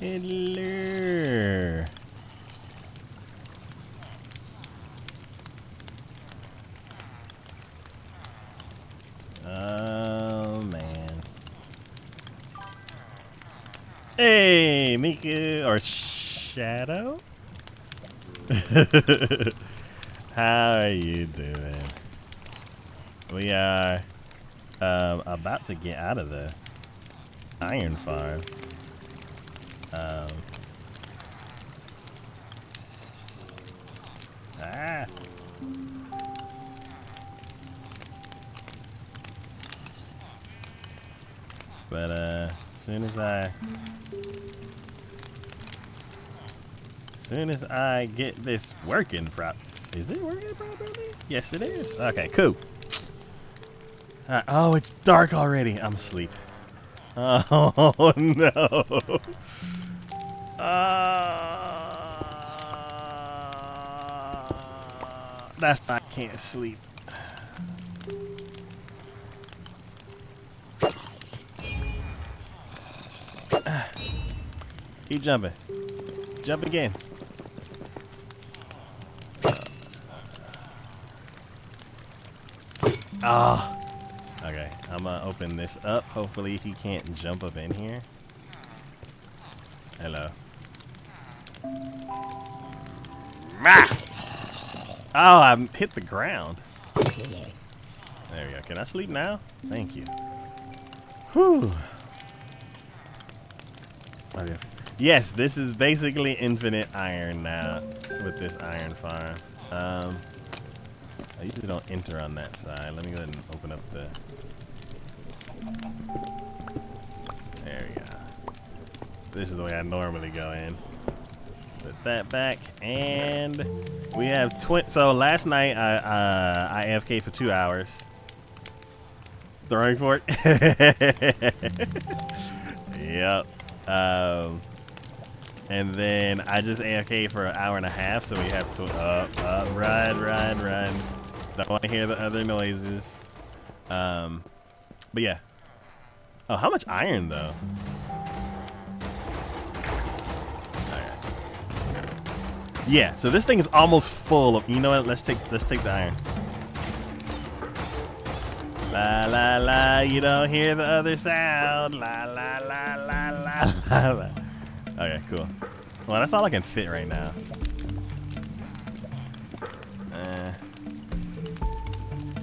Hello. Oh man. Hey, Miku or Shadow? How are you doing? We are about to get out of the iron farm. But as soon as I get this working is it working properly? Yes, it is. Okay, cool. Oh, it's dark already. I'm asleep. Oh no. That's I can't sleep. Keep jumping. Jump again. Ah. Okay, I'm gonna open this up. Hopefully he can't jump up in here. Hello. Oh, I hit the ground. There we go. Can I sleep now? Thank you. Whew. Okay. Yes, this is basically infinite iron now with this iron farm. I usually don't enter on that side. Let me go ahead and open up the... There we go. This is the way I normally go in. Put that back, and we have so last night I AFK for 2 hours. Throwing fork. Yep. And then I just AFK for an hour and a half, so we have to run. Don't want to hear the other noises. But yeah. Oh, how much iron though? Yeah, so this thing is almost full of. You know what? Let's take the iron. La la la, you don't hear the other sound. La la la la la la la. Okay, cool. Well, that's all I can fit right now.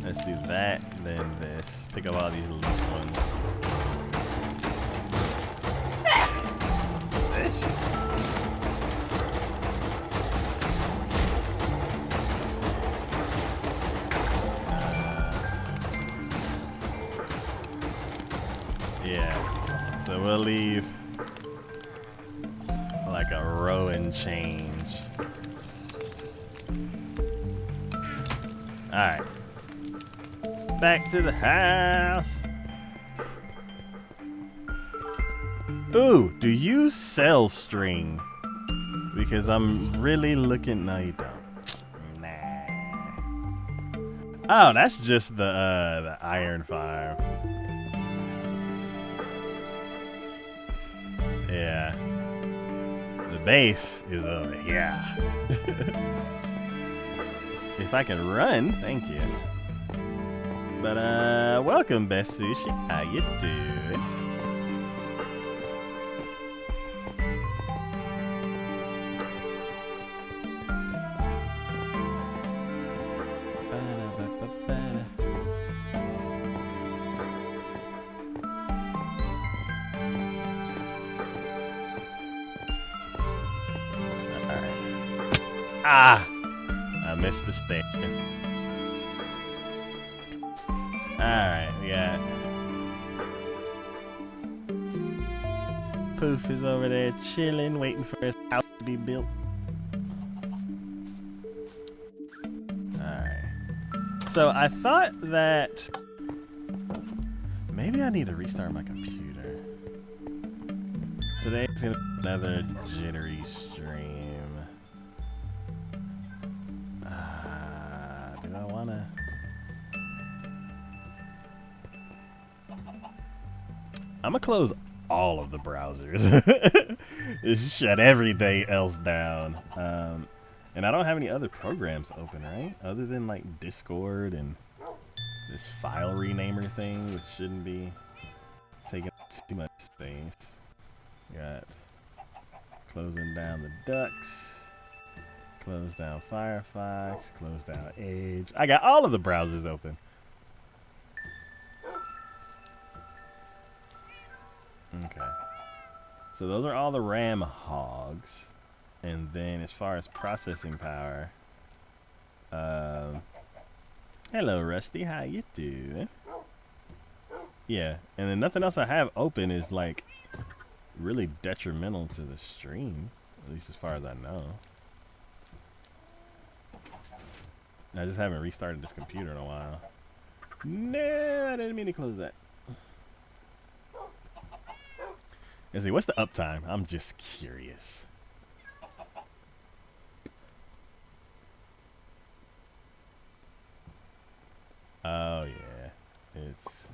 Let's do that, then this. Pick up all these loose ones. Yeah, so we'll leave like a row and change. Alright. Back to the house. Ooh, do you sell string? Because I'm really looking. No, you don't. Nah. Oh, that's just the iron farm. Yeah. The base is over here. If I can run, thank you. But welcome, Best Sushi. How you doing? Ah! I missed the stairs. Alright, we got... Poof is over there chilling, waiting for his house to be built. Alright. So I thought that... Maybe I need to restart my computer. Today's gonna be another jittery stream. Do I wanna... I'm gonna close all of the browsers. Just shut everything else down. And I don't have any other programs open, right? Other than like Discord and this file renamer thing, which shouldn't be taking up too much space. Got closing down the Ducks, close down Firefox, close down Edge. I got all of the browsers open. Okay. So those are all the RAM hogs. And then as far as processing power, hello Rusty, how you doing? Yeah, and then nothing else I have open is like really detrimental to the stream, at least as far as I know. I just haven't restarted this computer in a while. No, I didn't mean to close that. Let's see, what's the uptime? I'm just curious. Oh yeah, it's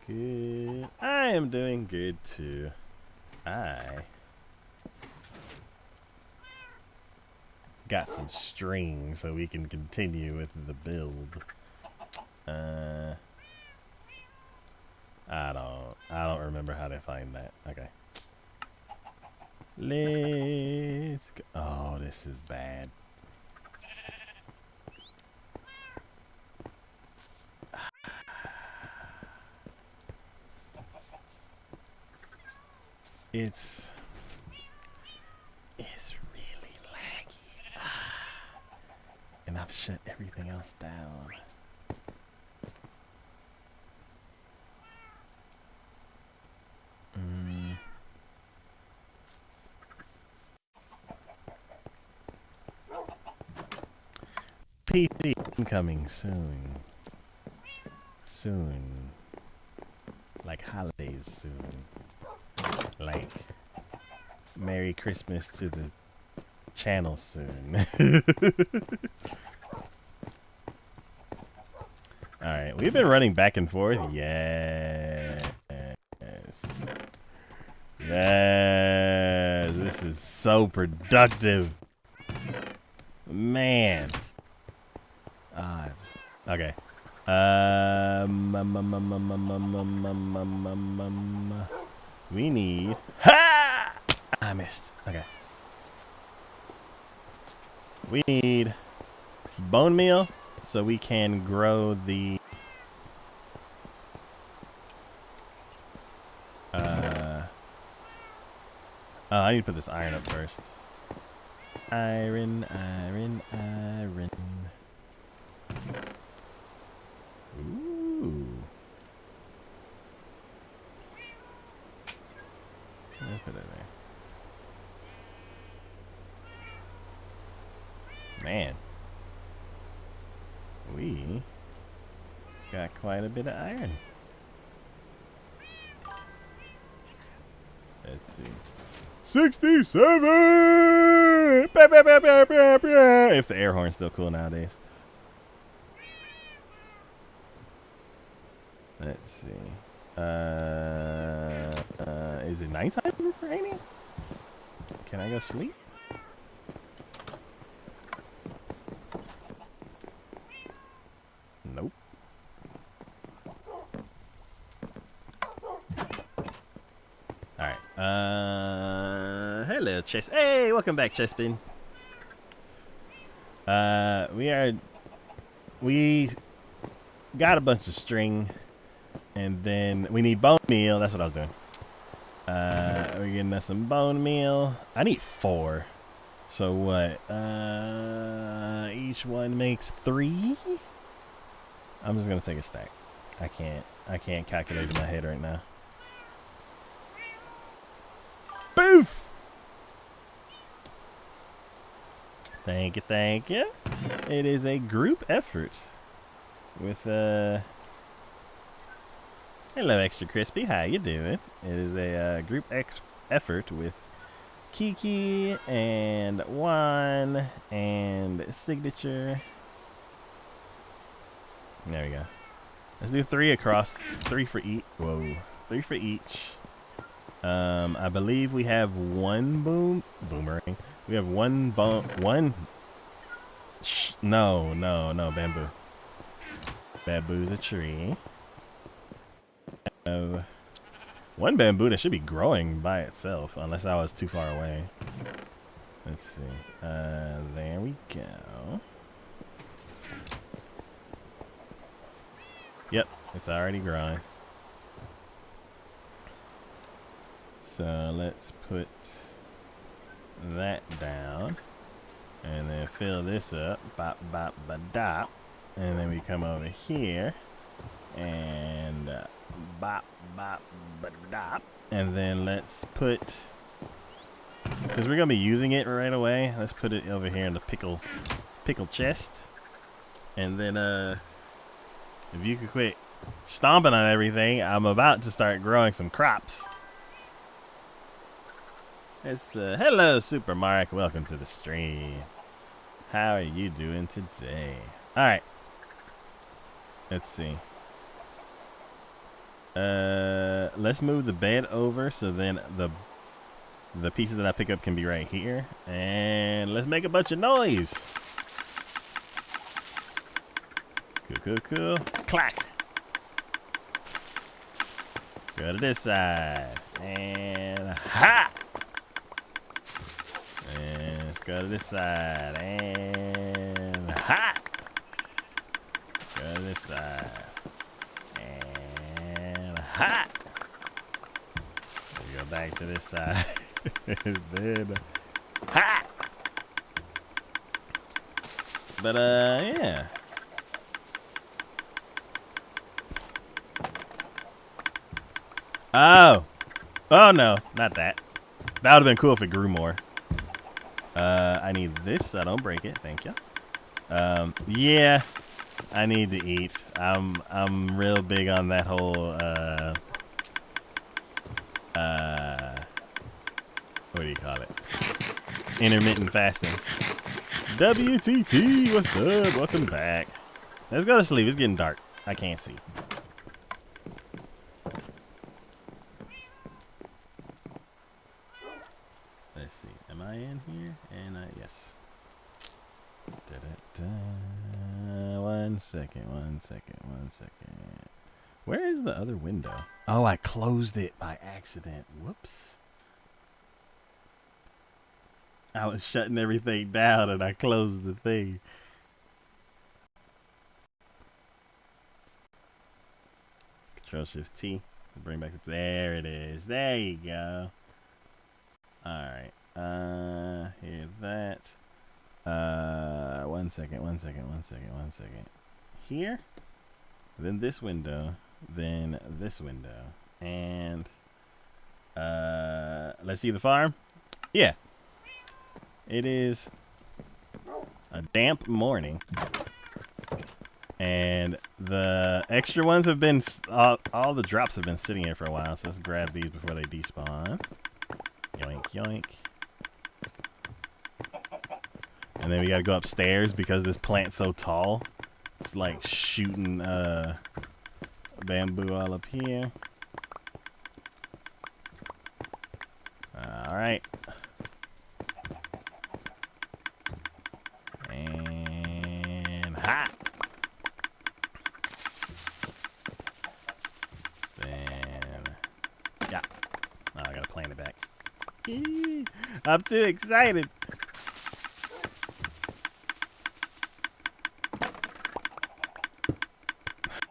good. I am doing good too. I got some string so we can continue with the build. I don't remember how to find that. Okay. Let's go. Oh, this is bad. It's really laggy. And I've shut everything else down. PC incoming soon. Soon. Like holidays soon. Like Merry Christmas to the channel soon. Alright, we've been running back and forth. Yes. Yes. This is so productive. Man. Okay. We need. Ha! I missed. Okay. We need bone meal so we can grow the. Oh, I need to put this iron up first. Iron. Ooh. Let's put that there. Man. We got quite a bit of iron. Let's see. 67! If the air horn's still cool nowadays. Let's see. Is it nighttime raining? Can I go sleep? Nope. Alright. Hello, Chess. Hey, welcome back, Chespin. We got a bunch of string. And then we need bone meal. That's what I was doing. We're getting us some bone meal. I need 4. So what? Each one makes 3. I'm just gonna take a stack. I can't calculate in my head right now. Boof! Thank you, thank you. It is a group effort with hello, Extra Crispy. How you doing? It is a group effort with Kiki and Juan and Signature. There we go. Let's do 3 across, 3 for each. Whoa, 3 for each. I believe we have one boomerang. We have one no, bamboo. Bamboo's a tree. One bamboo that should be growing by itself, unless I was too far away. Let's see. There we go. Yep, it's already growing. So let's put that down. And then fill this up. Bop, bop, ba, dop. And then we come over here. And bop, bop, ba, dop. And then let's put... Since we're going to be using it right away, let's put it over here in the pickle chest. And then, if you could quit stomping on everything, I'm about to start growing some crops. It's, hello, Super Mark. Welcome to the stream. How are you doing today? Alright. Let's see. Let's move the bed over so then the pieces that I pick up can be right here. And let's make a bunch of noise. Cool. Clack. Go to this side. And ha! And let's go to this side. And ha! Go to this side. And ha! We go back to this side. Then ha! But yeah. Oh no, not that. That would have been cool if it grew more. I need this so I don't break it. Thank you. Yeah, I need to eat. I'm real big on that whole what do you call it? Intermittent fasting. WTT, what's up? Welcome back. Let's go to sleep. It's getting dark. I can't see. Let's see. Am I in here? And yes. One second. Where is the other window? Oh, I closed it by accident. Whoops. I was shutting everything down and I closed the thing. Control-Shift-T. Bring back the... There it is. There you go. Alright. Here's that. One second. Here. Then this window. Then this window. And let's see the farm. Yeah. It is a damp morning. And the extra ones have been all the drops have been sitting here for a while, so let's grab these before they despawn. Yoink. And then we gotta go upstairs because this plant's so tall. It's like shooting bamboo all up here. Alright. And hot. Then yeah. Oh, I gotta plant it back. I'm too excited.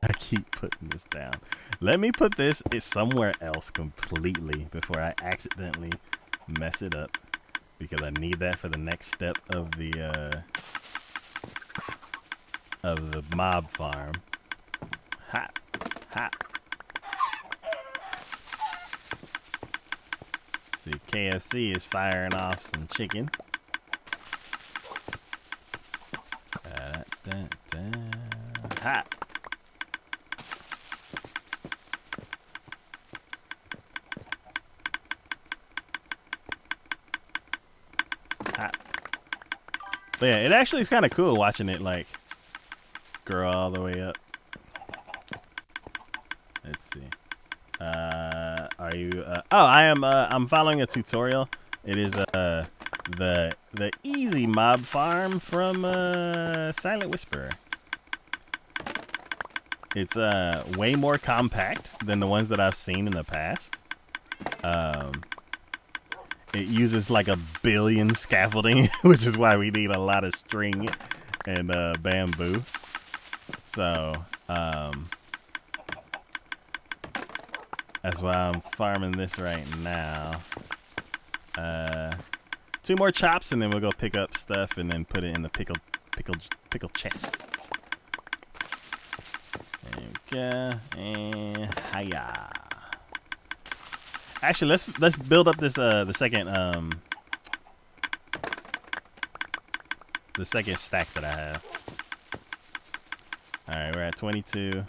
I keep putting this down. Let me put this somewhere else completely before I accidentally mess it up, because I need that for the next step of the mob farm. Hot. See, KFC is firing off some chicken. Hot. But yeah, it actually is kind of cool watching it like grow all the way up. Let's see. Are you? Oh, I am. I'm following a tutorial. It is the easy mob farm from Silent Whisperer. It's way more compact than the ones that I've seen in the past. It uses like 1 billion scaffolding, which is why we need a lot of string and bamboo. So that's why I'm farming this right now. 2 more chops and then we'll go pick up stuff and then put it in the pickle chest. There we go. And hiya. Actually, let's build up this the second stack that I have. All right, we're at 22.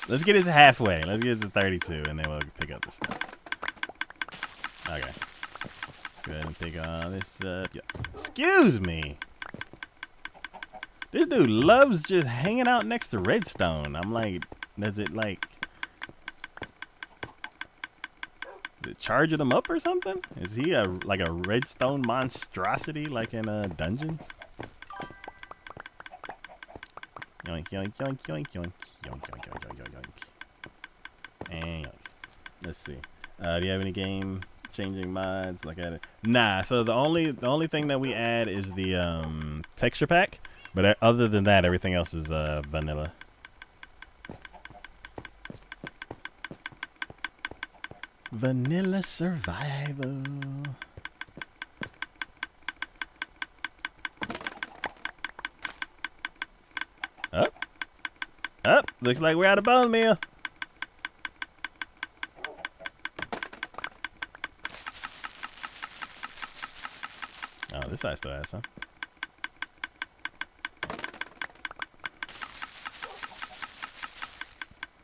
Let's get it to halfway. Let's get it to 32, and then we'll pick up the stuff. Okay. Go ahead and pick all this up. Yeah. Excuse me. This dude loves just hanging out next to redstone. I'm like, does it charging him up or something? Is he like a redstone monstrosity like in dungeons? Yoink, yoink, yoink, yoink, yoink, yoink, yoink, yoink, yoink, yoink, yoink. And yoink. Let's see. Do you have any game changing mods? Look at it. Nah. So the only thing that we add is the texture pack. But other than that, everything else is vanilla. Vanilla survival. Up. Looks like we're at a bone meal. Oh, this side still has some.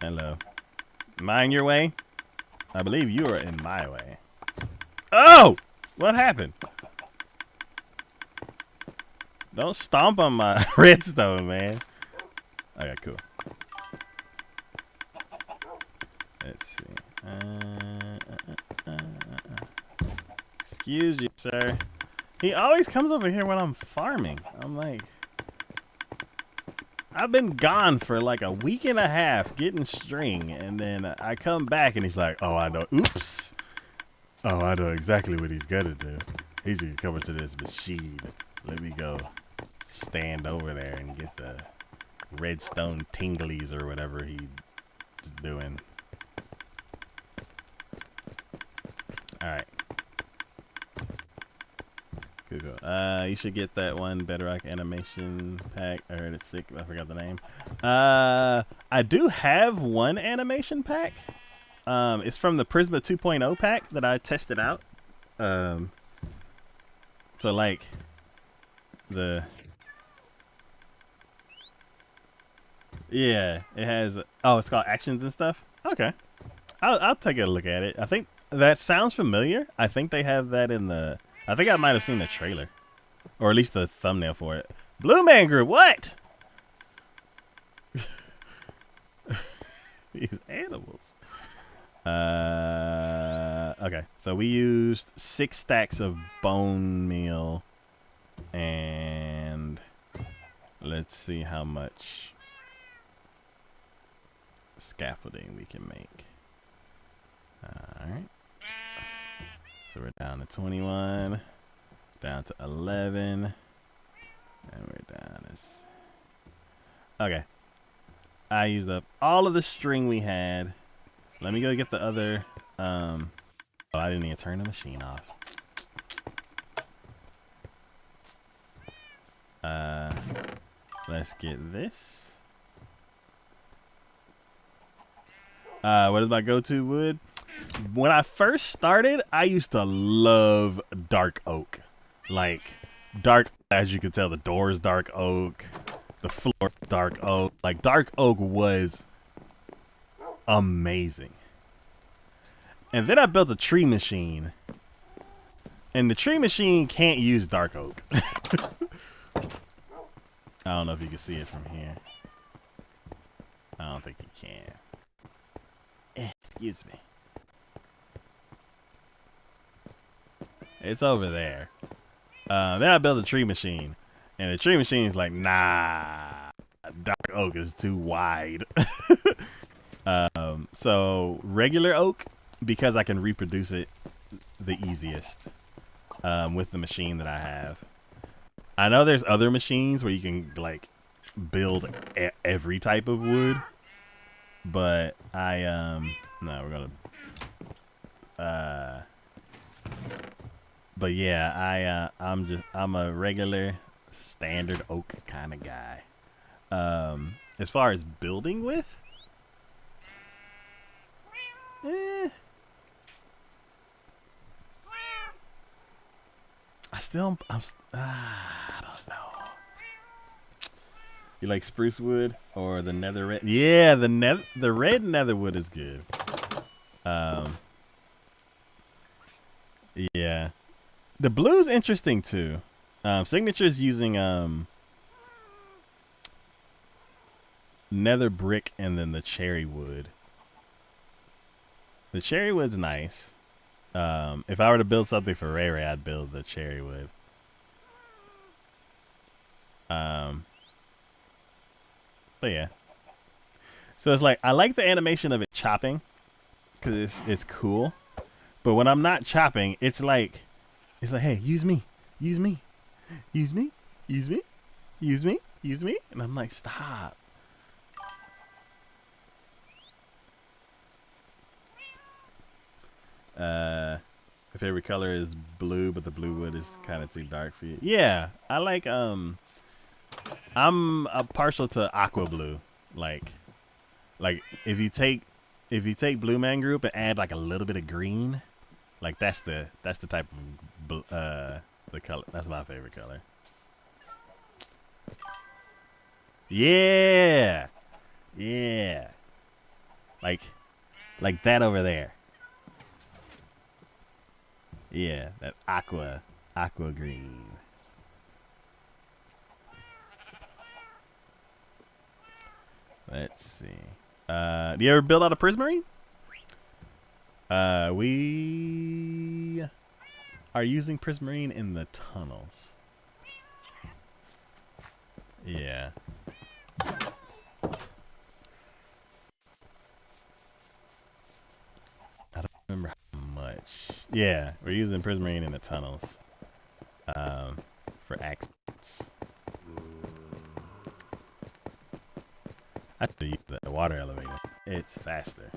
Hello. Mind your way? I believe you are in my way. Oh! What happened? Don't stomp on my redstone, man. Okay, cool. Let's see. Excuse you, sir. He always comes over here when I'm farming. I'm like... I've been gone for like a week and a half getting string, and then I come back and he's like, oh, I know. Oops. Oh, I know exactly what he's gonna do. He's gonna come into this machine. Let me go stand over there and get the redstone tinglies or whatever he's doing. Alright. Cool. You should get that one Bedrock animation pack. I heard it's sick. I forgot the name. I do have one animation pack. It's from the Prisma 2.0 pack that I tested out. So like the it has. Oh, it's called Actions and stuff. Okay, I'll take a look at it. I think that sounds familiar. I think they have that in the. I think I might have seen the trailer, or at least the thumbnail for it. Blue Man Group, what? These animals. Okay, so we used 6 stacks of bone meal, and let's see how much scaffolding we can make. All right. So we're down to 21, down to 11, and we're down to... Okay. I used up all of the string we had. Let me go get the other... Oh, I didn't even turn the machine off. Let's get this. What is my go-to wood? When I first started, I used to love dark oak. Like, as you can tell, the door is dark oak. The floor is dark oak. Like, dark oak was amazing. And then I built a tree machine. And the tree machine can't use dark oak. I don't know if you can see it from here. don't think you can. Excuse me. It's over there. Then I built a tree machine. And the tree machine is like, nah, dark oak is too wide. So regular oak, because I can reproduce it the easiest with the machine that I have. I know there's other machines where you can like build every type of wood, but no, we're gonna but yeah, I'm a regular standard oak kind of guy. As far as building with, I don't know. You like spruce wood or the nether red? Yeah, the red nether wood is good. Yeah, the blue's interesting too. Signature's using nether brick and then the cherry wood. The cherry wood's nice. If I were to build something for Ray Ray, I'd build the cherry wood. But yeah. So it's like I like the animation of it chopping because it's cool. But when I'm not chopping, it's like hey, use me, use me, use me, use me, use me, use me, and I'm like, stop. My favorite color is blue, but the blue wood is kind of too dark for you. Yeah, I like I'm partial to aqua blue. Like if you take Blue Man Group and add like a little bit of green, like that's the type of the color. That's my favorite color. Yeah, yeah, like that over there. Yeah, that aqua green. Let's see. Do you ever build out a prismarine? We are using prismarine in the tunnels. Yeah. I don't remember how much. Yeah, we're using prismarine in the tunnels for accents. I have to use the water elevator. It's faster.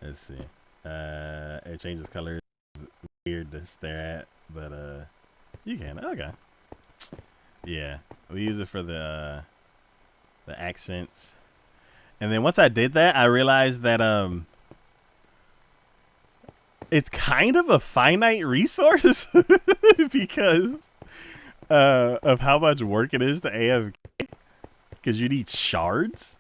Let's see. It changes colors. It's weird to stare at, but you can. Okay. Yeah, we use it for the accents. And then once I did that, I realized that it's kind of a finite resource because of how much work it is to AFK. Because you need shards,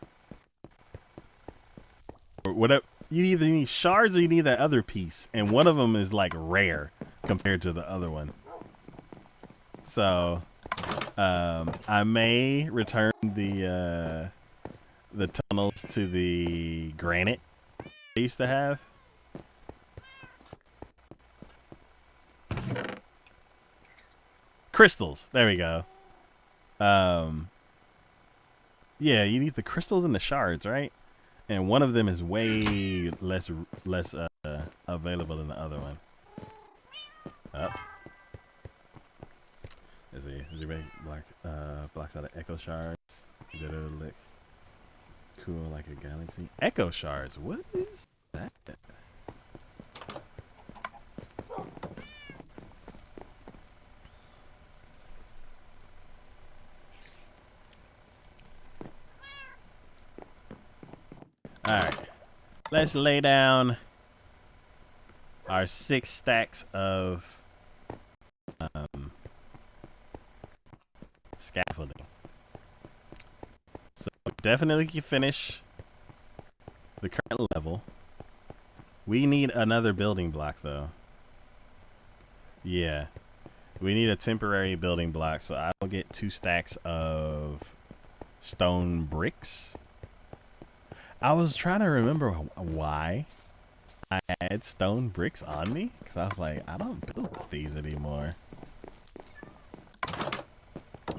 or whatever. You either need shards or you need that other piece, and one of them is like rare compared to the other one. So I may return the tunnels to the granite I used to have. Crystals. There we go. Yeah, you need the crystals and the shards, right? And one of them is way less available than the other one. Oh. Let's see. Did you make blocks out of echo shards? Did it look cool like a galaxy? Echo shards. What is that? Alright, let's lay down our 6 stacks of scaffolding. So definitely can finish the current level. We need another building block though. Yeah, we need a temporary building block, so I will get 2 stacks of stone bricks. I was trying to remember why I had stone bricks on me, because I was like, I don't build these anymore.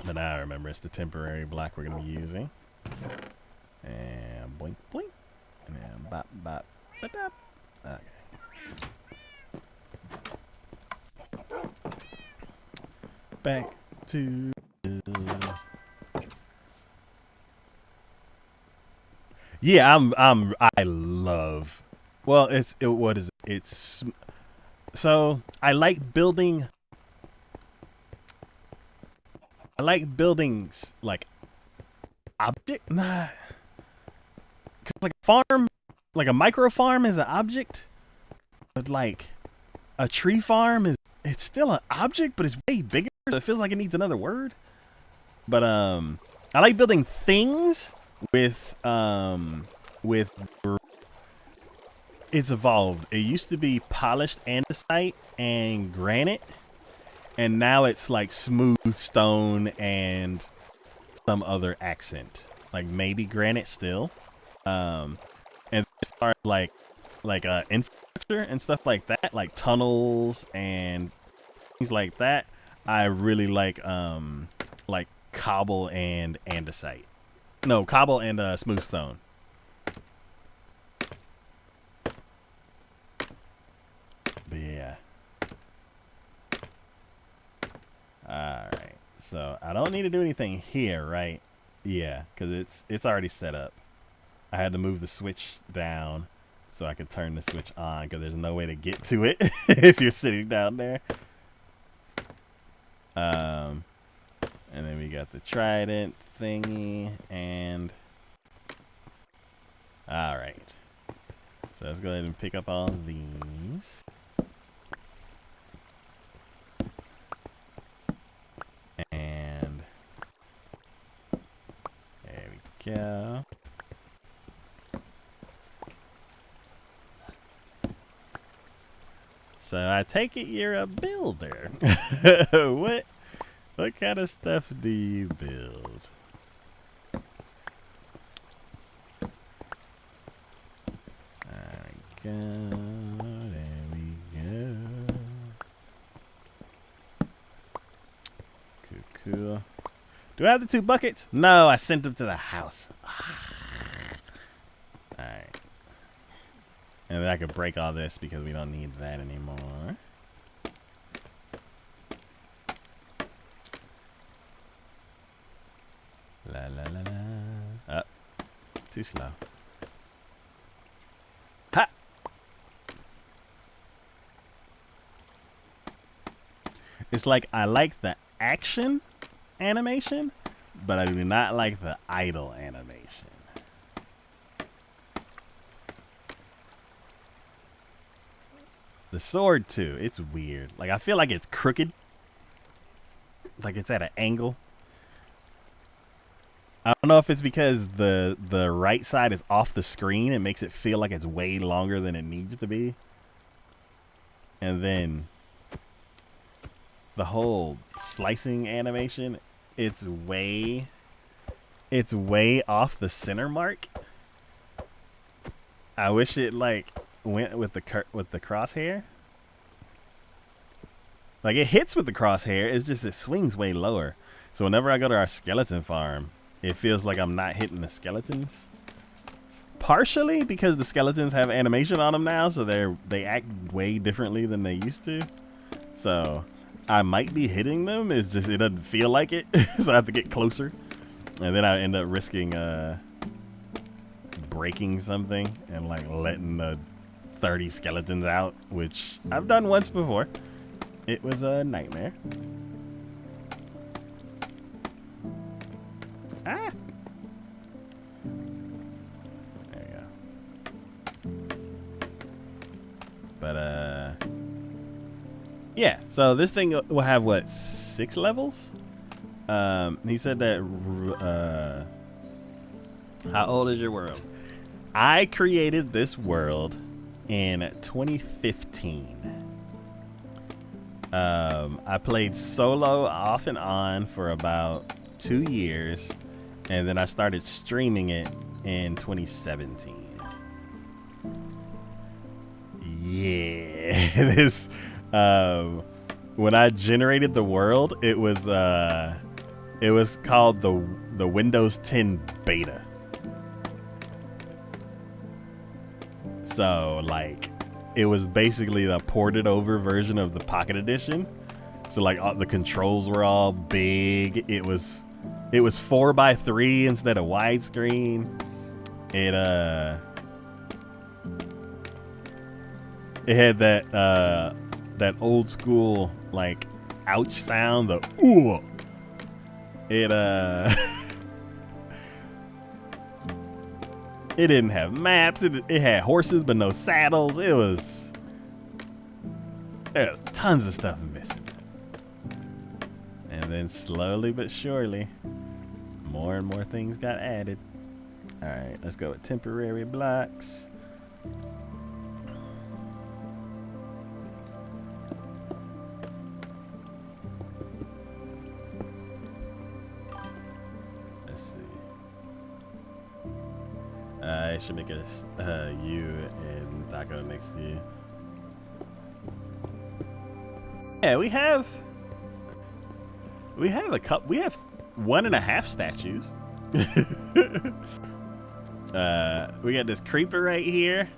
But now I remember it's the temporary block we're going to be using. And boink, boink. And then bop, bop, bop, bop. Okay. Back to... Yeah, I love... Well, what is it? It's... So, I like building... like object, like a farm, like a micro farm is an object, but like a tree farm it's still an object, but it's way bigger. So it feels like it needs another word. But I like building things with it's evolved. It used to be polished andesite and granite. And now it's like smooth stone and some other accent, like maybe granite still. And as far as like infrastructure and stuff like that, like tunnels and things like that, I really like cobble and andesite. No, cobble and smooth stone. But yeah. Alright, so I don't need to do anything here, right? Yeah, because it's already set up. I had to move the switch down so I could turn the switch on, because there's no way to get to it if you're sitting down there. And then we got the trident thingy, and... Alright. So let's go ahead and pick up all these. And there we go. So I take it you're a builder. What kind of stuff do you build? There we go. There we go. Cool. Do I have the 2 buckets? No, I sent them to the house. Alright. And then I could break all this because we don't need that anymore. La la la la. Too slow. Ha! It's like I like the action animation, but I do not like the idle animation. The sword too, it's weird. Like I feel like it's crooked. Like it's at an angle. I don't know if it's because the right side is off the screen. It makes it feel like it's way longer than it needs to be. And then the whole slicing animation, it's way off the center mark. I wish it like went with the crosshair. Like it hits with the crosshair, it's just it swings way lower. So whenever I go to our skeleton farm, it feels like I'm not hitting the skeletons. Partially because the skeletons have animation on them now, so they act way differently than they used to. So I might be hitting them, it's just it doesn't feel like it. So I have to get closer. And then I end up risking breaking something and like letting the 30 skeletons out, which I've done once before. It was a nightmare. Ah! There you go. But, yeah. So this thing will have, what, 6 levels? He said that, how old is your world? I created this world in 2015. I played solo off and on for about 2 years, and then I started streaming it in 2017. Yeah, this when I generated the world, it was called the Windows 10 beta. So like, it was basically the ported over version of the Pocket Edition. So like, all the controls were all big. It was 4:3 instead of widescreen. It had that old school like ouch sound, the ooh. It it didn't have maps. It had horses but no saddles. There was tons of stuff missing. And then slowly but surely, more and more things got added. All right, let's go with temporary blocks. I should make a U and Taco next to you. Yeah, we have a couple. We have 1.5 statues. We got this creeper right here,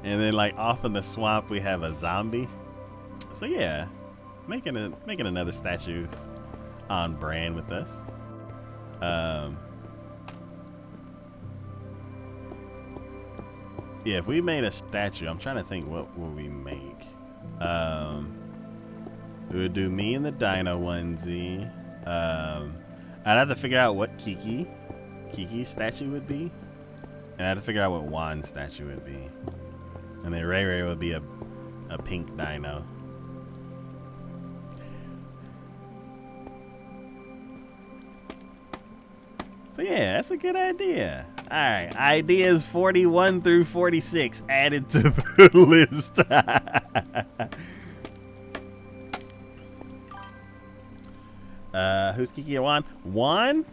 and then like off in the swamp we have a zombie. So yeah, making another statue on brand with us. Yeah, if we made a statue, I'm trying to think what would we make. We would do me in the dino onesie. I'd have to figure out what Kiki's statue would be. And I'd have to figure out what Juan's statue would be. And then Ray Ray would be a pink dino. But yeah, that's a good idea. All right, ideas 41 through 46 added to the list. Who's Kiki and Juan? Juan,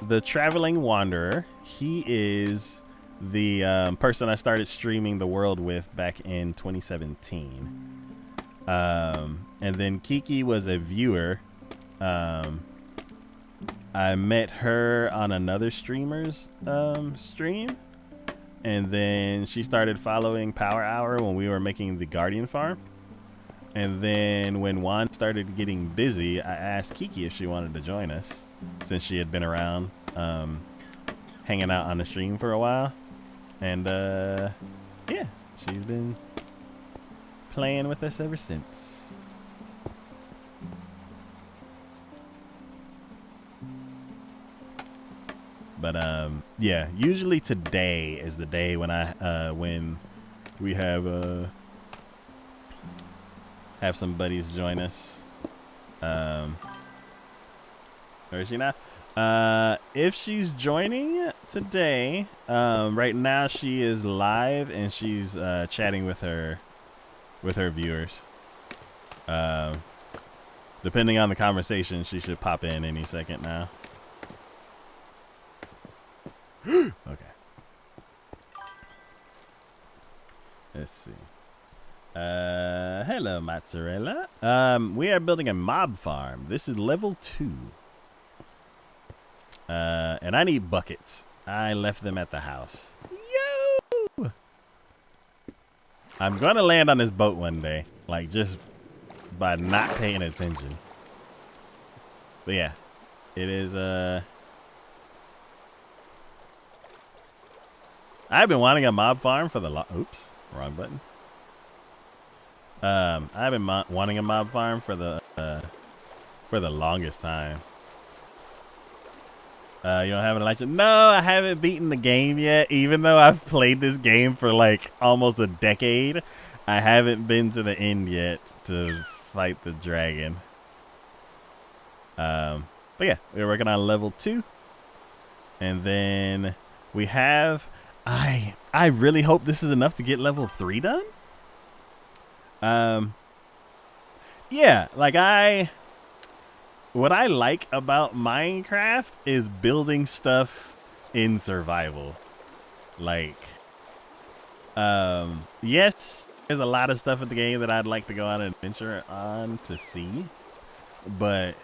the Traveling Wanderer. He is the person I started streaming the world with back in 2017. And then Kiki was a viewer. I met her on another streamer's stream, and then she started following Power Hour when we were making the Guardian Farm. And then when Juan started getting busy, I asked Kiki if she wanted to join us, since she had been around hanging out on the stream for a while. And yeah, she's been playing with us ever since. But yeah, usually today is the day when when we have some buddies join us. Where is she now? If she's joining today, right now she is live and she's chatting with her viewers. Depending on the conversation, she should pop in any second now. Okay. Let's see. Hello, Mozzarella. We are building a mob farm. This is level 2. And I need buckets. I left them at the house. Yo! I'm gonna land on this boat one day, like just by not paying attention. But yeah, it is I've been wanting a mob farm for the oops, wrong button. I've been wanting a mob farm for the longest time. You don't have an election? No, I haven't beaten the game yet. Even though I've played this game for like almost a decade, I haven't been to the end yet to fight the dragon. But yeah, we're working on level 2, and then we have. I really hope this is enough to get level 3 done. Yeah, like what I like about Minecraft is building stuff in survival. Like, yes, there's a lot of stuff in the game that I'd like to go on an adventure on to see, but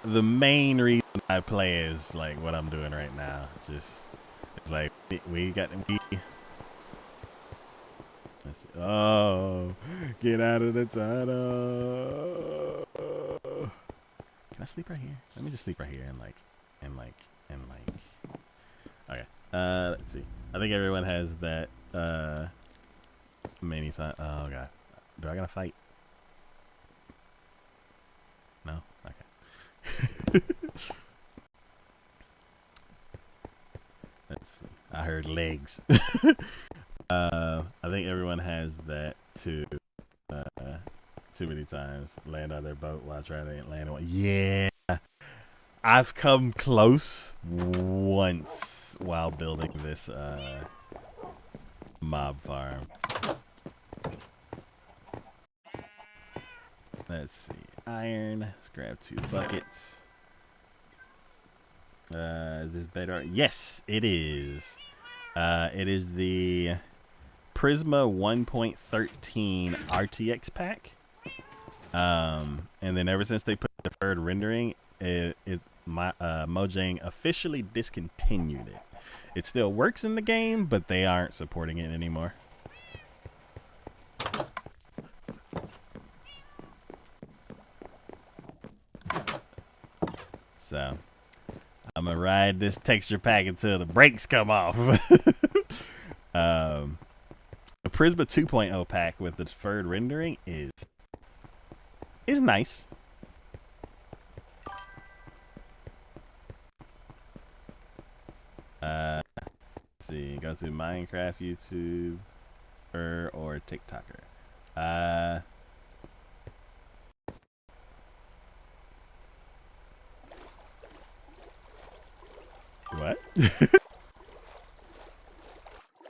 the main reason I play is like what I'm doing right now. Just it's like we. Let's see. Oh, get out of the tunnel. Can I sleep right here? Let me just sleep right here and like. Okay. Let's see. I think everyone has that. Many times. Oh god. Do I gotta fight? No. Okay. Let's see. I heard legs. I think everyone has that too. Too many times. Land on their boat while trying to land on. Yeah. I've come close once while building this mob farm. Let's see. Iron. Let's grab 2 buckets. Is this better? Yes, it is. It is the Prisma 1.13 RTX pack. And then ever since they put deferred rendering, Mojang officially discontinued it. It still works in the game, but they aren't supporting it anymore. So I'm gonna ride this texture pack until the brakes come off. The Prisma 2.0 pack with the deferred rendering is nice. Let's see, go to Minecraft YouTube or TikToker. What?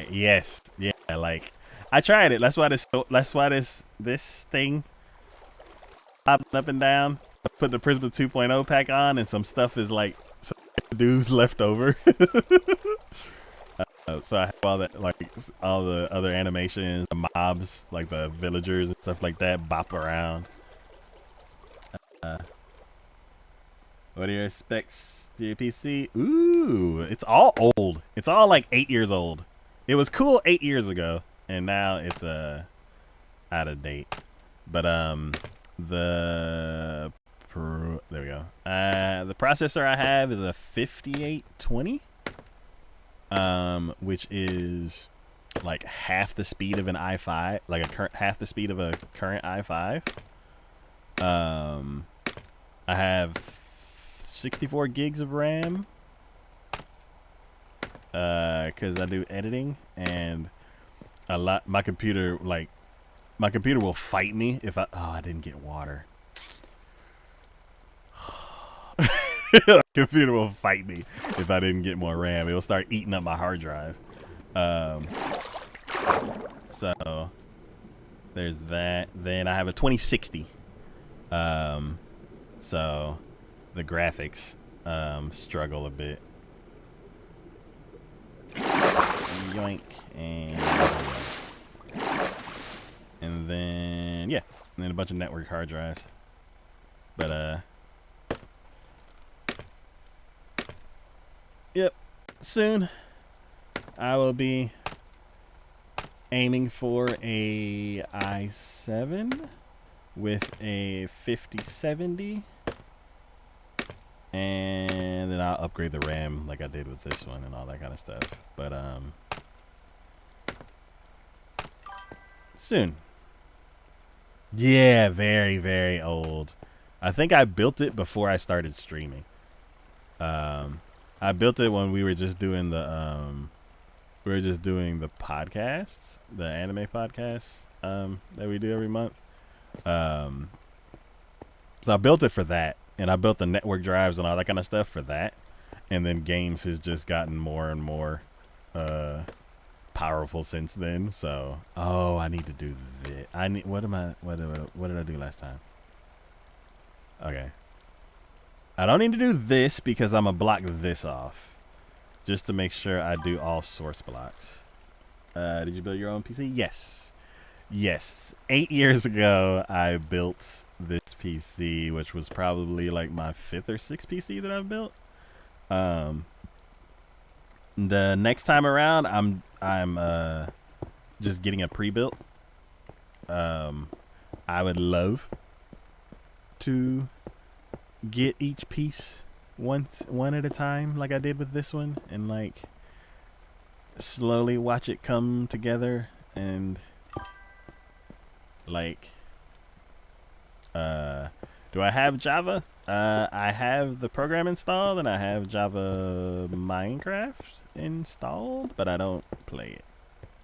Yes, yeah, like I tried it. That's why this thing popping up and down. I put the Prisma 2.0 pack on, and some stuff is like some dudes left over. So I have all that, like all the other animations, the mobs, like the villagers and stuff like that, bop around. What are your specs to your PC? Ooh, it's all old. It's all like 8 years old. It was cool 8 years ago, and now it's out of date. But there we go. The processor I have is a 5820, which is like half the speed of an i5, like half the speed of a current i5. I have 64 gigs of RAM, because I do editing, and my computer will fight me if I didn't get water. The computer will fight me if I didn't get more RAM. It will start eating up my hard drive. So there's that. Then I have a 2060. So the graphics struggle a bit. Yoink, and then yeah, and then a bunch of network hard drives. But yep, soon I will be aiming for a i7 with a 5070, and then I'll upgrade the RAM like I did with this one and all that kind of stuff. But soon. Yeah, very, very old. I think I built it before I started streaming. I built it when we were just doing the podcasts, the anime podcasts that we do every month. So I built it for that, and I built the network drives and all that kind of stuff for that. And then games has just gotten more and more powerful since then. So, I need to do this. What did I do last time? Okay. I don't need to do this because I'm gonna block this off, just to make sure I do all source blocks. Did you build your own PC? Yes. Yes. 8 years ago, I built this PC, which was probably like my 5th or 6th PC that I've built. The next time around, I'm just getting a pre-built. I would love to get each piece one at a time, like I did with this one, and like slowly watch it come together. And like, do I have Java? I have the program installed, and I have Java Minecraft installed, but I don't play it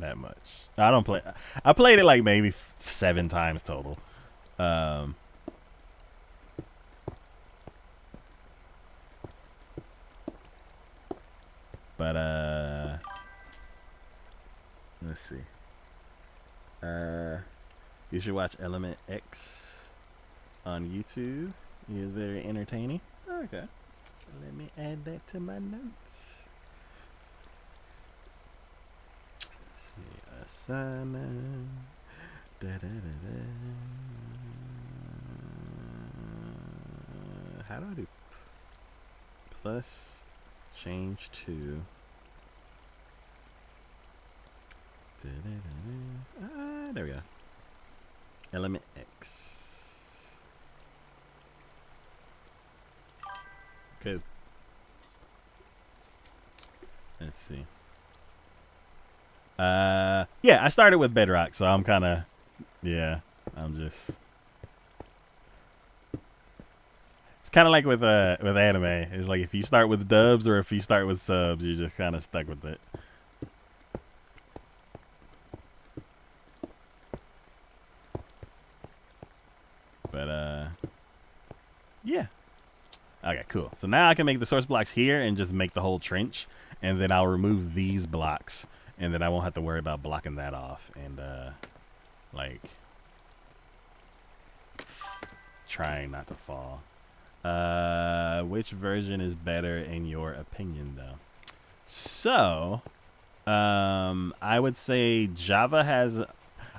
that much. I don't play. I played it like maybe 7 times total. But let's see. You should watch Element X on YouTube. He is very entertaining. Okay. Let me add that to my notes. Let's see. Asana. How do I do plus change to there we go. Element X. Cool. Let's see. Yeah, I started with Bedrock, so I'm kind of, yeah, I'm just. It's kind of like with anime. It's like if you start with dubs or if you start with subs, you're just kind of stuck with it. But yeah. Okay, cool. So now I can make the source blocks here and just make the whole trench, and then I'll remove these blocks, and then I won't have to worry about blocking that off and like trying not to fall. Which version is better in your opinion, though? So, I would say Java has.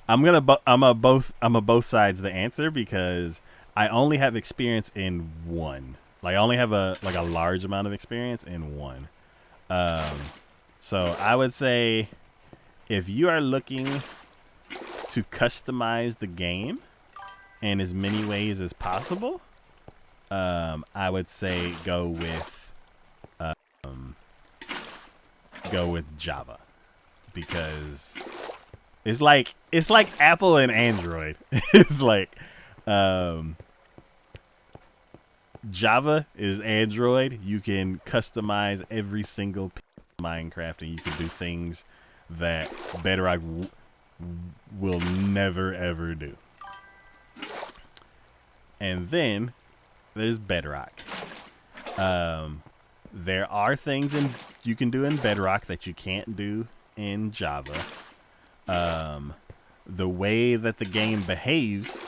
I'm a both sides the answer because I only have experience in one. Like I only have a large amount of experience in one. So I would say if you are looking to customize the game in as many ways as possible, I would say go with Java because it's like Apple and Android. It's like Java is Android. You can customize every single piece of Minecraft, and you can do things that Bedrock will never ever do. And then there's Bedrock. There are things you can do in Bedrock that you can't do in Java. The way that the game behaves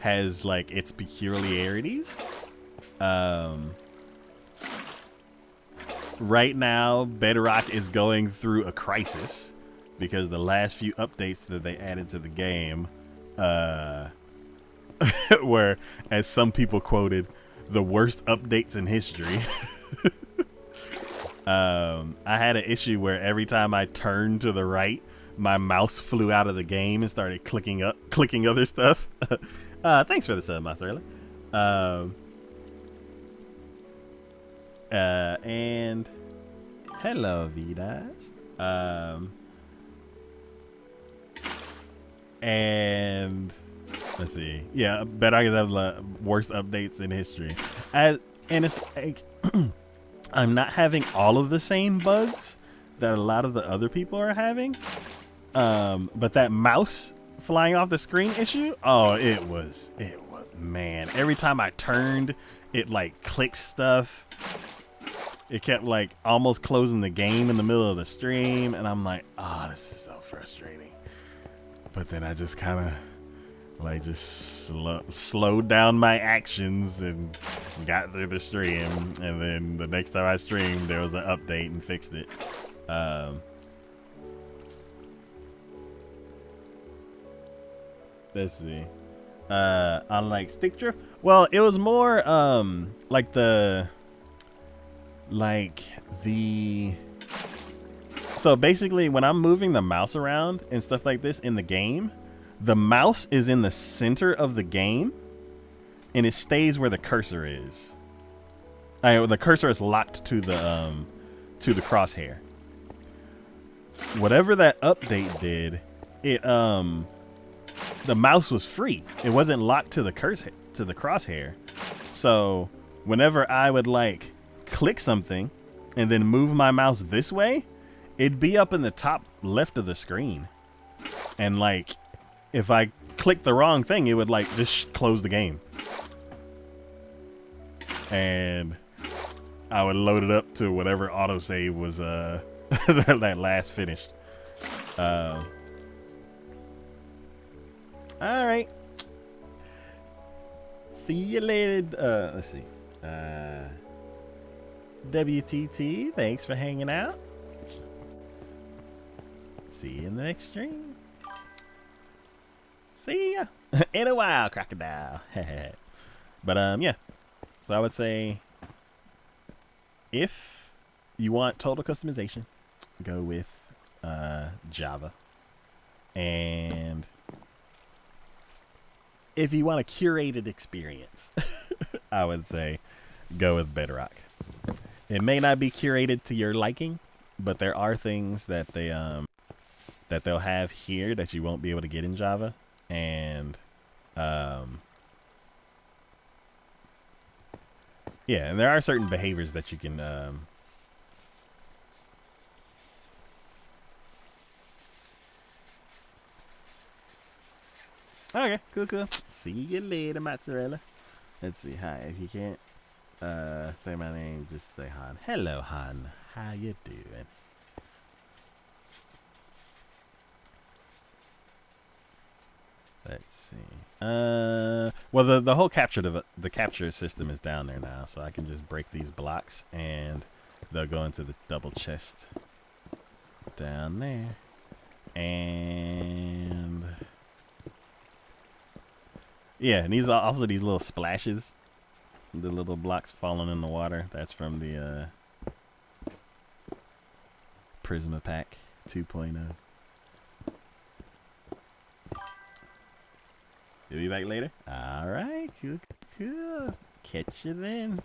has like its peculiarities. Right now, Bedrock is going through a crisis because the last few updates that they added to the game were, as some people quoted, the worst updates in history. I had an issue where every time I turned to the right, my mouse flew out of the game and started clicking other stuff. Thanks for the sub, Master. And hello, Vidas. And let's see. Yeah, Bedrock have the worst updates in history. And it's like I'm not having all of the same bugs that a lot of the other people are having. But that mouse flying off the screen issue, oh, it was man. Every time I turned, it like clicked stuff. It kept like almost closing the game in the middle of the stream, and I'm like, oh, this is so frustrating. But then I just kind of Like just slowed down my actions and got through the stream, and then the next time I streamed, there was an update and fixed it. Let's see. Unlike stick drift, well, it was more like the so basically when I'm moving the mouse around and stuff like this in the game, the mouse is in the center of the game and it stays where the cursor is. The cursor is locked to the crosshair. Whatever that update did, it the mouse was free. It wasn't locked to the crosshair. So whenever I would like click something and then move my mouse this way, it'd be up in the top left of the screen. And like if I clicked the wrong thing, it would like just close the game. And I would load it up to whatever autosave was that last finished. All right. See you later. Let's see. WTT, thanks for hanging out. See you in the next stream. See ya. In a while, crocodile. But yeah. So I would say if you want total customization, go with Java. And if you want a curated experience, I would say go with Bedrock. It may not be curated to your liking, but there are things that they'll have here that you won't be able to get in Java. And yeah, and there are certain behaviors that you can okay, cool. See you later, mozzarella. Let's see. Hi. If you can't say my name, just say Han. Hello, Han. How you doing? Let's see. Well, the whole the capture system is down there now, so I can just break these blocks and they'll go into the double chest down there. And yeah, and these are also these little splashes, the little blocks falling in the water. That's from the Prisma Pack 2.0. You'll be back later? Alright, cool. Catch you then.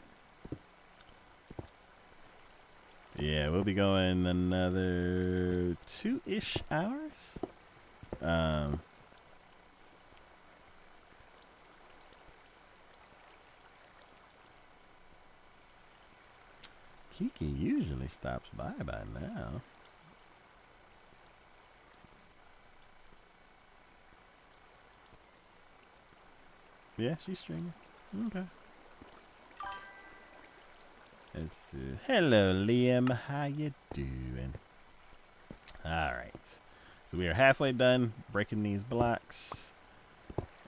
Yeah, we'll be going another 2-ish hours. Kiki usually stops by now. Yeah, she's streaming. Okay. Let's see. Hello, Liam. How you doing? All right. So we are halfway done breaking these blocks.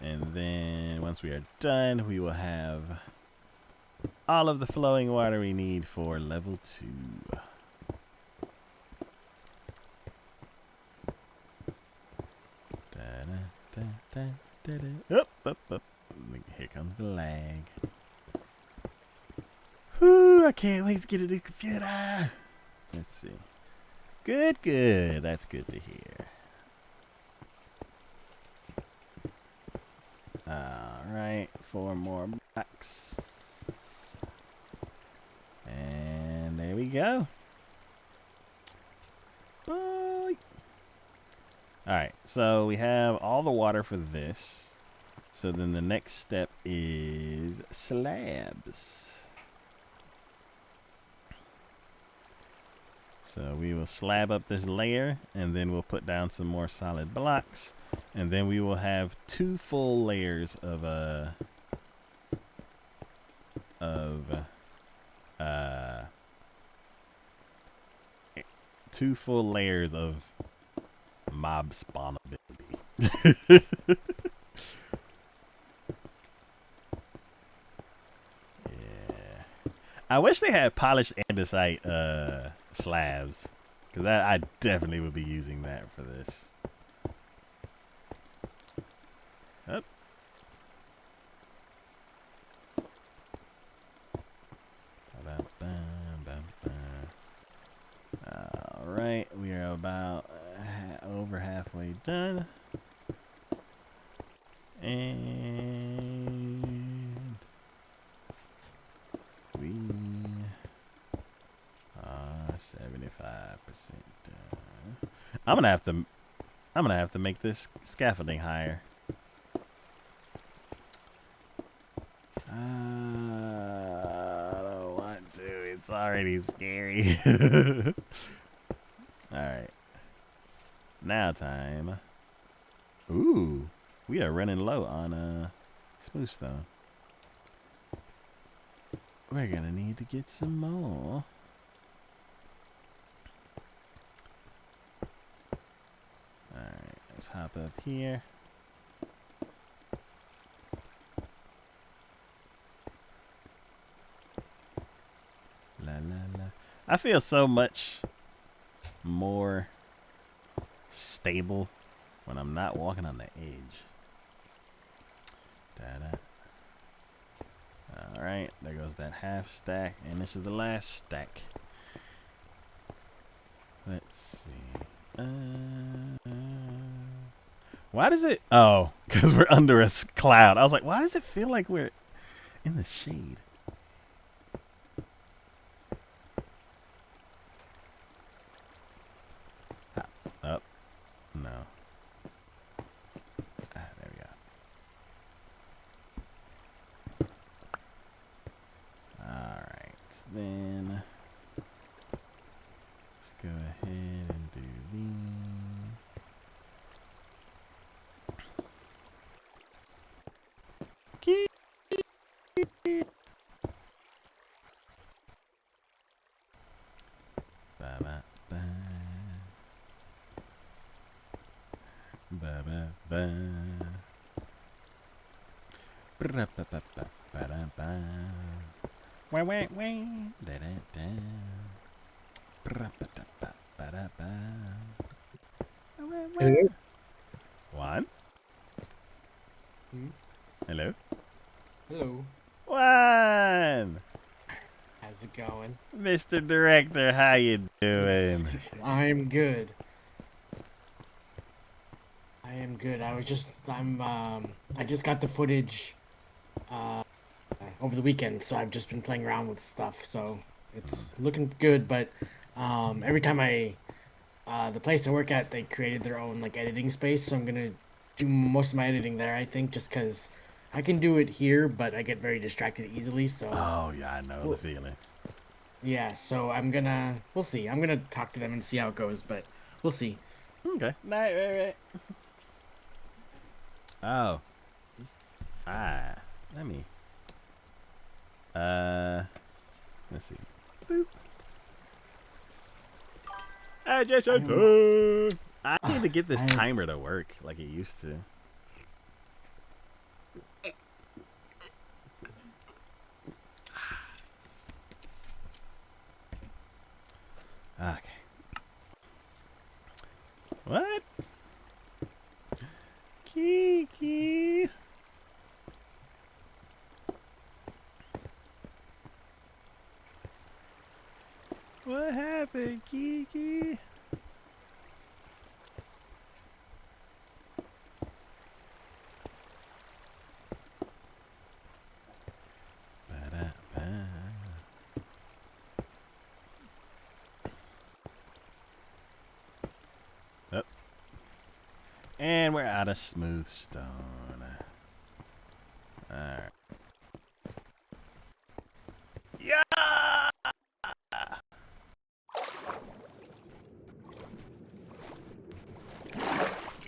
And then once we are done, we will have all of the flowing water we need for level 2. Up. Here comes the lag. Whew, I can't wait to get a new computer. Let's see. Good. That's good to hear. Alright, 4 more blocks. And there we go. Bye. Alright, so we have all the water for this. So then the next step is slabs. So we will slab up this layer and then we'll put down some more solid blocks. And then we will have 2 full layers of 2 full layers of mob spawnability. I wish they had polished andesite slabs, because I definitely would be using that for this. Up. All right, we are about over halfway done, and we are 75% done. I'm gonna have to make this scaffolding higher. I don't want to. It's already scary. All right. Now time. Ooh, we are running low on smooth stone. We're gonna need to get some more. All right, let's hop up here. La la la. I feel so much more stable when I'm not walking on the edge. Da-da. All right, there goes that half stack, and this is the last stack. Let's see. Why does it? Oh, because we're under a cloud. I was like, why does it feel like we're in the shade? Up. No. There we go. Alright, then let's go ahead and do these. Ba-ba-ba. Ba-ba-ba. Ba-da-ba-ba-ba-ba-da-ba. Wah, wah, wah. Da-da-da. Ba-da-ba-da-ba-ba-da-ba. Hello? Juan? Hello? Hello. Juan! How's it going? Mr. Director, how you doing? I'm good. I am good. I just got the footage over the weekend, so I've just been playing around with stuff. So it's looking good, but every time the place I work at, they created their own like editing space, so I'm gonna do most of my editing there. I think just because I can do it here, but I get very distracted easily. So Oh, yeah, I know the feeling. yeah, so we'll see. I'm gonna talk to them and see how it goes, but we'll see. Okay. Right. Oh. Let me. Let's see. Boop. Jason. I need to get this timer to work like it used to. Okay. What? Kiki. What happened, Kiki? Ba-da-ba. Oh. And we're out of smooth stone. Alright. Yeah!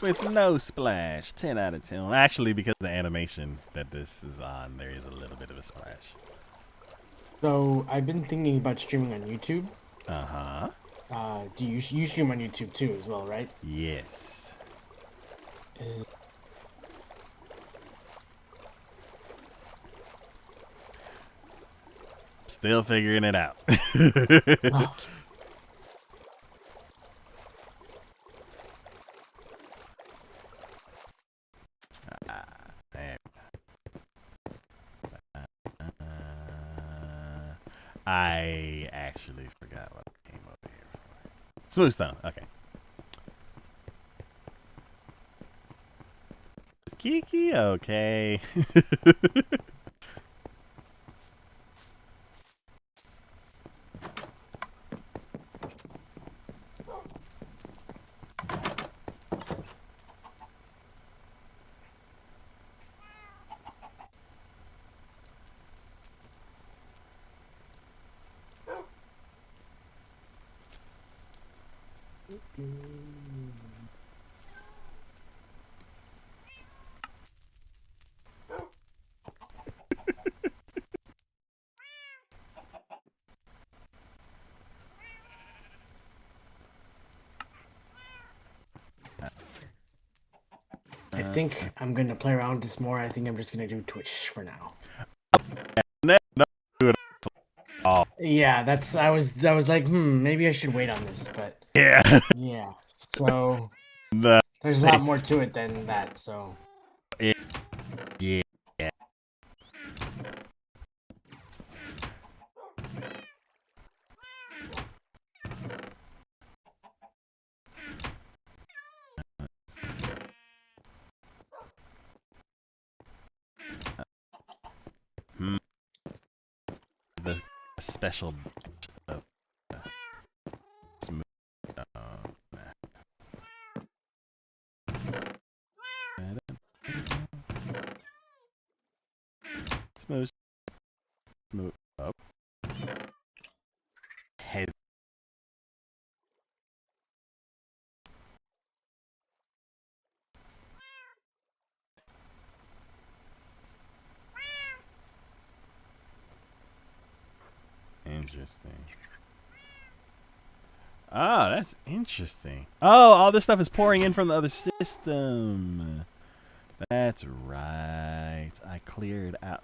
With no splash. 10 out of 10. Actually, because of the animation that this is on, there is a little bit of a splash. So I've been thinking about streaming on YouTube. Uh-huh. Do you stream on YouTube too as well, right? Yes. Still figuring it out. Oh, Man. I actually forgot what I came over here for. Smooth stone. Okay. Kiki, okay. I think I'm gonna play around with this more. I think I'm just gonna do Twitch for now. No, do it all. Yeah, that's. I was like, maybe I should wait on this, but Yeah. yeah. So No, there's a lot more to it than that. So yeah. Hmm. The special of smooth. Smooth. Smooth up. Head. Interesting. Oh, that's interesting. Oh, all this stuff is pouring in from the other system. That's right. I cleared out.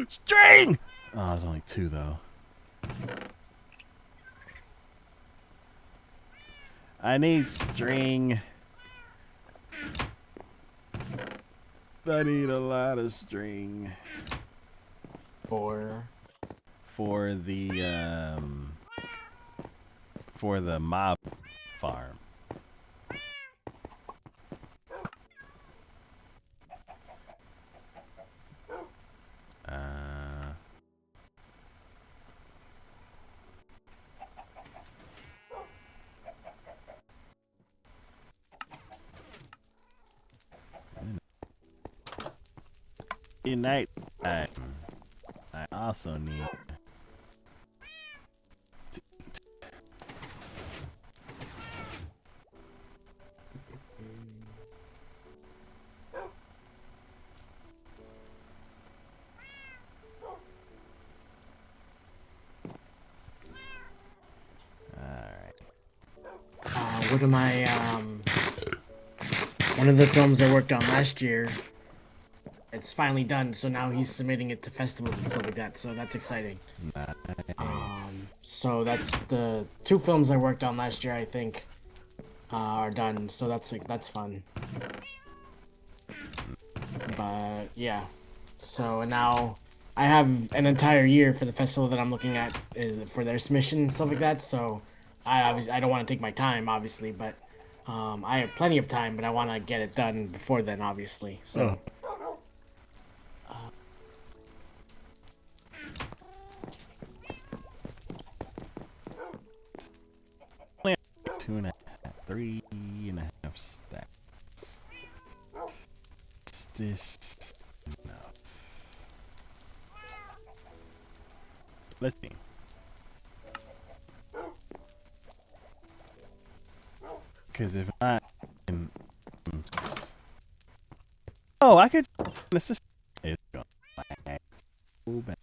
String! Oh, there's only 2, though. I need string. I need a lot of string. for For the mob farm. Night time. I also need to eat. one of my one of the films I worked on last year. It's finally done, so now he's submitting it to festivals and stuff like that. So that's exciting. Nice. So that's the 2 films I worked on last year. I think are done. So that's fun. But yeah, so now I have an entire year for the festival that I'm looking at for their submission and stuff like that. So I don't want to take my time, obviously, but I have plenty of time. But I want to get it done before then, obviously. So. Two and a half, 3.5 stacks. Is this enough? Let's see. Because if not, oh, I could assist. It's going back. So bad.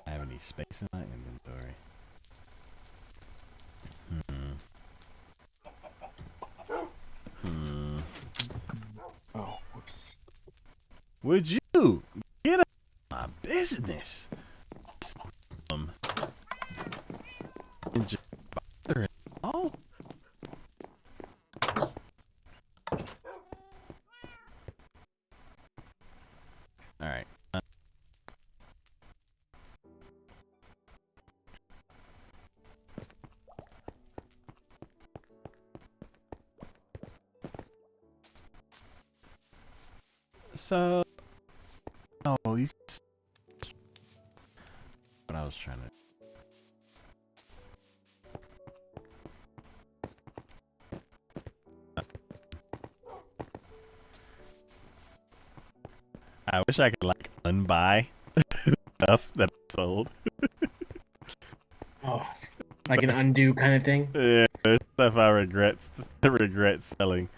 I have any space in my inventory? Oh, whoops. Would you get out of my business? So, oh, you. What I was trying to. I wish I could like unbuy stuff that I sold. Oh, like an undo kind of thing. Yeah, there's stuff I regret selling.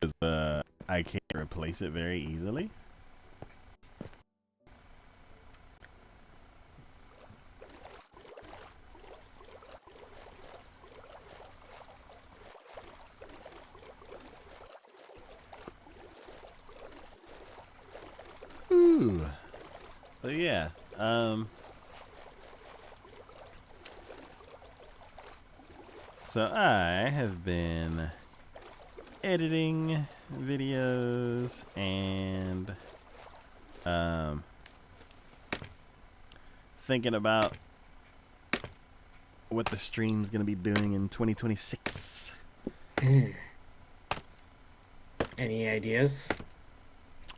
Cause I can't replace it very easily. Ooh. But yeah, so I have been editing videos and thinking about what the stream's gonna be doing in 2026. Any ideas?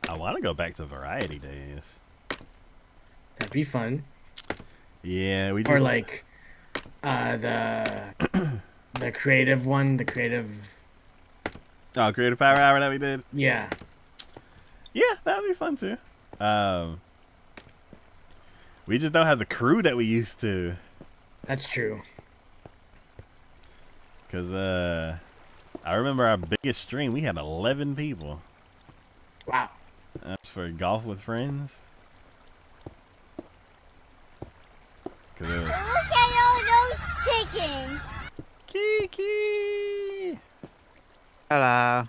I want to go back to Variety Days. That'd be fun. Yeah, we Or just like the the creative one, the creative. Creative Power Hour that we did. Yeah. Yeah, that would be fun too. We just don't have the crew that we used to. That's true. Cause I remember our biggest stream, we had 11 people. Wow. That's for Golf with Friends. Cause it was... Look at all those chickens. Kiki. Hello.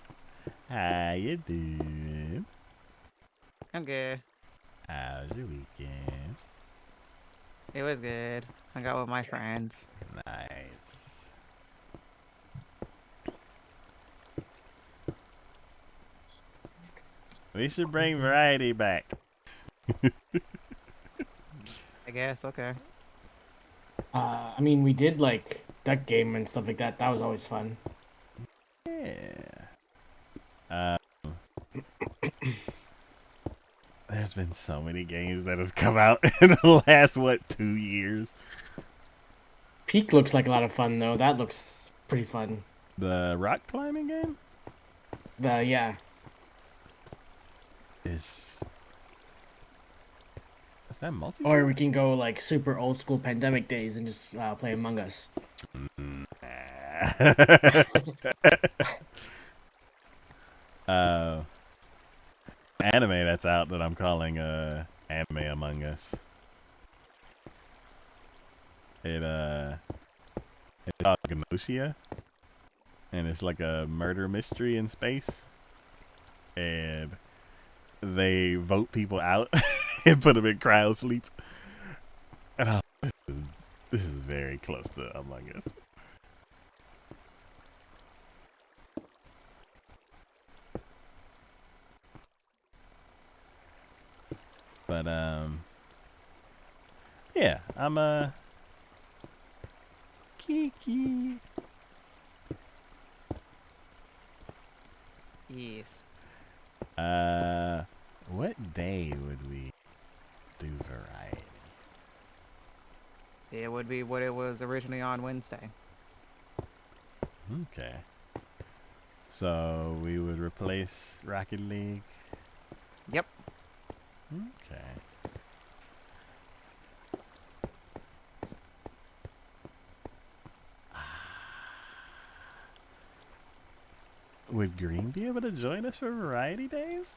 How you doing? I'm good. How's your weekend? It was good. Hung out with my friends. Nice. We should bring Variety back. I guess, okay. I mean, we did like Duck Game and stuff like that. That was always fun. Yeah. There's been so many games that have come out in the last 2 years. Peak looks like a lot of fun though. That looks pretty fun. The rock climbing game Yeah. is that multiplayer? Or we can go like super old school pandemic days and just play Among Us. Anime that's out that I'm calling Anime Among Us. It's called Gnosia, and it's like a murder mystery in space, and they vote people out and put them in cryo sleep. And this is very close to Among Us. But yeah, I'm Kiki. Yes. What day would we do Variety? It would be what it was originally on Wednesday. Okay. So we would replace Rocket League. Yep. Okay. Would Green be able to join us for Variety Days?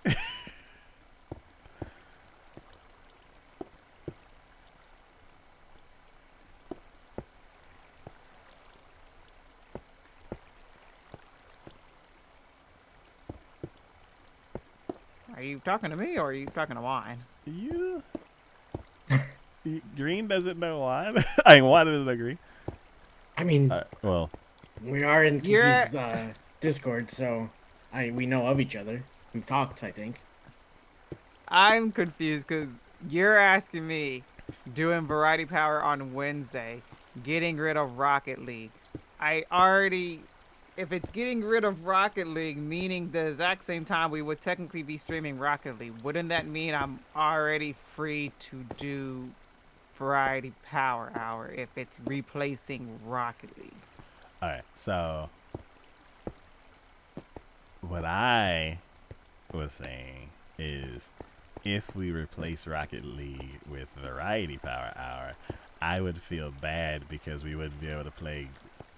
Are you talking to me or are you talking to Wine? You? Green doesn't know Juan. I mean, Juan doesn't agree. I mean, Well, we are in You're- Kiki's Discord, so we know of each other. We've talked, I think. I'm confused because you're asking me doing Variety Power on Wednesday, getting rid of Rocket League. I already if it's getting rid of Rocket League, meaning the exact same time we would technically be streaming Rocket League, wouldn't that mean I'm already free to do Variety Power Hour if it's replacing Rocket League? All right, so what I was saying is if we replace Rocket League with Variety Power Hour, I would feel bad because we wouldn't be able to play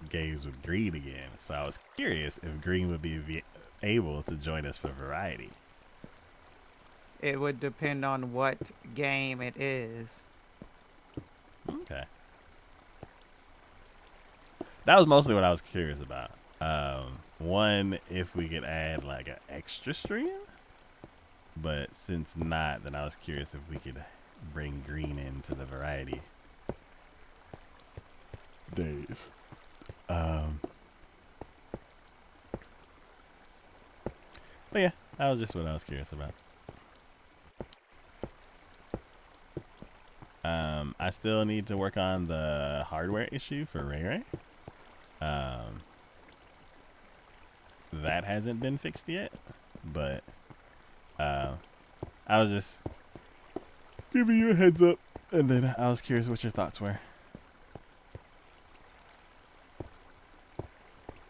games with Green again. So I was curious if Green would be able to join us for Variety. It would depend on what game it is. Okay. That was mostly what I was curious about. One, if we could add like an extra stream, but since not, then I was curious if we could bring Green into the Variety days. But yeah, that was just what I was curious about. I still need to work on the hardware issue for Ray Ray. That hasn't been fixed yet, but I was just giving you a heads up, and then I was curious what your thoughts were.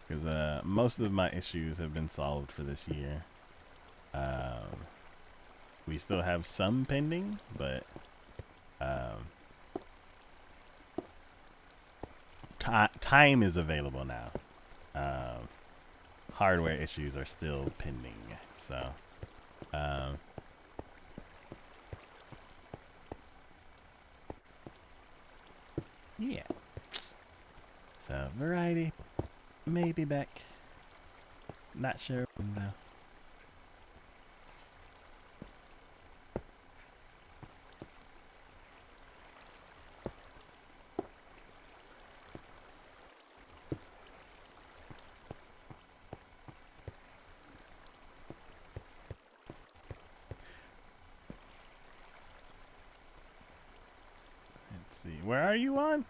Because most of my issues have been solved for this year. We still have some pending, but time is available now. Hardware issues are still pending, so yeah. So Variety may be back. Not sure when though. Where are you on?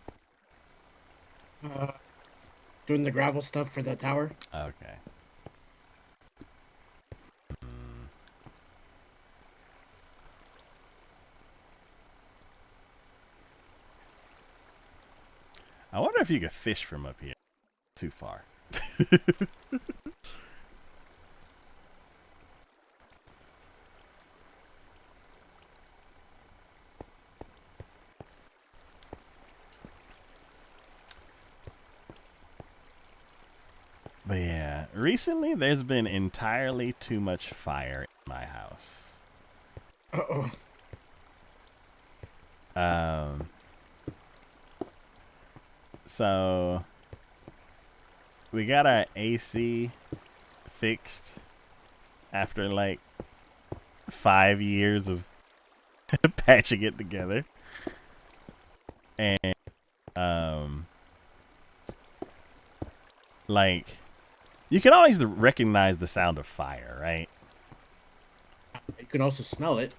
Doing the gravel stuff for the tower. Okay. I wonder if you could fish from up here. Too far. But yeah, recently there's been entirely too much fire in my house. Uh-oh. So we got our AC fixed after like 5 years of patching it together. And like you can always recognize the sound of fire, right? You can also smell it.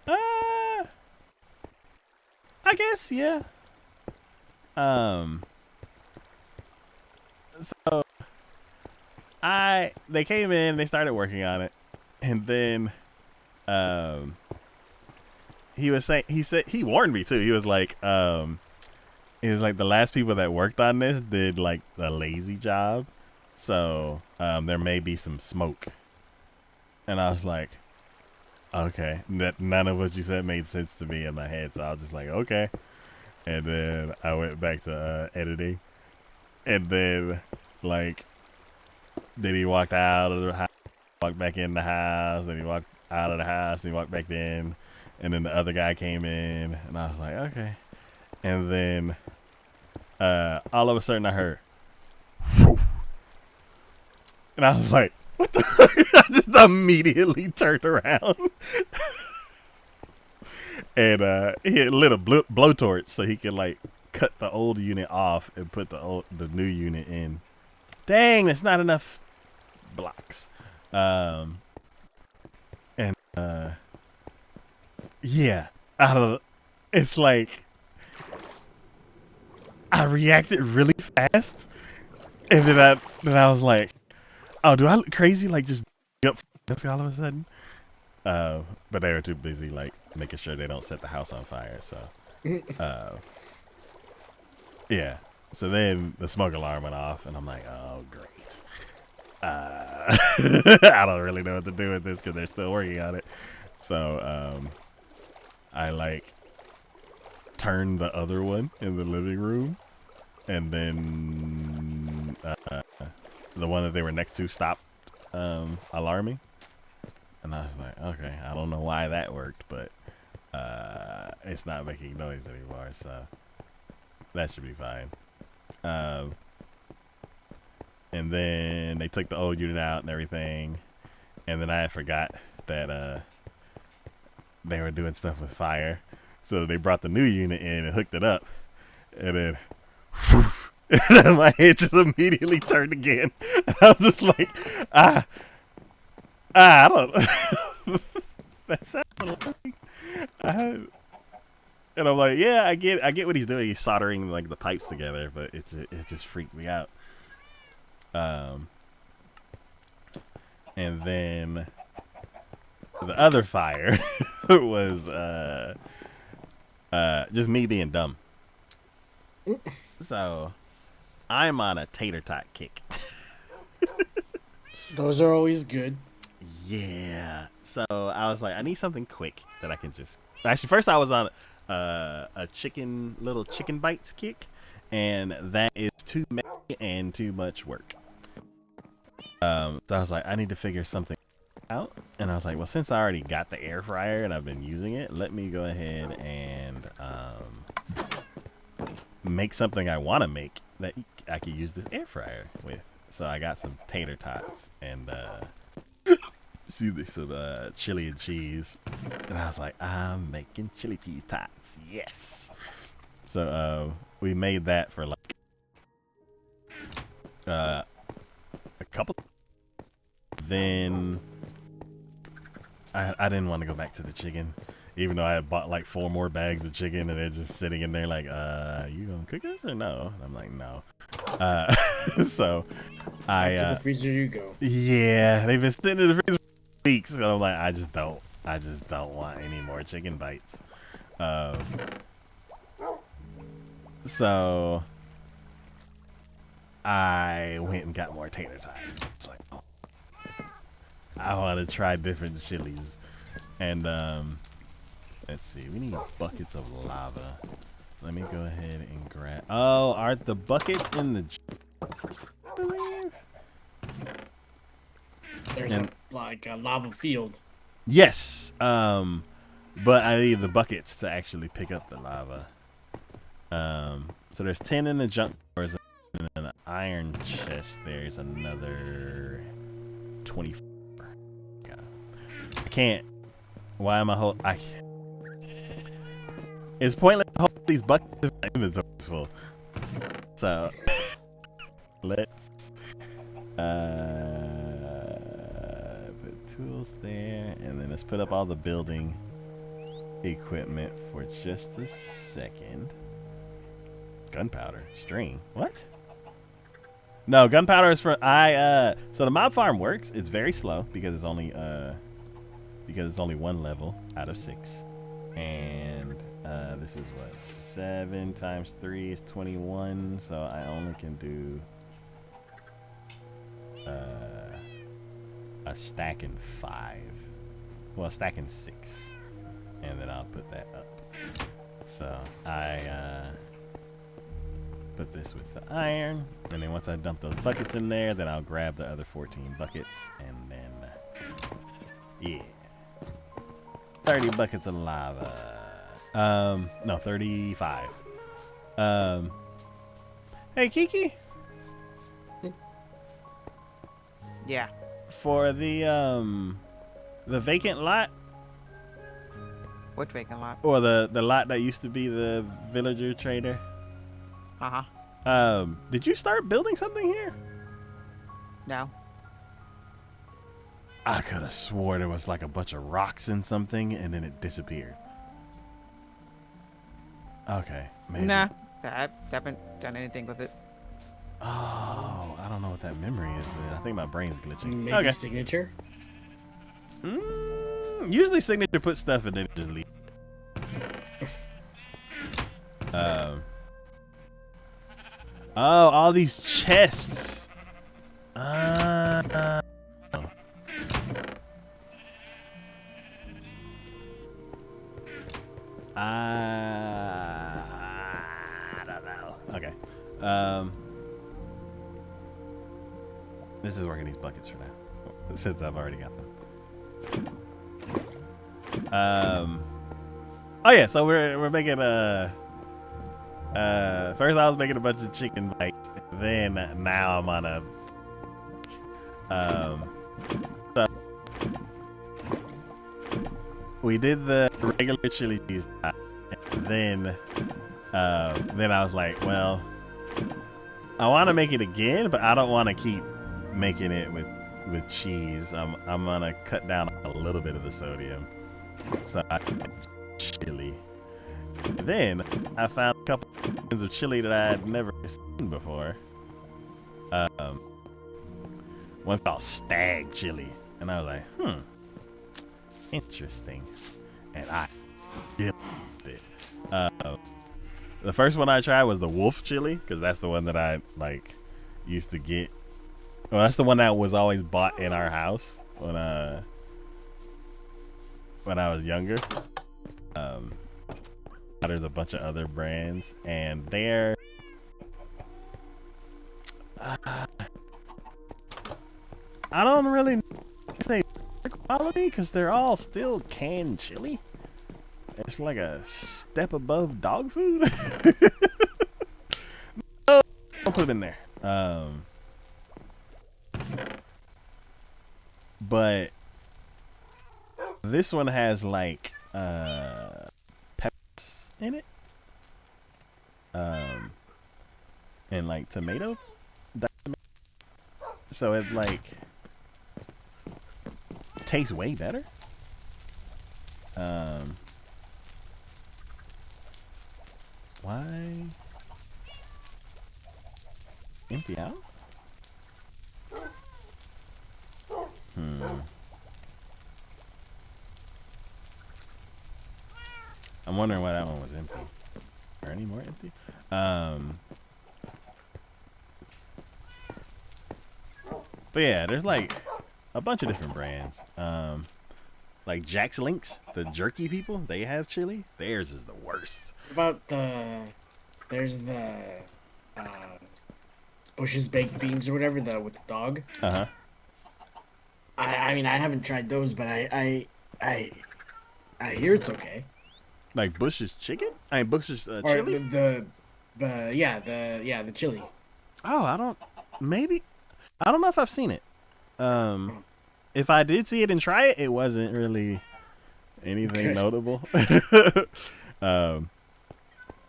I guess, yeah. So they came in, they started working on it, and then he warned me too. He was like the last people that worked on this did like a lazy job. So there may be some smoke. And I was like, okay. None of what you said made sense to me in my head. So I was just like, okay. And then I went back to editing. And then, like, then he walked out of the house, walked back in the house, and he walked out of the house, and he walked back in. And then the other guy came in, and I was like, okay. And then all of a sudden I heard, whoo! And I was like, what the fuck? I just immediately turned around. And he had lit a blowtorch so he could like cut the old unit off and put the new unit in. Dang, that's not enough blocks. Yeah, it's like I reacted really fast And then I was like, oh, do I look crazy? Like just up this all of a sudden? But they were too busy like making sure they don't set the house on fire. So, yeah. So then the smoke alarm went off, and I'm like, oh great. I don't really know what to do with this because they're still working on it. So I like turned the other one in the living room, and then the one that they were next to stopped alarming. And I was like, okay, I don't know why that worked, but it's not making noise anymore, so that should be fine. And then they took the old unit out and everything, and then I forgot that they were doing stuff with fire, so they brought the new unit in and hooked it up, and then and my head just immediately turned again. I was just like, I don't know. That sounds alarming. And I'm like, yeah, I get what he's doing. He's soldering like the pipes together, but it just freaked me out. And then the other fire was just me being dumb. So I'm on a tater tot kick. Those are always good. Yeah. So I was like, I need something quick that I can just. Actually, first I was on a little chicken bites kick, and that is too many and too much work. So I was like, I need to figure something out, and I was like, well, since I already got the air fryer and I've been using it, let me go ahead and make something I want to make that I could use this air fryer with. So I got some tater tots and some chili and cheese, and I was like, I'm making chili cheese tots, yes. So we made that for like a couple. Then I didn't want to go back to the chicken, even though I had bought like 4 more bags of chicken, and they're just sitting in there like, you gonna cook this or no? And I'm like, no. So To the freezer you go. yeah, they've been sitting in the freezer for weeks, and I'm like, I just don't want any more chicken bites. So I went and got more tater tots. It's like, oh, I want to try different chilies, and let's see, we need buckets of lava. Let me go ahead and grab. Oh, are the buckets in the? I believe. There's a lava field. Yes, but I need the buckets to actually pick up the lava. So there's 10 in the junk drawers, and in an iron chest there's another 24. Yeah. I can't. Why am I It's pointless to hold these buckets if my inventory's full. So let's put tools there, and then let's put up all the building equipment for just a second. Gunpowder, string, what? No, gunpowder is for so the mob farm works. It's very slow because it's only 1 level out of 6, and this is what, 7 times 3 is 21. So I only can do a stack in 5. Well, a stack in 6, and then I'll put that up. So I put this with the iron, and then once I dump those buckets in there, then I'll grab the other 14 buckets, and then yeah, 30 buckets of lava. No, 35. Hey Kiki, Yeah. for the vacant lot, Which vacant lot? or the lot that used to be the villager trader. Did you start building something here? No. I could have swore there was like a bunch of rocks in something, and then it disappeared. Okay, maybe. Nah. I haven't done anything with it. Oh, I don't know what that memory is. Then. I think my brain's glitching. Maybe Okay. signature. Usually signature puts stuff and then it just leave. Oh, all these chests. I don't know. Okay. This is working these buckets for now, since I've already got them. Oh yeah, so we're making first I was making a bunch of chicken bites, and then now I'm on a so we did the regular chili cheese dot, and then I was like, well, I want to make it again, but I don't want to keep making it with cheese. I'm gonna cut down a little bit of the sodium, so I did chili. Then I found a couple of chili that I had never seen before. One's called Stag Chili, and I was like, interesting, and I did it. The first one I tried was the Wolf Chili, because that's the one that I used to get. Well, that's the one that was always bought in our house when I was younger. There's a bunch of other brands, and they're I don't really say quality because they're all still canned chili. It's like a step above dog food. No, don't put it in there. But this one has like peppers in it, and like tomato. So it like tastes way better. Why empty out? I'm wondering why that one was empty. Are any more empty? But yeah, there's like a bunch of different brands. Like Jack's Links, the jerky people, they have chili. Theirs is the worst. What about there's the Bush's baked beans or whatever, with the dog. Uh-huh. I mean, I haven't tried those, but I hear it's okay. Like Bush's chicken? I mean Bush's Or chili? the chili. Oh, I don't know if I've seen it. If I did see it and try it, it wasn't really anything notable. Because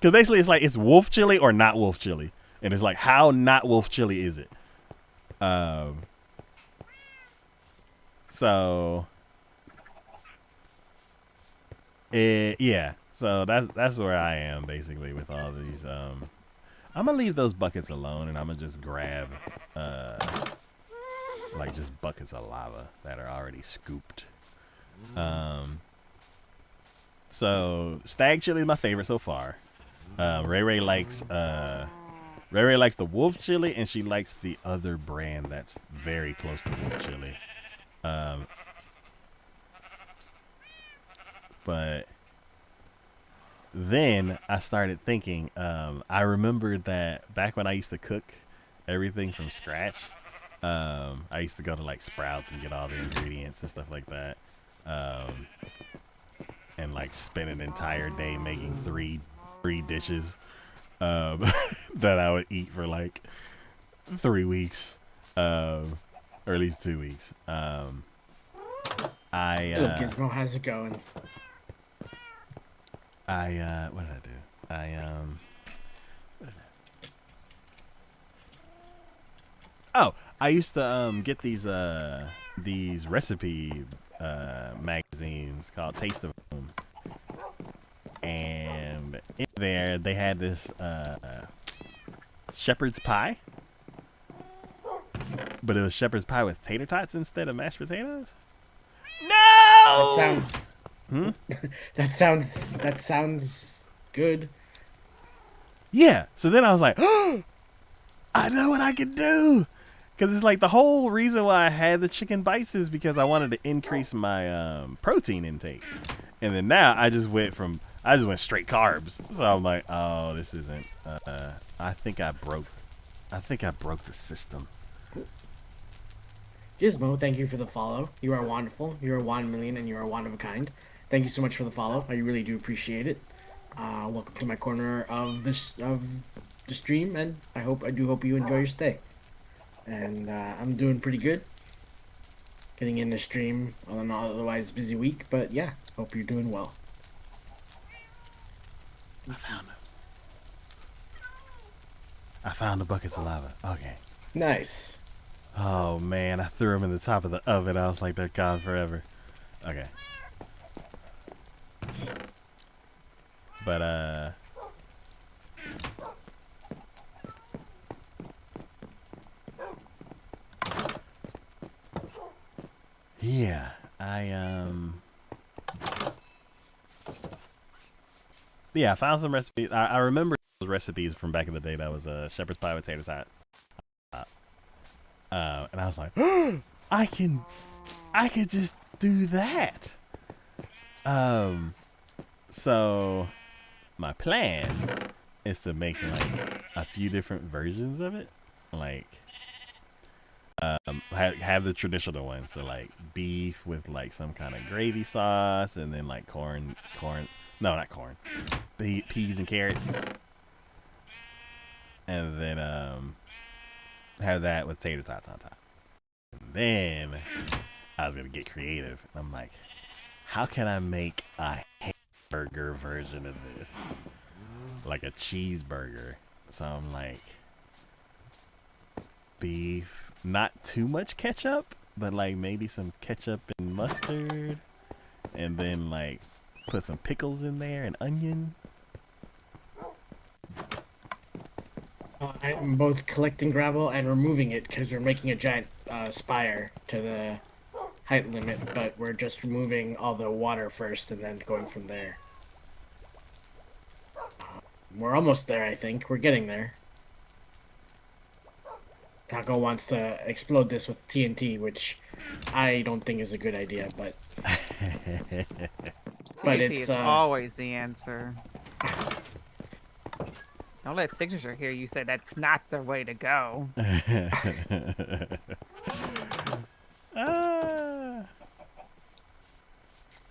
basically it's like it's wolf chili or not wolf chili. And it's like, how not wolf chili is it? So yeah. So that's where I am basically with all these. I'm gonna leave those buckets alone, and I'm gonna just grab like just buckets of lava that are already scooped. So Stag Chili is my favorite so far. Ray Ray likes the wolf chili, and she likes the other brand that's very close to wolf chili. But then I started thinking, I remembered that back when I used to cook everything from scratch, I used to go to like Sprouts and get all the ingredients and stuff like that. And like spend an entire day making three dishes that I would eat for like 3 weeks, or at least 2 weeks. Hello, Gizmo, how's it going? What did I do? I used to get these recipe magazines called Taste of Home, and in there they had this shepherd's pie, But it was shepherd's pie with tater tots instead of mashed potatoes? That No! sounds. Hmm? That sounds good. Yeah. So then I was like, oh, I know what I can do. Because it's like the whole reason why I had the chicken bites is because I wanted to increase my protein intake. And then now I just went straight carbs. So I'm like, oh, this isn't. I think I broke the system. Gizmo, thank you for the follow. You are wonderful. You are 1 million and you are one of a kind. Thank you so much for the follow. I really do appreciate it. Welcome to my corner of the stream, and I do hope you enjoy your stay. And I'm doing pretty good. Getting in the stream on an otherwise busy week, but yeah, hope you're doing well. I found the buckets of lava. Okay. Nice. Oh man, I threw them in the top of the oven. I was like, they're gone forever. Okay. But yeah, yeah, I found some recipes. I remember those recipes from back in the day. That was shepherd's pie with tater tot. And I was like, I could just do that. So my plan is to make like a few different versions of it, like have the traditional one. So like beef with like some kind of gravy sauce, and then like no, not corn, peas and carrots, and then have that with tater tots on top. And then I was gonna get creative. I'm like, how can I make a hamburger version of this? Like a cheeseburger. So I'm like, beef, not too much ketchup, but like maybe some ketchup and mustard. And then like put some pickles in there and onion. I'm both collecting gravel and removing it because we're making a giant spire to the height limit, but we're just removing all the water first and then going from there. We're almost there, I think. We're getting there. Taco wants to explode this with TNT, which I don't think is a good idea, but TNT it's is always the answer. Don't let Signature hear you say that's not the way to go.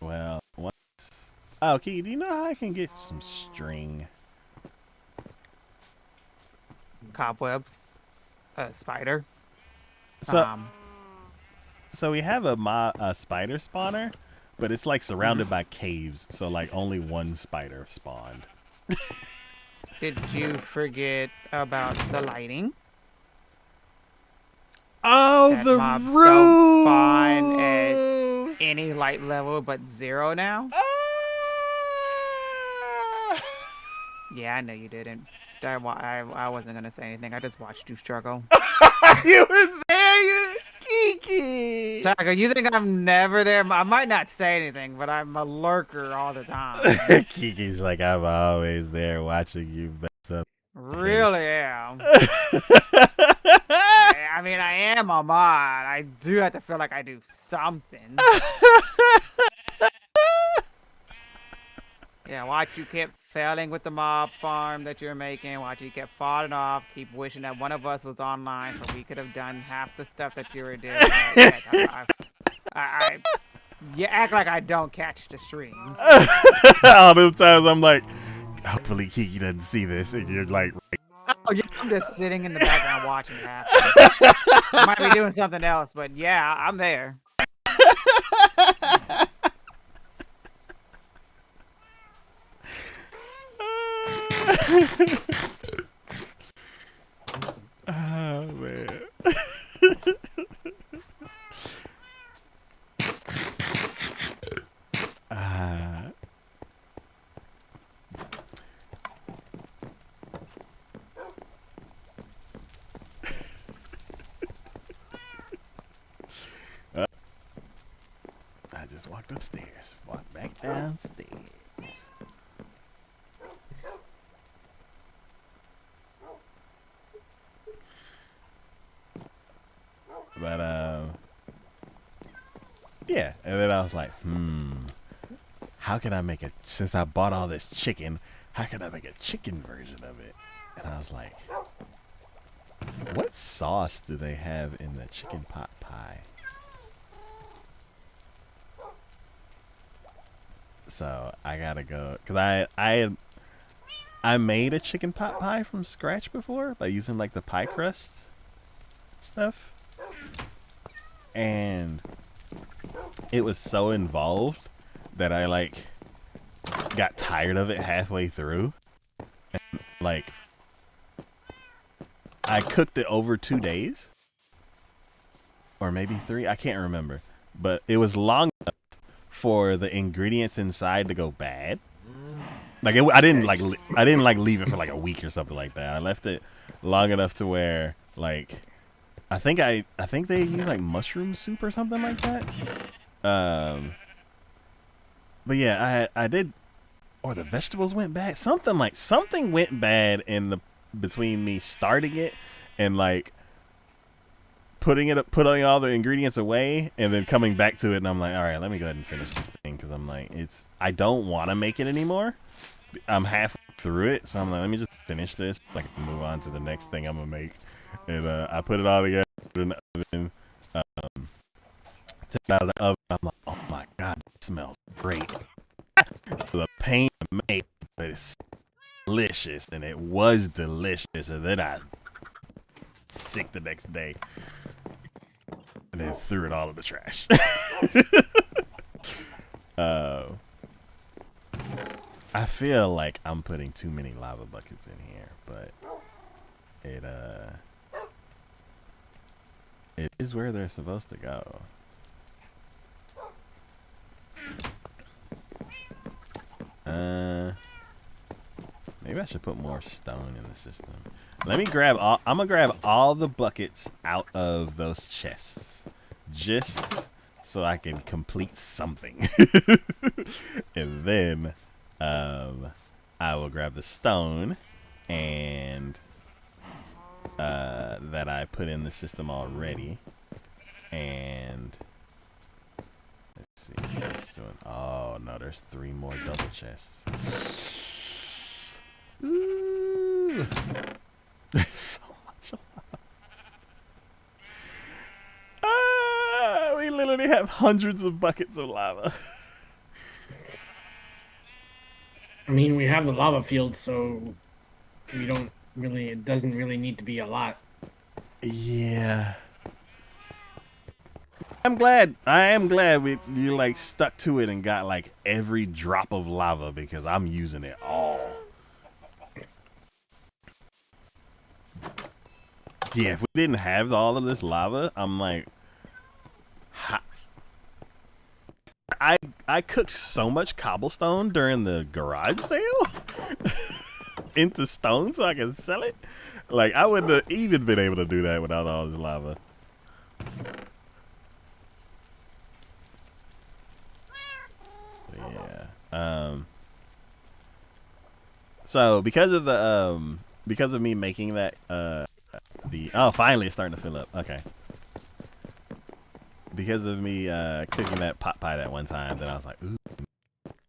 Well, oh, Key, do you know how I can get some string? Cobwebs. Spider. So we have a spider spawner, but it's like surrounded by caves, so like only one spider spawned. Did you forget about the lighting? Oh, That the mobs roof! don't spawn at any light level but 0 now? Ah! Yeah, I know you didn't. I wasn't gonna say anything. I just watched you struggle. You were there, you Kiki! Tiger, you think I'm never there? I might not say anything, but I'm a lurker all the time. Kiki's like, I'm always there watching you mess up. Really am. I mean, I am a mod. I do have to feel like I do something. Yeah, watch you keep failing with the mob farm that you're making. Watch you kept falling off. Keep wishing that one of us was online so we could have done half the stuff that you were doing. You act like I don't catch the streams. All those times I'm like, hopefully Kiki doesn't see this, and you're like, Oh, yeah, I'm just sitting in the background watching it happen. I might be doing something else, but yeah, I'm there. oh man. walked upstairs. Walked back downstairs. But yeah, and then I was like, how can I make it? Since I bought all this chicken, how can I make a chicken version of it? And I was like, what sauce do they have in the chicken pot pie? So I gotta go, cause I made a chicken pot pie from scratch before by using like the pie crust stuff, and it was so involved that I like got tired of it halfway through, and like I cooked it over 2 days or maybe 3, I can't remember, but it was long enough for the ingredients inside to go bad. Like I didn't leave it for like a week or something like that. I left it long enough to where like I think they use like mushroom soup or something like that. But yeah, I did, or the vegetables went bad. Something went bad in between me starting it and like putting all the ingredients away and then coming back to it, and I'm like, all right, let me go ahead and finish this thing, because I'm like, I don't want to make it anymore. I'm halfway through it, so I'm like, let me just finish this, like move on to the next thing I'm gonna make. And I put it all together in the oven. Took it out of the oven. I'm like, oh my god, it smells great. The pain to make, but it's delicious, and it was delicious. And then I sick the next day, and then threw it all in the trash. I feel like I'm putting too many lava buckets in here, but it is where they're supposed to go. Maybe I should put more stone in the system. Let me grab I'm gonna grab all the buckets out of those chests, just so I can complete something. And then I will grab the stone and that I put in the system already, and let's see. Oh no, there's 3 more double chests. Ooh. There's so much lava. We literally have hundreds of buckets of lava. I mean, we have the lava field, so it doesn't really need to be a lot. Yeah. I am glad you like stuck to it and got like every drop of lava, because I'm using it all. Yeah, if we didn't have all of this lava, I'm like, I cooked so much cobblestone during the garage sale into stone so I can sell it. Like, I wouldn't have even been able to do that without all this lava. Yeah. So because of me making that finally it's starting to fill up. Okay. Because of me cooking that pot pie that one time, then I was like, ooh,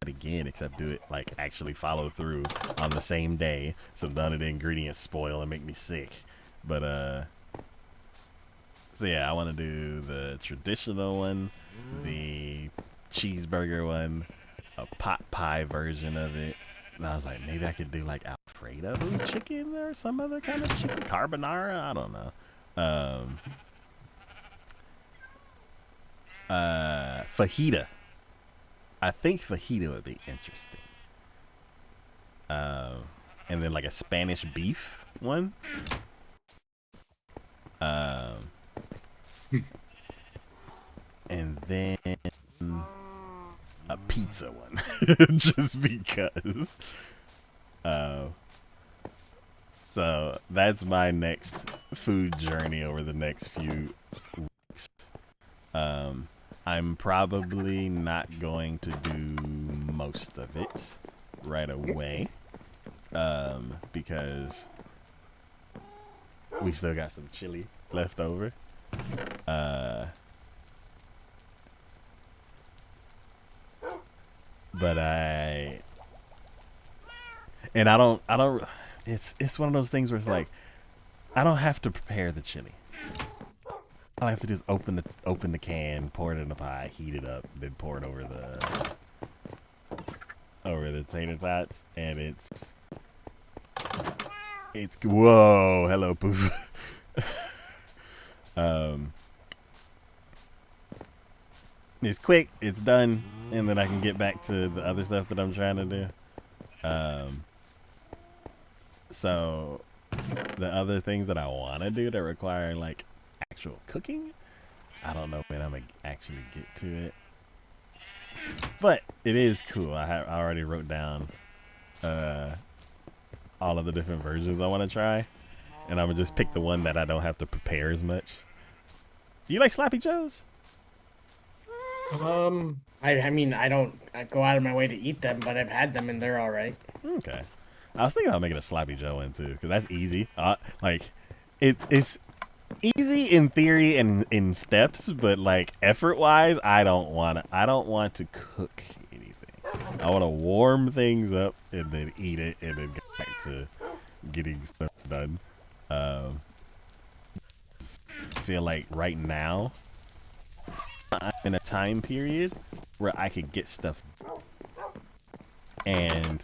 it again, except do it like actually follow through on the same day, so none of the ingredients spoil and make me sick. But so yeah, I want to do the traditional one, the cheeseburger one, a pot pie version of it. And I was like, maybe I could do like Alfredo chicken or some other kind of chicken, carbonara. I don't know. Fajita. I think fajita would be interesting. And then like a Spanish beef one. And then a pizza one, just because. So that's my next food journey over the next few weeks. I'm probably not going to do most of it right away, because we still got some chili left over. But I don't, it's one of those things where it's like, I don't have to prepare the chili. All I have to do is open the can, pour it in the pot, heat it up, then pour it over the tater tots, and it's whoa, hello poof. It's quick, it's done, and then I can get back to the other stuff that I'm trying to do. So the other things that I want to do that require like actual cooking, I don't know when I'm gonna actually get to it, but it is cool. I already wrote down all of the different versions I want to try, and I'm gonna just pick the one that I don't have to prepare as much. Do you like Sloppy Joes? I mean, I don't go out of my way to eat them, but I've had them and they're all right. Okay. I was thinking about making a Sloppy Joe one too, because that's easy. Like, it's easy in theory and in steps, but like effort-wise, I don't want to cook anything. I want to warm things up and then eat it, and then get back to getting stuff done. Feel like right now I'm in a time period where I could get stuff done. And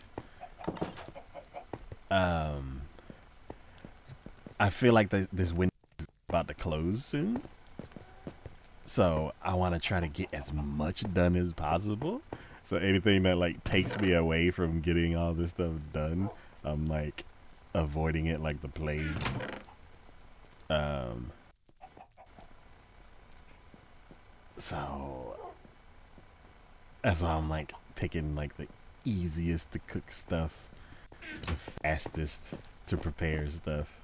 I feel like this window is about to close soon, so I want to try to get as much done as possible. So anything that like takes me away from getting all this stuff done, I'm like avoiding it like the plague. So that's why I'm like picking like the easiest to cook stuff, the fastest to prepare stuff.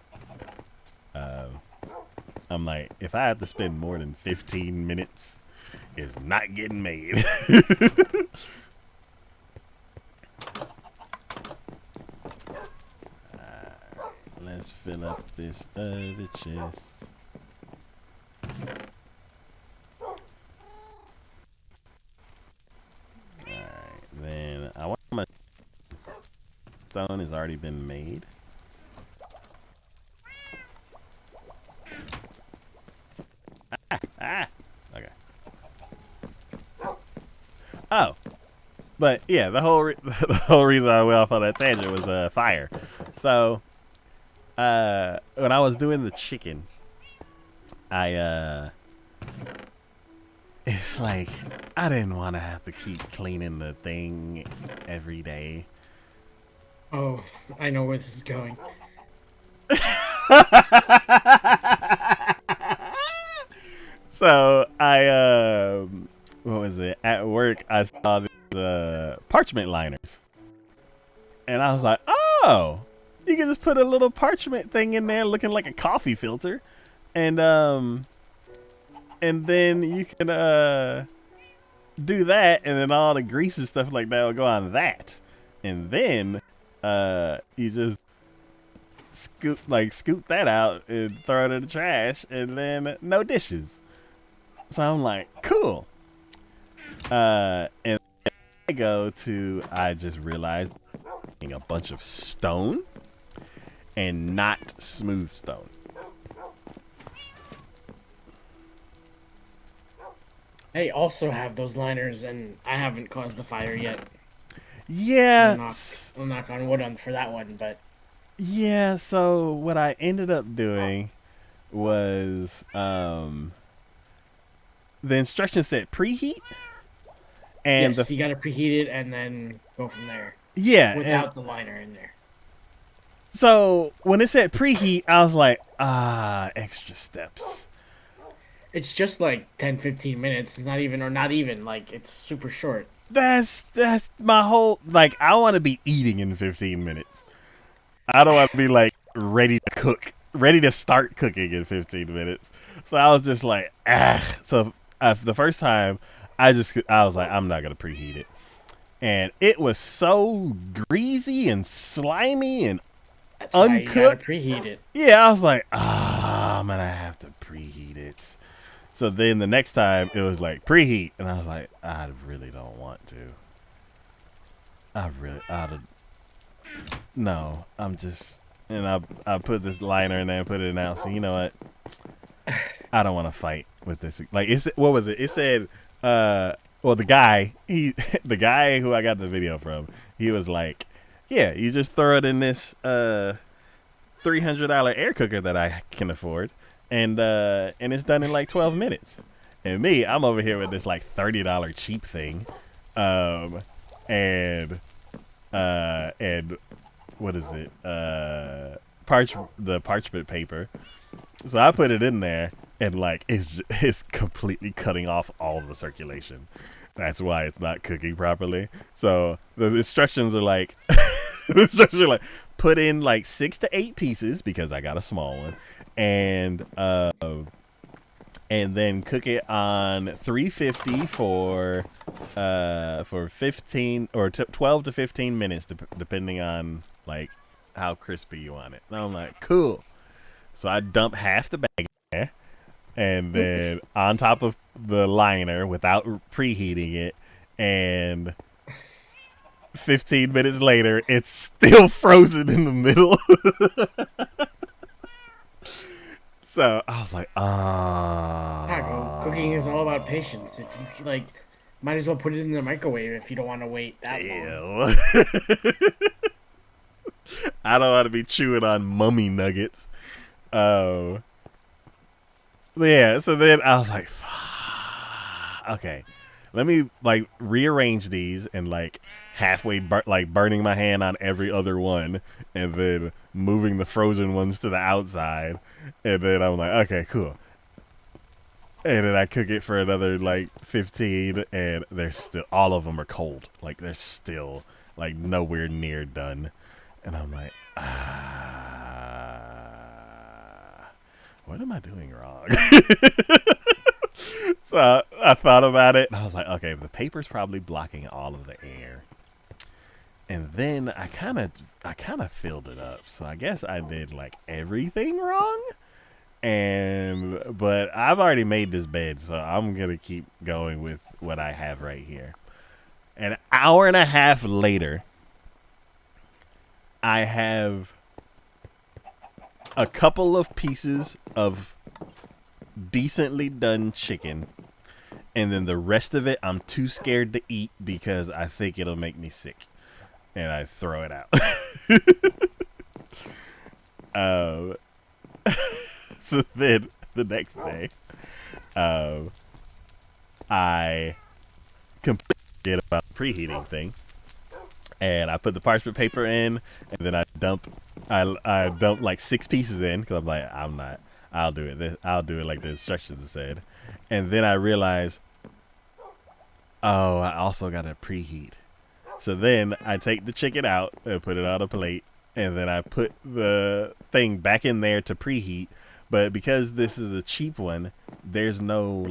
I'm like, if I have to spend more than 15 minutes, it's not getting made. Let's fill up this other chest. Alright, then I want my stone has already been made. Okay. Oh, but yeah, the whole reason I went off on that tangent was fire. So, when I was doing the chicken, it's like I didn't want to have to keep cleaning the thing every day. Oh, I know where this is going. So I what was it? At work I saw these parchment liners. And I was like, "Oh, you can just put a little parchment thing in there looking like a coffee filter, and then you can do that, and then all the grease and stuff like that will go on that. And then you just scoop that out and throw it in the trash, and then no dishes." So I'm like, cool. And I just realized a bunch of stone and not smooth stone. I also have those liners, and I haven't caused the fire yet. Yeah. I'll knock on wood for that one, but... Yeah, so what I ended up doing was... the instructions said preheat, and yes, you gotta preheat it and then go from there. Yeah, without the liner in there. So when it said preheat, I was like, extra steps. It's just like 10-15 minutes. It's not even, like, it's super short. That's my whole, like, I want to be eating in 15 minutes. I don't want to be like ready to start cooking in 15 minutes. So I was just like, So the first time, I was like, I'm not gonna preheat it, and it was so greasy and slimy and That's why you gotta uncooked. preheat it. Yeah, I was like, I'm gonna have to preheat it. So then the next time it was like preheat, and I was like, I really don't want to. No, I'm just, and I put this liner in there and put it in out. So you know what? I don't want to fight with this. Like, what was it? It said, well, the guy who I got the video from, he was like, yeah, you just throw it in this $300 air cooker that I can afford, and it's done in like 12 minutes. And me, I'm over here with this like $30 cheap thing, and what is it? The parchment paper. So I put it in there, and like it's completely cutting off all of the circulation. That's why it's not cooking properly. So the instructions are like, put in like 6 to 8 pieces because I got a small one, and then cook it on 350 for 15 or 12 to 15 minutes, depending on like how crispy you want it. And I'm like, cool. So I dump half the bag in there, and then on top of the liner without preheating it, and 15 minutes later, it's still frozen in the middle. So I was like, Cooking is all about patience. If you like, might as well put it in the microwave if you don't want to wait that long. I don't want to be chewing on mummy nuggets. Yeah, so then I was like, okay, let me like rearrange these and like halfway burning my hand on every other one, and then moving the frozen ones to the outside, and then I'm like, okay, cool. And then I cook it for another like 15, and they're still, all of them are cold. Like they're still like nowhere near done. And I'm like, what am I doing wrong? So I thought about it, and I was like, okay, the paper's probably blocking all of the air. And then I kind of filled it up. So I guess I did like everything wrong. But I've already made this bed, so I'm gonna keep going with what I have right here. An hour and a half later, I have a couple of pieces of decently done chicken, and then the rest of it I'm too scared to eat because I think it'll make me sick, and I throw it out. So then the next day, I completely forget about the preheating thing, and I put the parchment paper in, and then I dump like 6 pieces in because I'm like, I'll do it like the instructions said. And then I realize, I also got to preheat. So then I take the chicken out and put it on a plate, and then I put the thing back in there to preheat. But because this is a cheap one, there's no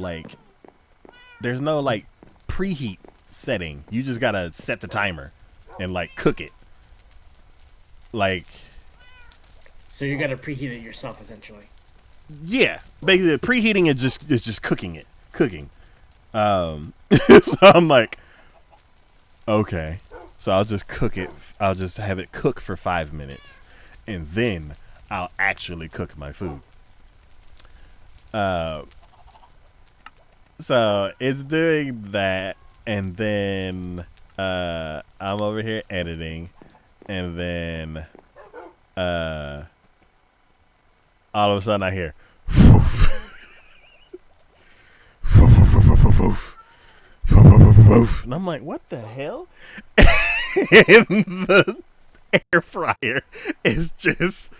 preheat setting. You just got to set the timer and like cook it. Like, So you gotta preheat it yourself, essentially. yeah, basically preheating is just cooking. So I'm like, okay, so I'll just cook it. I'll just have it cook for 5 minutes, and then I'll actually cook my food. So it's doing that, and then I'm over here editing, and then all of a sudden I hear and I'm like, what the hell? And the air fryer is just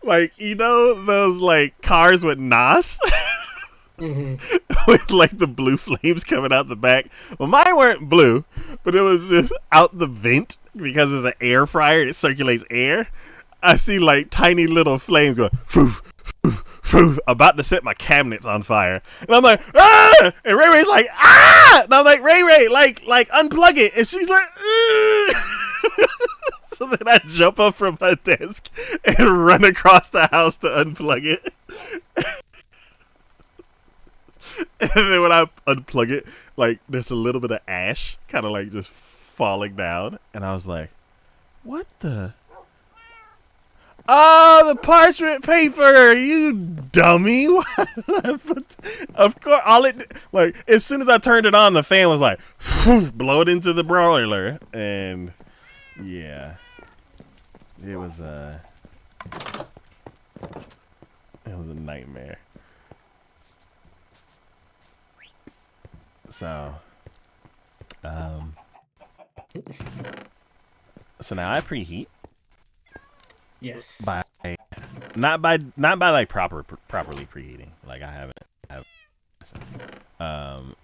like, you know those like cars with NOS? With like the blue flames coming out the back. Well, mine weren't blue, but it was just out the vent because it's an air fryer. It circulates air. I see like tiny little flames going, about to set my cabinets on fire. And I'm like, ah! And Ray Ray's like, ah! And I'm like, Ray Ray, like unplug it. And she's like, ugh. So then I jump up from my desk and run across the house to unplug it. And then when I unplug it, like there's a little bit of ash kind of like just falling down. And I was like, what the? Oh, the parchment paper, you dummy. Of course, like, as soon as I turned it on, the fan was like, blow it into the broiler. And, yeah. It was a nightmare. So, so now I preheat. Yes. Not by like properly preheating. Like I haven't.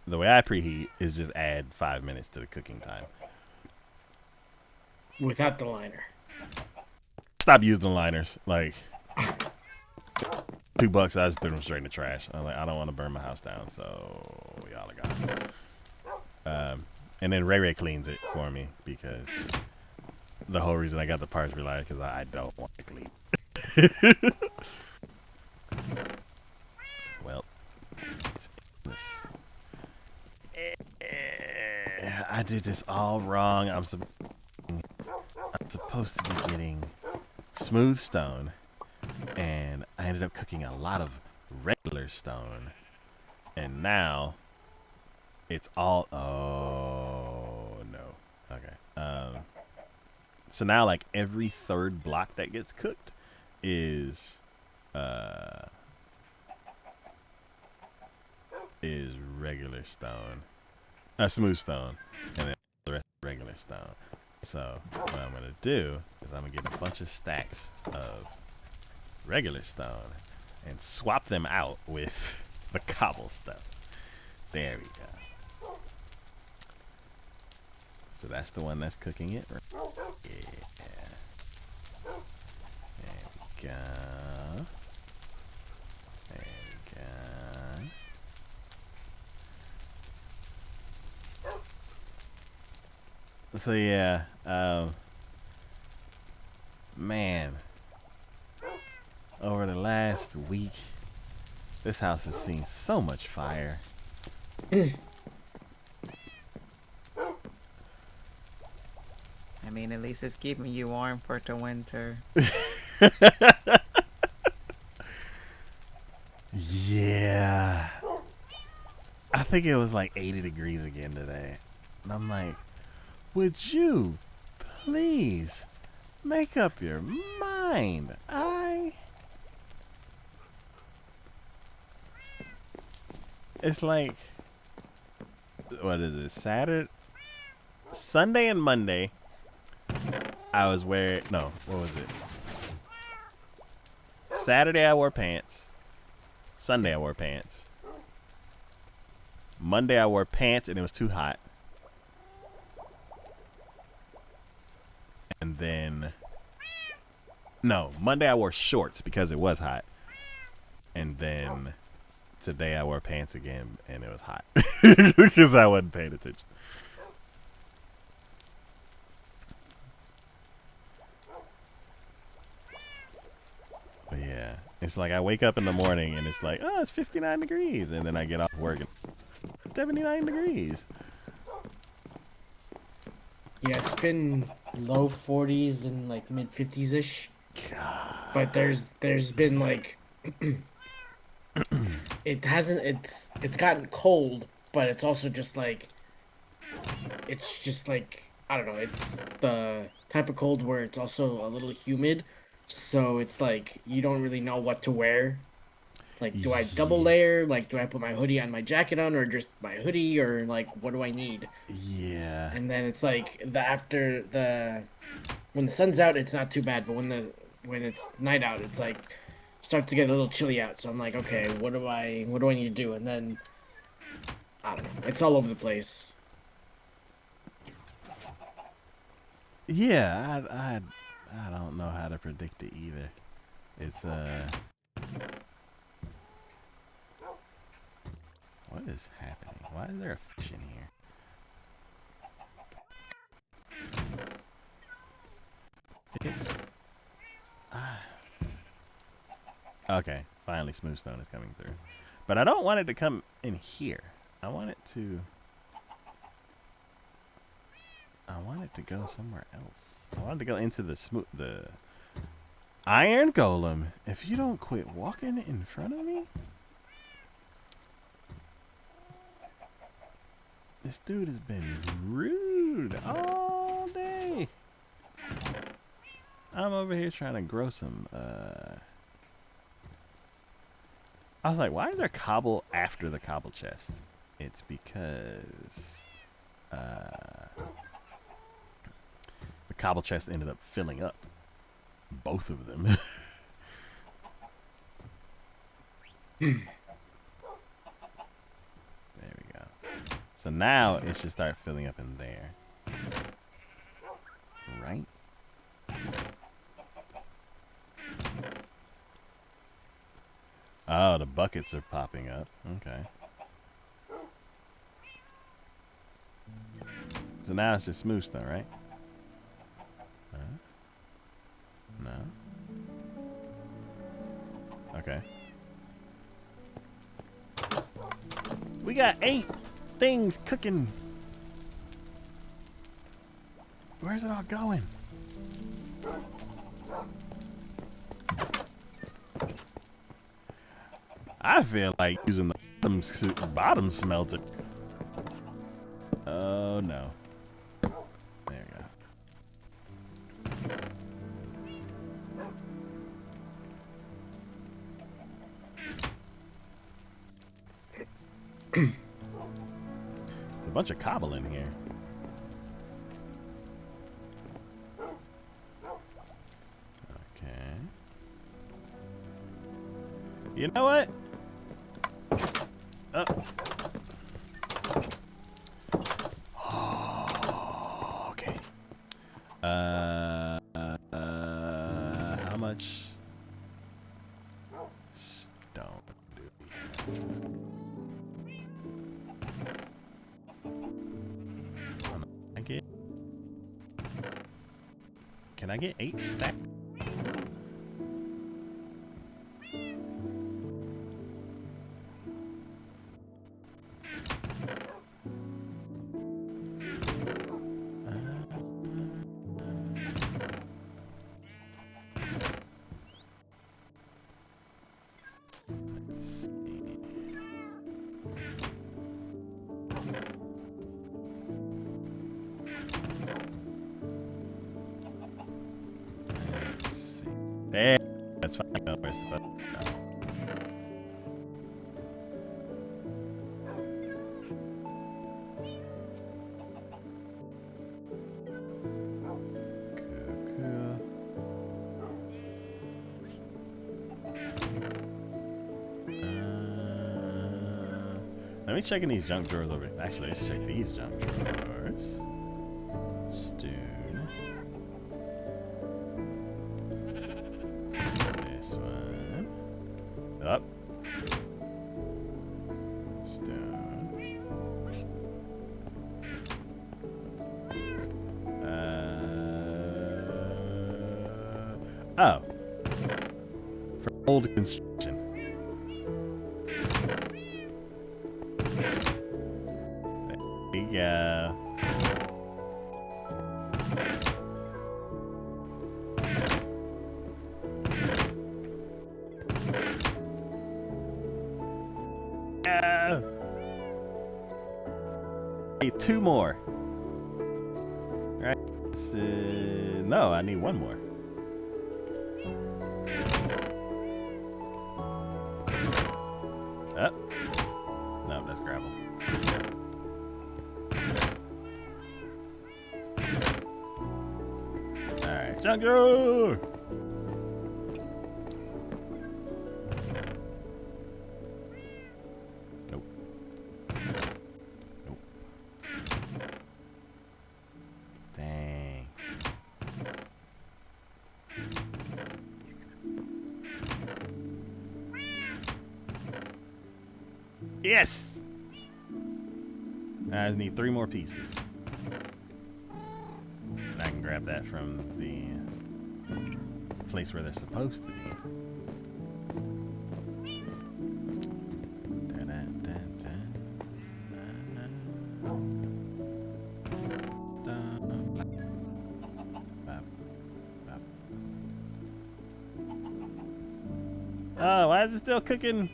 The way I preheat is just add 5 minutes to the cooking time. Without the liner. Stop using the liners. Like $2, I just threw them straight in the trash. I'm like, I don't want to burn my house down, so y'all are gone. And then Ray Ray cleans it for me because the whole reason I got the parchment liner because I don't want to clean. Well, I did this all wrong. I'm supposed to be getting smooth stone, and I ended up cooking a lot of regular stone, and now it's all. Oh no. Okay. So now, like, every third block that gets cooked is regular stone, smooth stone, and then the rest is regular stone. So what I'm gonna do is I'm gonna get a bunch of stacks of regular stone and swap them out with the cobble stuff. There we go. So that's the one that's cooking it. Yeah. There we go. There we go. So yeah, man, over the last week, this house has seen so much fire. I mean, at least it's keeping you warm for the winter. Yeah. I think it was like 80 degrees again today. And I'm like, would you please make up your mind? It's like, what is it, Sunday and Monday, I was wearing, no, what was it? Saturday I wore pants. Sunday I wore pants. Monday I wore pants and it was too hot. And then, no, Monday I wore shorts because it was hot. And then today I wore pants again and it was hot because I wasn't paying attention. But yeah, it's like I wake up in the morning and it's like, oh, it's 59 degrees. And then I get off work and 79 degrees. Yeah, it's been low 40s and like mid 50s ish. God. But there's been like it's gotten cold, but it's also just like I don't know, it's the type of cold where it's also a little humid, so it's like you don't really know what to wear. Like, do I double layer? Like, do I put my hoodie on my jacket on, or just my hoodie, or like what do I need? Yeah. And then it's like when the sun's out, it's not too bad, but when it's night out, it's like starts to get a little chilly out. So I'm like, okay, what do I need to do? And then I don't know, it's all over the place. Yeah, I don't know how to predict it either. It's What is happening? Why is there a fish in here? Okay, finally smooth stone is coming through. But I don't want it to come in here. I want it to go somewhere else. I want it to go into the iron golem. If you don't quit walking in front of me. This dude has been rude all day. I'm over here trying to grow some I was like, why is there cobble after the cobble chest? It's because the cobble chest ended up filling up. Both of them. There we go. So now it should start filling up in there. Right? Oh, the buckets are popping up. Okay. So now it's just smooth stone, right? No. Okay. We got 8 things cooking. Where's it all going? I feel like using the bottom smelter. Oh no. There we go. There's a bunch of cobble in here. Okay. You know what? Oh, okay. How much stone do we have? Can I get 8 stacks? There. That's fine. No, where's the button? Let me check in these junk drawers over here. Actually, let's check these junk drawers. Stone. This one. Up. Stone. Oh. For old construction. There you go. Yeah. Need 2 more. Right? No, I need 1 more. No, that's gravel. Alright, junk drawer! Nope. Nope. Dang. Yes! I just need 3 more pieces. And I can grab that from the place where they're supposed to be. Oh, why is it still cooking?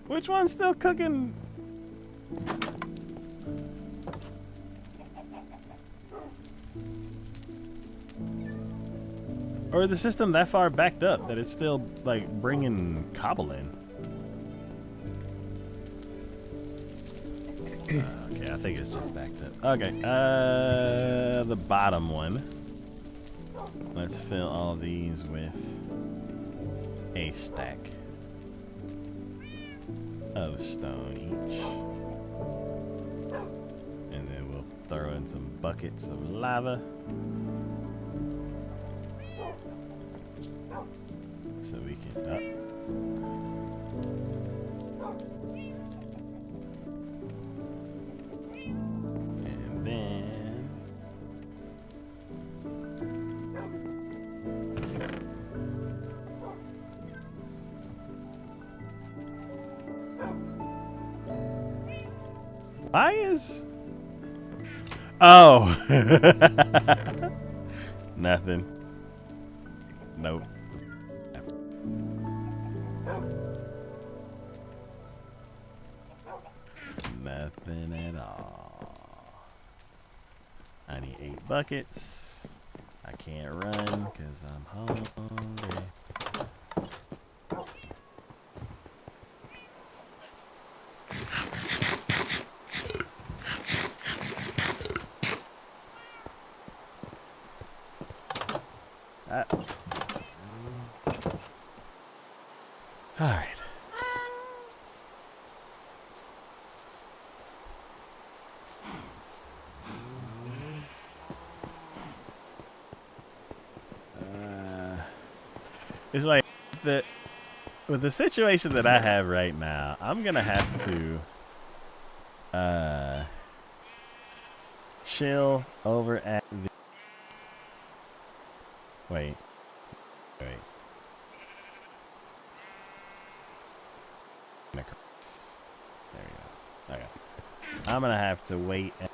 Which one's still cooking? Or is the system that far backed up that it's still like bringing cobble in? Okay, I think it's just backed up. Okay, the bottom one. Let's fill all these with a stack of stone each. And then we'll throw in some buckets of lava. So we can and then why is nothing. Nope. Nothing at all. I need 8 buckets. I can't run because I'm hungry. All right. It's like with the situation that I have right now, I'm gonna have to chill over at the wait. There we go. Okay. I'm gonna have to wait at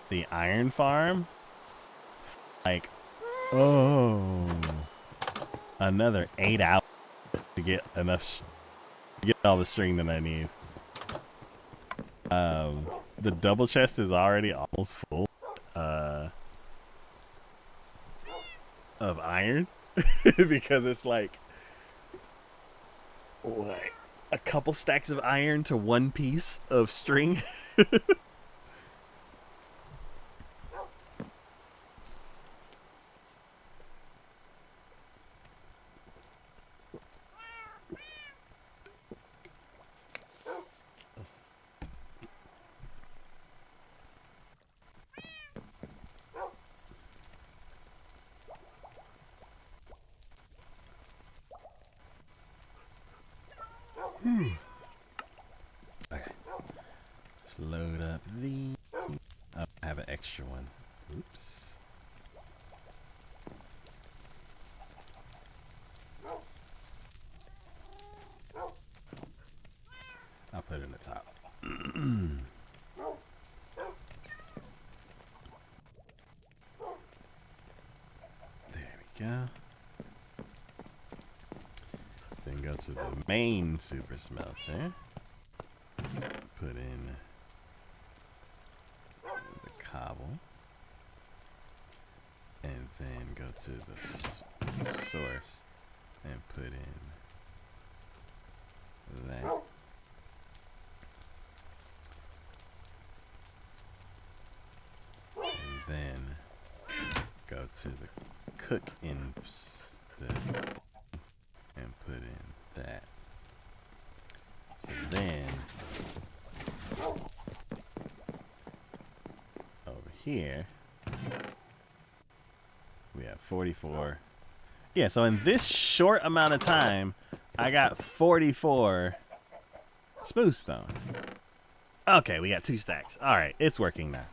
the iron farm. Like, another 8 hours to get enough, get all the string that I need. The double chest is already almost full of iron because it's like what, a couple stacks of iron to 1 piece of string. Okay. Let's load up the. Oh, I have an extra one. Oops. I'll put it in the top. There we go. Then go to the main super smelter. Put in the cobble. And then go to the source and put in that. And then go to the cook instead and put in that. So then here, we have 44. Yeah, so in this short amount of time, I got 44 smooth stone. Okay, we got 2 stacks. All right, it's working now.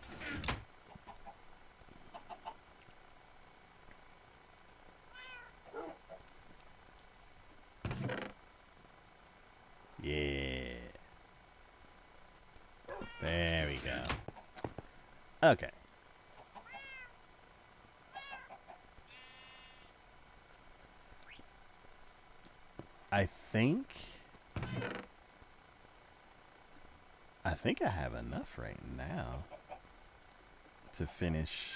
Yeah. There we go. Okay. I think I have enough right now to finish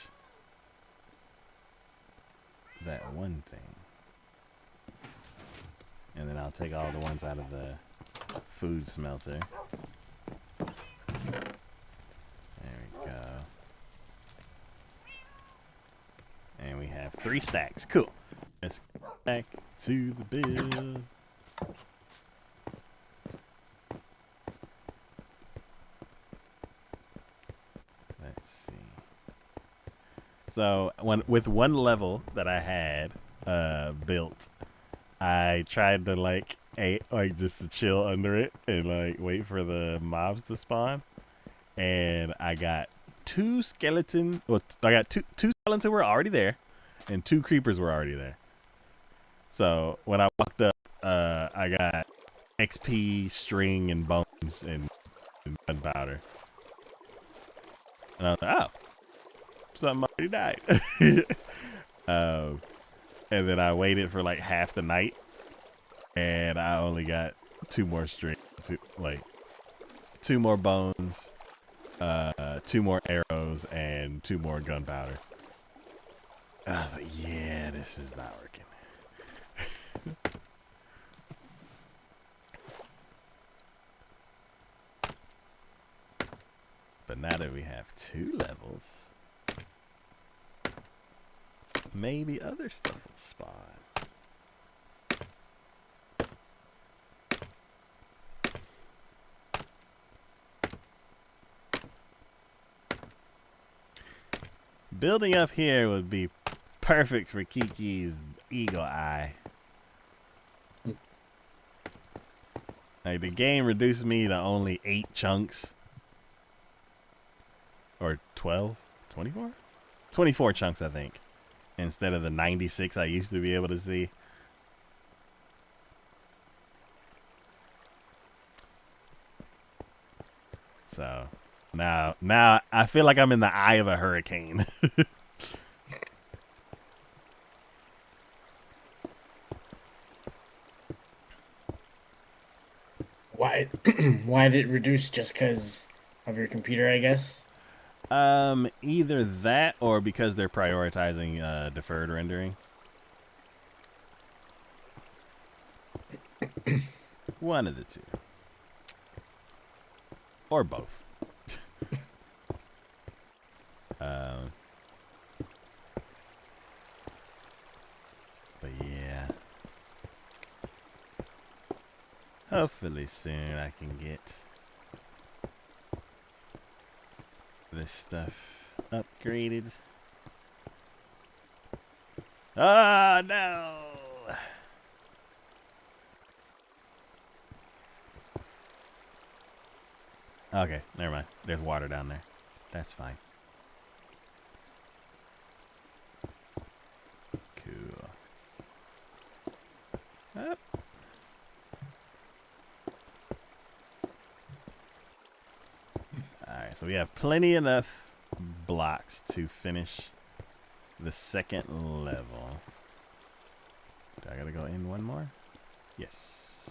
that one thing. And then I'll take all the ones out of the food smelter. There we go. And we have 3 stacks. Cool. Let's go back to the build. Let's see. So with one level that I had built, I tried to just to chill under it and wait for the mobs to spawn, and I got 2 skeleton. Well, I got two skeletons were already there, and 2 creepers were already there. So when I walked up, I got XP, string, and bones and gunpowder, and I was like, oh, something already died. And then I waited for like half the night, and I only got 2 more string, 2 more bones, 2 more arrows, and 2 more gunpowder. And I was like, yeah, this is not working. But now that we have 2 levels, maybe other stuff will spawn. Building up here would be perfect for Kiki's eagle eye. Like, the game reduced me to only 8 chunks. Or 12? 24? 24 chunks, I think. Instead of the 96 I used to be able to see. So now I feel like I'm in the eye of a hurricane. Why? Why did it reduce? Just because of your computer, I guess. Either that or because they're prioritizing deferred rendering. One of the 2. Or both. But yeah. Hopefully soon I can get this stuff upgraded. Oh no! Okay, never mind. There's water down there. That's fine. Cool. Up. Alright, so we have plenty enough blocks to finish the 2nd level. Do I gotta go in one more? Yes.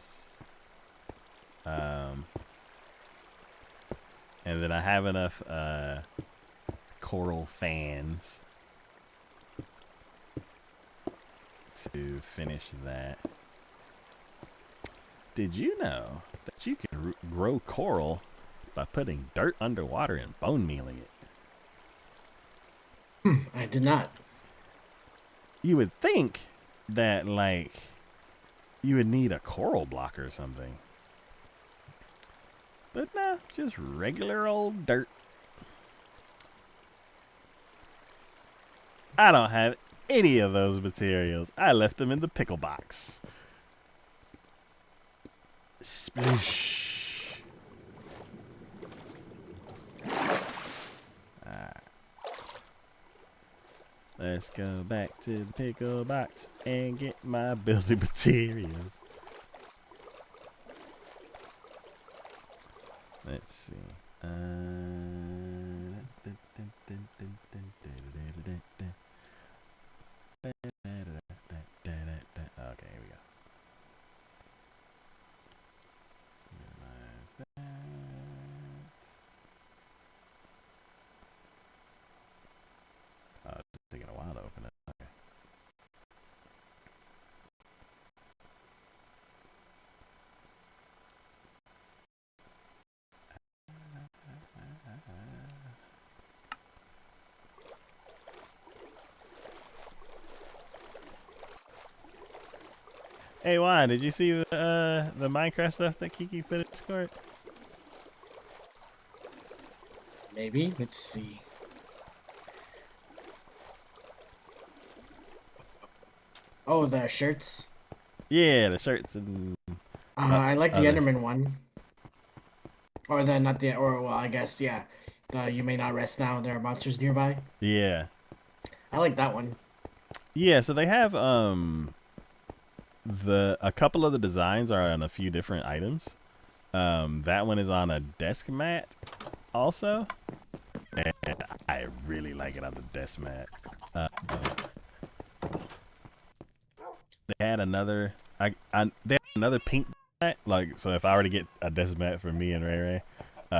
And then I have enough coral fans to finish that. Did you know that you can grow coral by putting dirt underwater and bone mealing it? I did not. You would think that, like, you would need a coral block or something. But nah, just regular old dirt. I don't have any of those materials. I left them in the pickle box. Sploosh. Let's go back to the pickle box and get my building materials. Let's see. Okay, here we go. Minimize that. Oh, it's taking a while to open it. Okay. Hey, Juan, did you see the Minecraft stuff that Kiki put in Discord? Maybe. Let's see. Oh, the shirts. Yeah, the shirts and I like the others. Enderman one. Or the not the or well, I guess yeah. The you may not rest now. There are monsters nearby. yeah, I like that one. yeah. So they have a couple of the designs are on a few different items. That one is on a desk mat, also, and I really like it on the desk mat. They had another, they had another pink mat. Like, so if I were to get a desk mat for me and Ray Ray,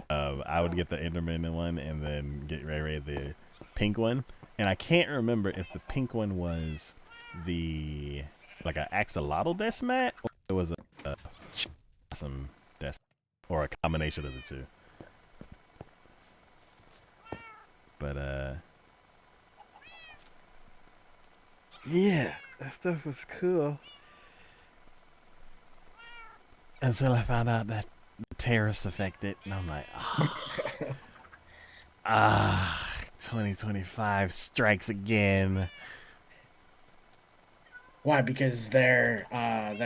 I would get the Enderman one and then get Ray Ray the pink one. And I can't remember if the pink one was the like an axolotl desk mat or it was a some desk or a combination of the two. But yeah, that stuff was cool. Until I found out that the terrorists affected, and I'm like, 2025 strikes again. Why? Because they're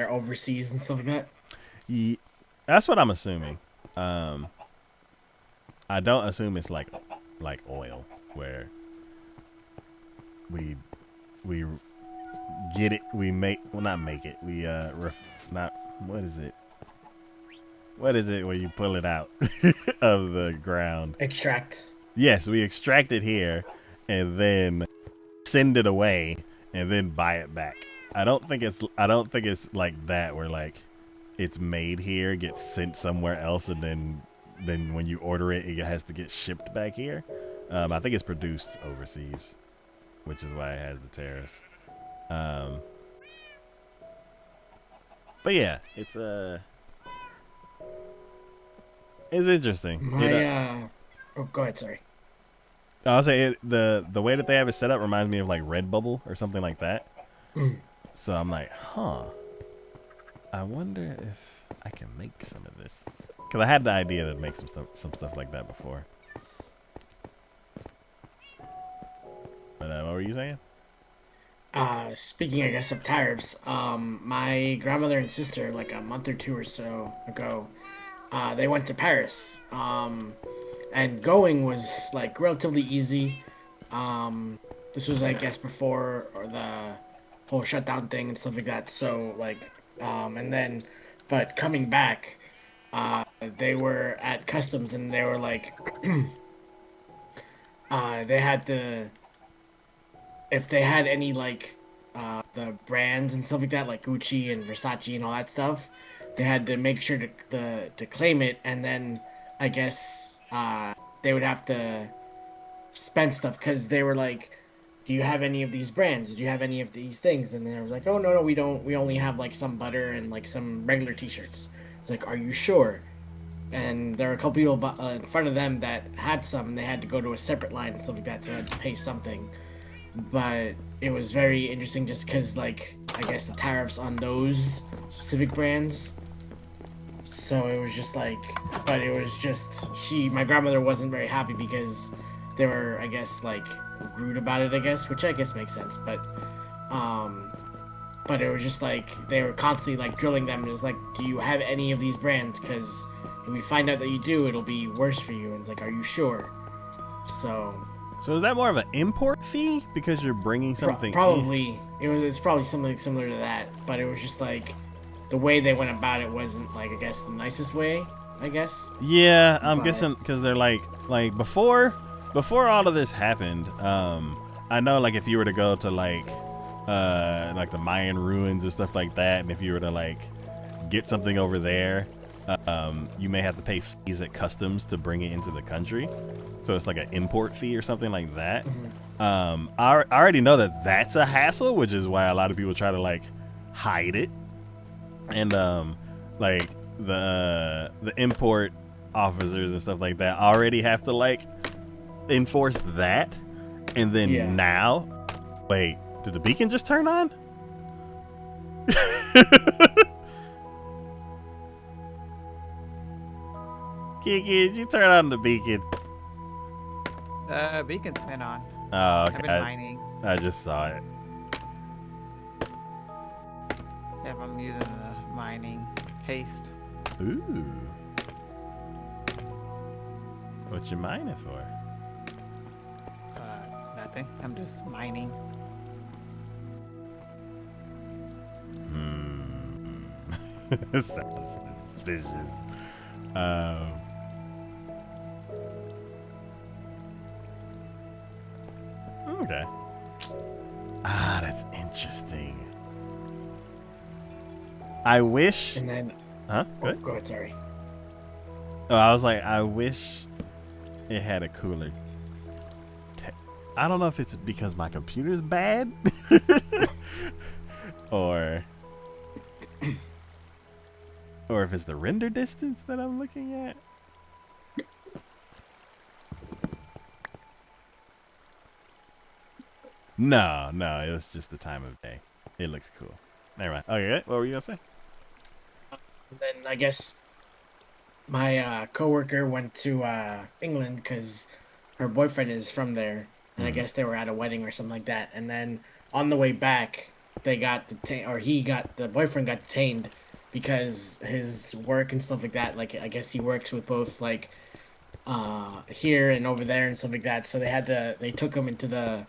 overseas and stuff like that. Yeah, that's what I'm assuming. I don't assume it's like oil, where we get it, we make not make it, we not what is it? What is it where you pull it out of the ground? Extract. Yes, we extract it here and then send it away and then buy it back. I don't think it's like that where like it's made here, gets sent somewhere else, and then when you order it, it has to get shipped back here. I think it's produced overseas, which is why it has the tariffs. But yeah, it's interesting. Oh, go ahead. Sorry. I'll say the way that they have it set up reminds me of like Redbubble or something like that. So I'm like, I wonder if I can make some of this, because I had the idea to make some stuff like that before. But what were you saying? Speaking, I guess, of tariffs, my grandmother and sister, like a month or two or so ago, they went to Paris. And going was like relatively easy. This was, I guess, before or the whole shutdown thing and stuff like that. So like, and then, but coming back, they were at customs and they were like, they had to, if they had any like, the brands and stuff like that, like Gucci and Versace and all that stuff, they had to make sure to claim it, and then I guess they would have to spend stuff because they were like, do you have any of these brands? Do you have any of these things? And then I was like, oh no, we don't. We only have like some butter and like some regular T-shirts. It's like, are you sure? And there were a couple people in front of them that had some, and they had to go to a separate line and stuff like that, so I had to pay something. But it was very interesting just because, like, I guess the tariffs on those specific brands. So it was just like, but it was just, my grandmother wasn't very happy because they were, I guess, like rude about it, I guess, which I guess makes sense. But it was just like they were constantly like drilling them, just like, do you have any of these brands? Because if we find out that you do, it'll be worse for you. And it's like, are you sure? So So is that more of an import fee because you're bringing something? probably it's probably something similar to that, but it was just like the way they went about it wasn't like, I guess, the nicest way, I guess. Yeah, I'm But- guessing because they're like before all of this happened. I know like if you were to go to like the Mayan ruins and stuff like that, and if you were to like get something over there, you may have to pay fees at customs to bring it into the country. So it's like an import fee or something like that. I already know that that's a hassle, which is why a lot of people try to like hide it. And like the import officers and stuff like that already have to like enforce that. And then Yeah. now, wait, did the beacon just turn on? Kiki, did you turn on the beacon? Beacon's been on. Oh, I've okay. been mining. I just saw it. Yeah, I'm using the mining haste. Ooh. What you mining for? Nothing. I'm just mining. Sounds suspicious. Okay. Ah, that's interesting. I wish. And then, Huh? Good. go ahead, sorry. Oh, I was like, I wish it had a cooler. I don't know if it's because my computer's bad, or if it's the render distance that I'm looking at. No, it was just the time of day. It looks cool. Never mind. Okay, what were you gonna say? And then I guess my coworker went to England because her boyfriend is from there, and I guess they were at a wedding or something like that. And then on the way back, they got detained, or the boyfriend got detained because his work and stuff like that. Like, I guess he works with both like here and over there and stuff like that. So they took him into the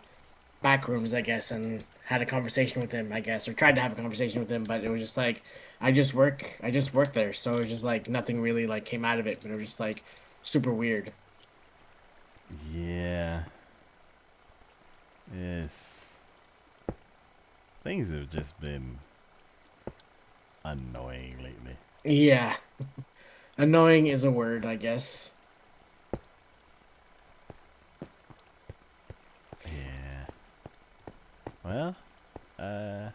back rooms, I guess, and had a conversation with him, I guess, or tried to have a conversation with him, but it was just like, I just work there, so it was just like nothing really like came out of it, but it was just like super weird. Yeah. Yes. Things have just been annoying lately. Yeah. Annoying is a word, I guess. Yeah. Well, at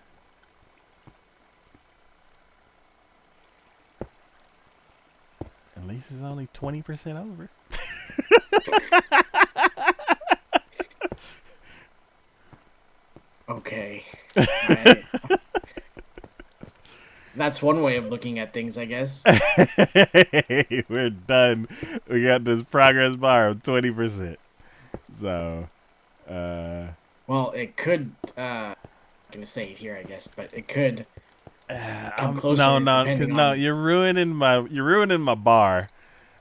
least it's only 20% over. Okay. Alright. That's one way of looking at things, I guess. We're done. We got this progress bar of 20%. So, Well, it could. I'm gonna say it here, I guess, but it could come closer. no, depending no, on- you're ruining my bar.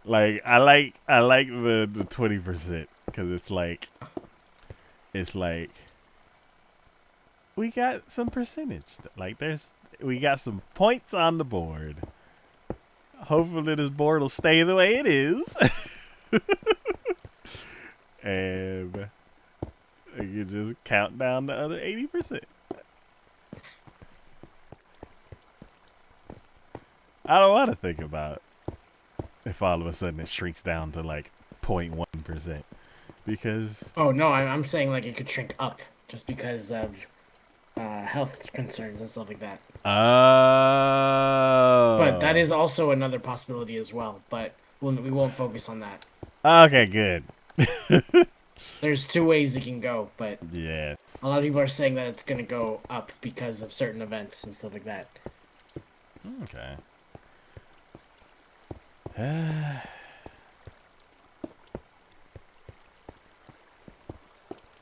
Like I like the 20% because it's like we got some percentage. Like we got some points on the board. Hopefully this board will stay the way it is, and you just count down the other 80%. I don't want to think about if all of a sudden it shrinks down to like 0.1%, because Oh no, I'm saying like it could shrink up just because of health concerns and stuff like that. oh, But that is also another possibility as well. But we won't focus on that. okay. Good. There's two ways it can go, but Yeah. a lot of people are saying that it's gonna go up because of certain events and stuff like that. Okay.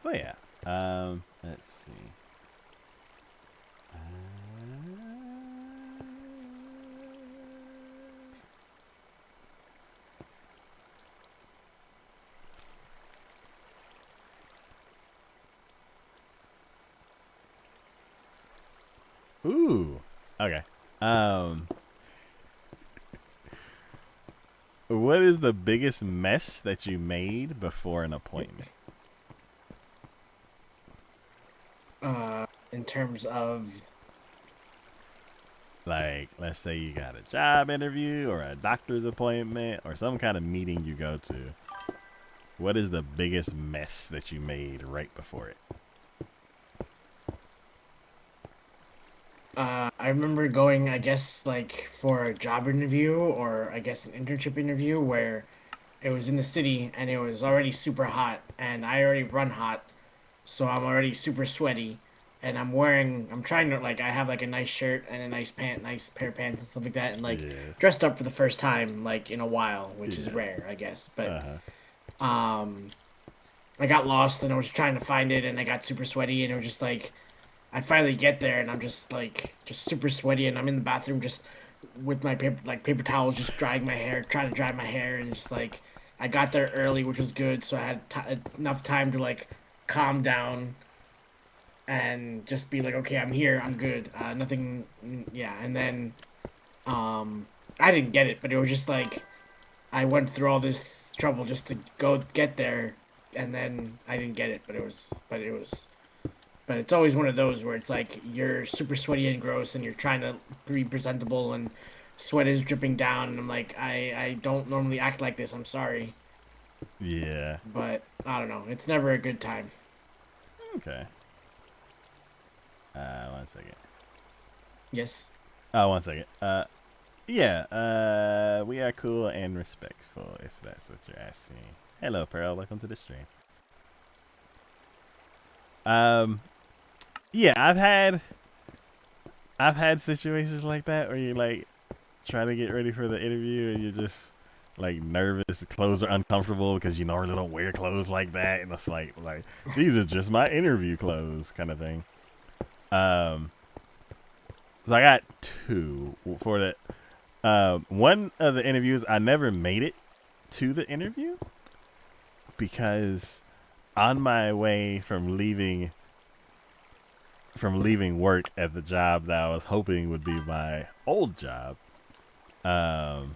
But yeah, let's see. Ooh. Okay. What is the biggest mess that you made before an appointment? In terms of Like, let's say you got a job interview or a doctor's appointment or some kind of meeting you go to. What is the biggest mess that you made right before it? I remember going, I guess, like for a job interview or I guess an internship interview where it was in the city and it was already super hot and I already run hot, so I'm already super sweaty and I'm trying to like I have like a nice shirt and a nice pair of pants and stuff like that and like Yeah. dressed up for the first time like in a while, which is Yeah. rare, I guess. But Uh-huh. I got lost and I was trying to find it and I got super sweaty and it was just like I finally get there and I'm just like just super sweaty and I'm in the bathroom just with my paper towels just drying my hair, trying to dry my hair and just like I got there early, which was good, so I had enough time to like calm down and just be like, okay, I'm here, I'm good, nothing, yeah. And then I didn't get it, but it was just like I went through all this trouble just to go get there, and then I didn't get it, but it's always one of those where it's like you're super sweaty and gross and you're trying to be presentable and sweat is dripping down and I'm like I don't normally act like this, I'm sorry, Yeah. but I don't know, it's never a good time. Okay. 1 second. Yes. Oh, 1 second. Yeah. We are cool and respectful, if that's what you're asking. Hello, Pearl. Welcome to the stream. Yeah, I've had situations like that where you like try to get ready for the interview and you're just like nervous. The clothes are uncomfortable because you normally don't wear clothes like that, and it's like these are just my interview clothes kind of thing. So I got two for the one of the interviews. I never made it to the interview because on my way from leaving work at the job that I was hoping would be my old job, I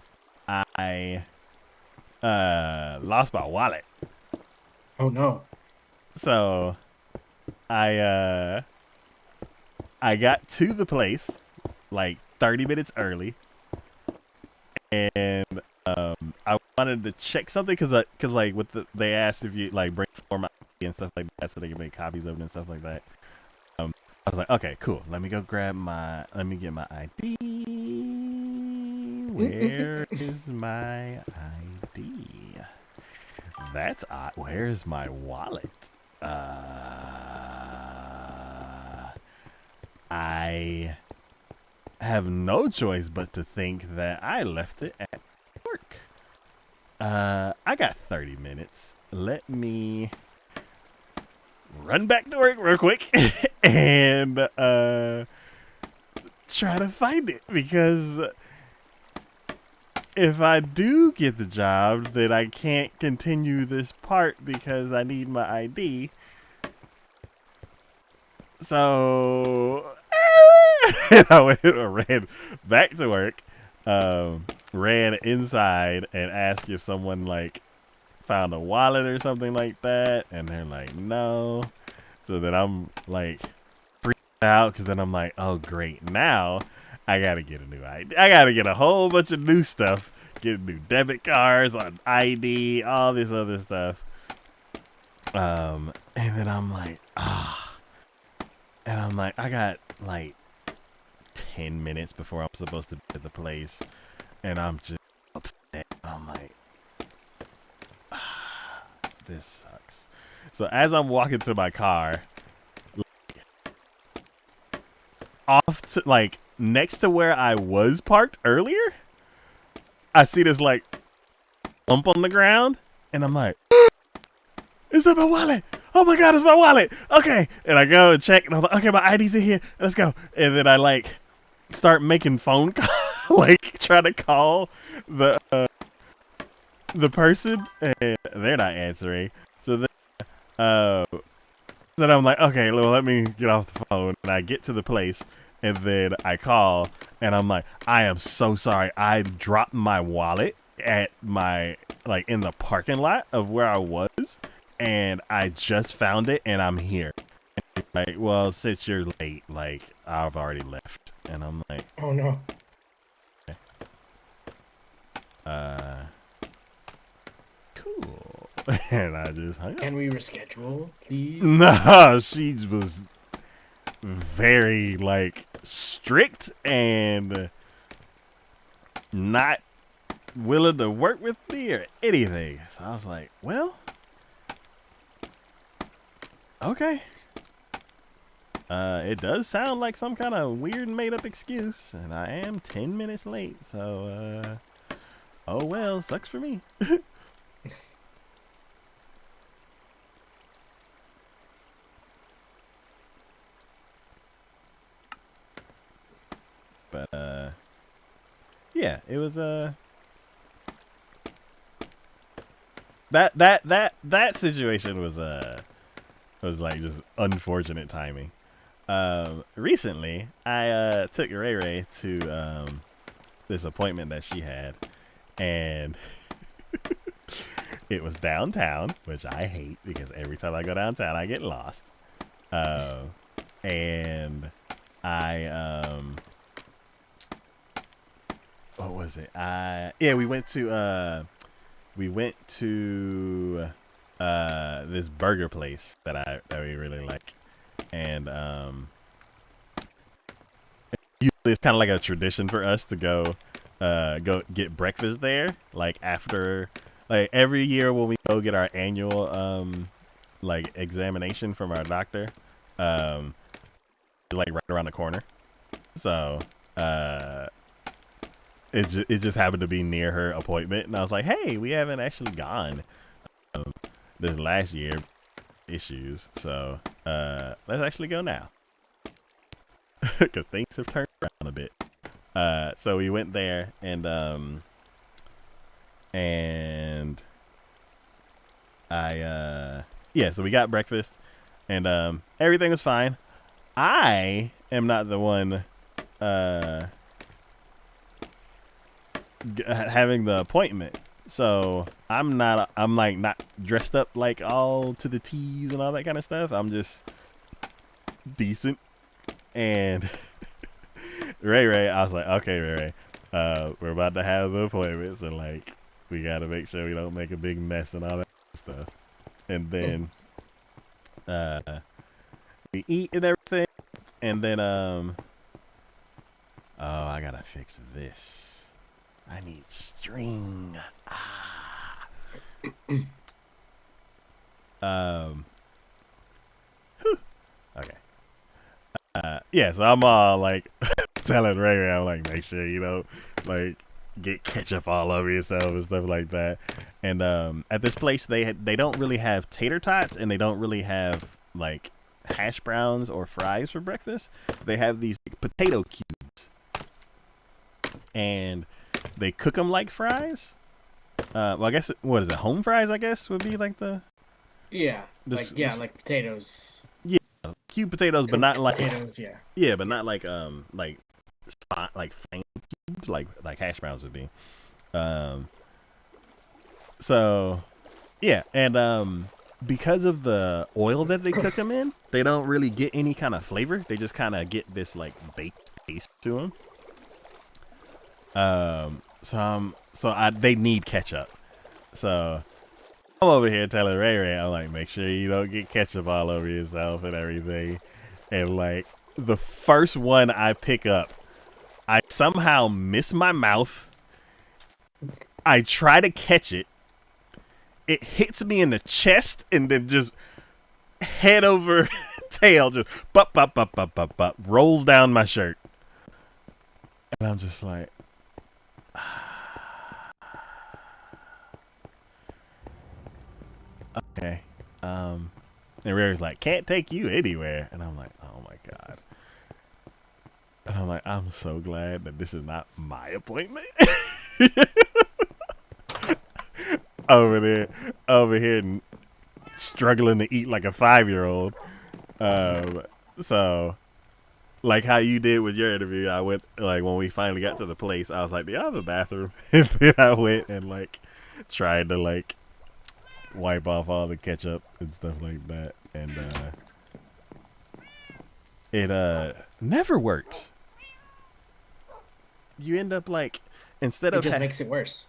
lost my wallet. Oh no. So I got to the place like 30 minutes early, and I wanted to check something because like they asked if you like bring form ID and stuff like that so they can make copies of it and stuff like that. I was like, okay, cool. Let me get my ID. Where is my ID? That's odd. Where's my wallet? I have no choice but to think that I left it at work. I got 30 minutes. Let me run back to work real quick and try to find it, because if I do get the job, then I can't continue this part because I need my ID. So I ran back to work, ran inside and asked if someone like found a wallet or something like that, and they're like, no. So then I'm like freaked out, because then I'm like, oh great, now I gotta get a new ID. I gotta get a whole bunch of new stuff, get new debit cards on ID, all this other stuff. And then I'm like, and I'm like, I got like 10 minutes before I'm supposed to be at the place, and I'm just upset. I'm like, this sucks. So as I'm walking to my car, off to like next to where I was parked earlier, I see this like bump on the ground, and I'm like, is that my wallet? oh my God, it's my wallet. Okay. And I go and check, and I'm like, okay, my ID's in here. Let's go. And then I like start making phone calls, like try to call the person, and they're not answering. So then I'm like, okay, well, let me get off the phone. And I get to the place, and then I call, and I'm like, I am so sorry. I dropped my wallet at my, like, in the parking lot of where I was, and I just found it, and I'm here. Like, well, since you're late, like, I've already left. And I'm like, Oh no. cool. And I just hung up. Can we reschedule, please? No, she was very like strict and not willing to work with me or anything. So I was like, well, okay. It does sound like some kind of weird made up excuse, and I am 10 minutes late, so oh well, sucks for me. But yeah, it was that situation was like just unfortunate timing. Recently I took Ray Ray to this appointment that she had, and it was downtown, which I hate because every time I go downtown I get lost. And I what was it? Yeah, we went to this burger place that we really like, and usually it's kind of like a tradition for us to go get breakfast there, like after, like every year when we go get our annual like examination from our doctor, like right around the corner. So it just happened to be near her appointment, and I was like, hey, we haven't actually gone this last year, issues, so let's actually go now. Because things have turned around a bit. So we went there, and I yeah, so we got breakfast, and everything was fine. I am not the one having the appointment, so I'm like not dressed up like all to the T's and all that kind of stuff. I'm just decent. And Ray, I was like, okay, Ray, we're about to have the appointments, and like we gotta make sure we don't make a big mess and all that stuff. And then we eat and everything, and then oh, I gotta fix this. I need string. Whew. Okay. Yeah, so I'm all like telling Ray, I'm like, make sure you don't like get ketchup all over yourself and stuff like that. And at this place, they don't really have tater tots, and they don't really have like hash browns or fries for breakfast. They have these potato cubes, and they cook them like fries. Well, I guess what is it? Home fries, I guess, would be like the like potatoes. Yeah, cube potatoes, but not like potatoes. but not like fine cubes, like hash browns would be. So yeah, and because of the oil that they cook them in, they don't really get any kind of flavor. They just kind of get this like baked taste to them. They need ketchup. So I'm over here telling Ray, I'm like, make sure you don't get ketchup all over yourself and everything. And like the first one I pick up, I somehow miss my mouth. I try to catch it. It hits me in the chest, and then just head over tail just bop, rolls down my shirt. And I'm just like, okay. And Rare's like, can't take you anywhere. And I'm like, oh my God. And I'm like, I'm so glad that this is not my appointment. over here, struggling to eat like a 5-year-old. So, like how you did with your interview, I went, like, when we finally got to the place, I was like, do you have a bathroom? And then I went and, like, tried to, like, wipe off all the ketchup and stuff like that. And, it, never works. You end up, like, instead It of... just makes it worse.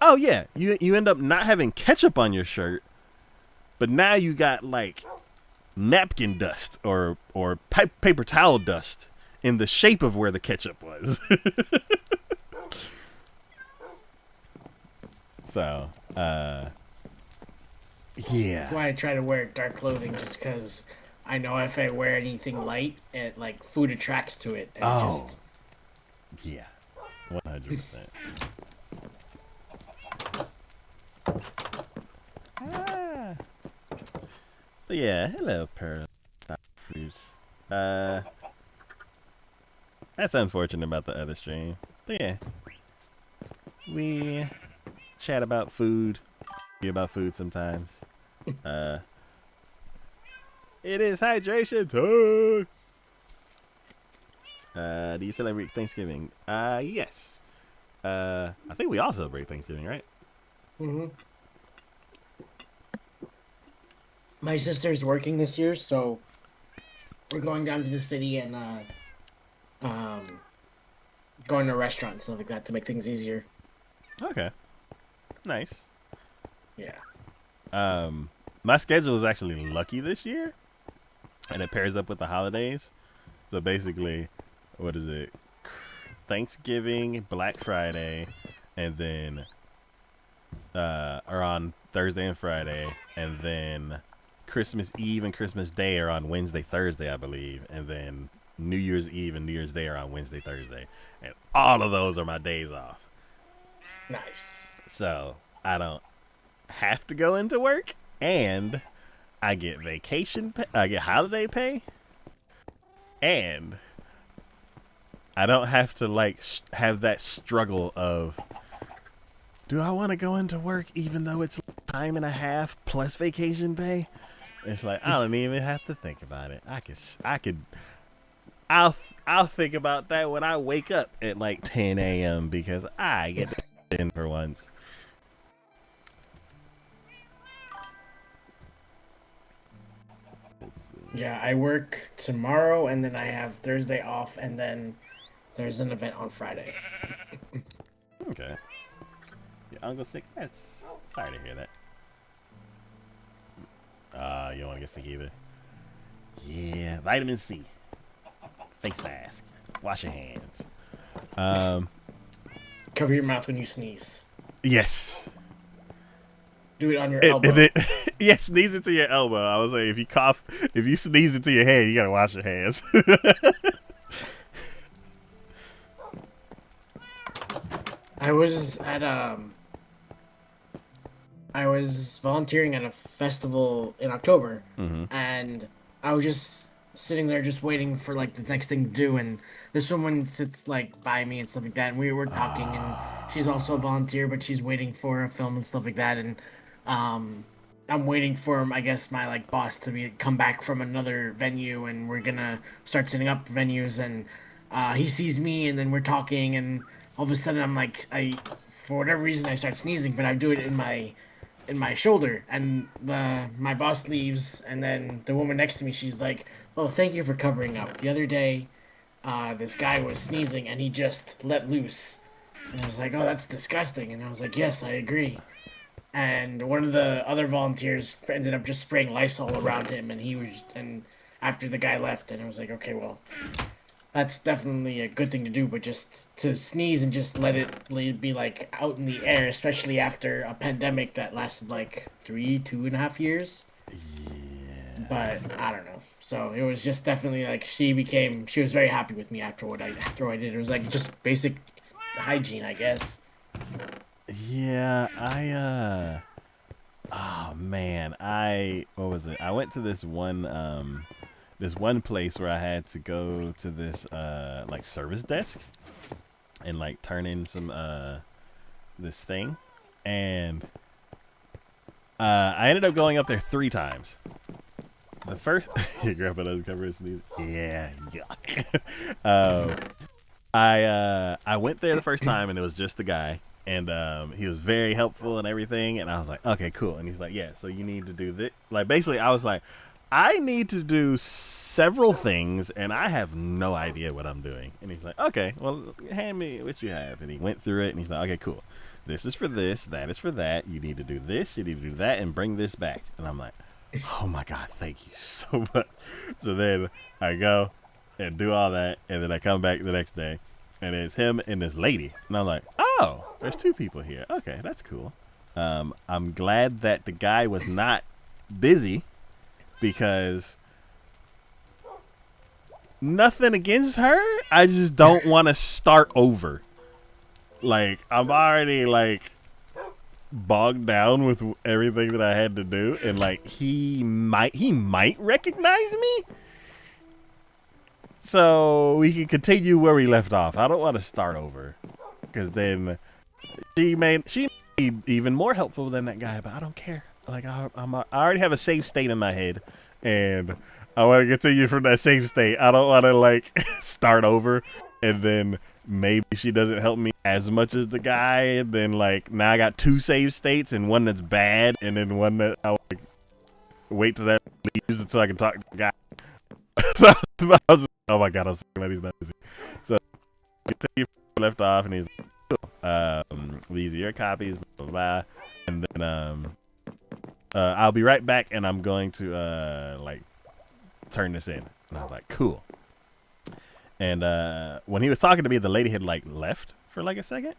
Oh, yeah. You end up not having ketchup on your shirt, but now you got, like, napkin dust or paper towel dust in the shape of where the ketchup was. So, yeah. That's why I try to wear dark clothing, just because I know if I wear anything light, it like food attracts to it. And Oh. just Yeah. 100%. Ah. But yeah, hello, Parasite Fruits. That's unfortunate about the other stream. But yeah, we chat about food, about food sometimes. It is hydration time. Do you celebrate Thanksgiving? Yes. I think we all celebrate Thanksgiving, right? My sister's working this year, so we're going down to the city and going to restaurants and stuff like that to make things easier. Okay. Nice. Yeah. My schedule is actually lucky this year, and it pairs up with the holidays. So basically, what is it? Thanksgiving, Black Friday, and then are on Thursday and Friday, and then Christmas Eve and Christmas Day are on Wednesday, Thursday, I believe, and then New Year's Eve and New Year's Day are on Wednesday, Thursday, and all of those are my days off. Nice. So I don't have to go into work, and I get vacation pay, I get holiday pay, and I don't have to like have that struggle of, do I want to go into work even though it's time and a half plus vacation pay? It's like, I don't even have to think about it. I'll think about that when I wake up at like 10 a.m. because I get to in for once. Yeah, I work tomorrow, and then I have Thursday off, and then there's an event on Friday. Okay. Your uncle sick? That's sorry to hear that. You don't want to get sick either? Yeah, vitamin C. Face mask. Wash your hands. Cover your mouth when you sneeze. Yes. Do it on your elbow. Yes, sneeze into your elbow. I was like, if you cough, if you sneeze into your hand, you gotta wash your hands. I was volunteering at a festival in October, and I was just sitting there just waiting for like the next thing to do, and this woman sits like by me and stuff like that, and we were talking, and she's also a volunteer, but she's waiting for a film and stuff like that, and I'm waiting for I guess my like boss to come back from another venue, and we're gonna start setting up venues, and he sees me, and then we're talking, and all of a sudden I'm like, for whatever reason I start sneezing, but I do it in my shoulder, and my boss leaves, and then the woman next to me, she's like, oh, thank you for covering up. The other day, this guy was sneezing, and he just let loose. And I was like, oh, that's disgusting. And I was like, yes, I agree. And one of the other volunteers ended up just spraying Lysol around him, and after the guy left, and I was like, okay, well, that's definitely a good thing to do, but just to sneeze and just let it be like out in the air, especially after a pandemic that lasted like 2.5 years. Yeah. But I don't know. So it was just definitely like she was very happy with me after what I did. It was like just basic hygiene, I guess. Yeah, oh man, what was it? I went to this one place where I had to go to this like service desk and like turn in some this thing, and I ended up going up there 3 times. The first, your grandpa doesn't cover his sneeze. Yeah, yuck. I went there the first time and it was just the guy, and he was very helpful and everything, and I was like, okay, cool. And he's like, yeah, so you need to do this. Like, basically, I was like, I need to do several things, and I have no idea what I'm doing. And he's like, okay, well, hand me what you have. And he went through it, and he's like, okay, cool. This is for this, that is for that. You need to do this, you need to do that, and bring this back. And I'm like, oh my God, thank you so much. So then I go and do all that, and then I come back the next day, and it's him and this lady. And I'm like, oh, there's 2 people here. Okay, that's cool. I'm glad that the guy was not busy, because nothing against her, I just don't want to start over. Like, I'm already like bogged down with everything that I had to do, and like he might recognize me, so we can continue where we left off. I don't want to start over, because then she may be even more helpful than that guy, but I don't care. Like, I already have a save state in my head, and I want to continue from that save state. I don't want to like start over, and then maybe she doesn't help me as much as the guy, and then like now I got 2 save states, and one that's bad, and then one that I like wait till that leaves so I can talk to the guy. So I was oh my God, I'm so glad he's not busy. So continue from left off, and he's like, cool. These are your copies, blah blah blah, and then I'll be right back, and I'm going to like turn this in. And I was like, cool. And when he was talking to me, the lady had like left for like a second,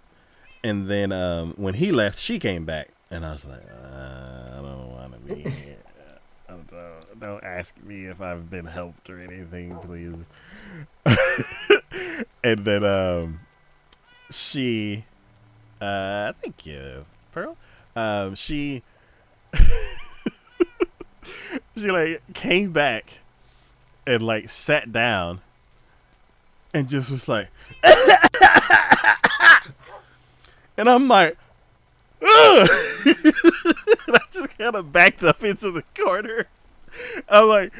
and then when he left, she came back, and I was like, I don't want to be here. Don't ask me if I've been helped or anything, please. And then she, thank you, Pearl. She like came back and like sat down and just was like, and I'm like, ugh! And I just kind of backed up into the corner. I'm like,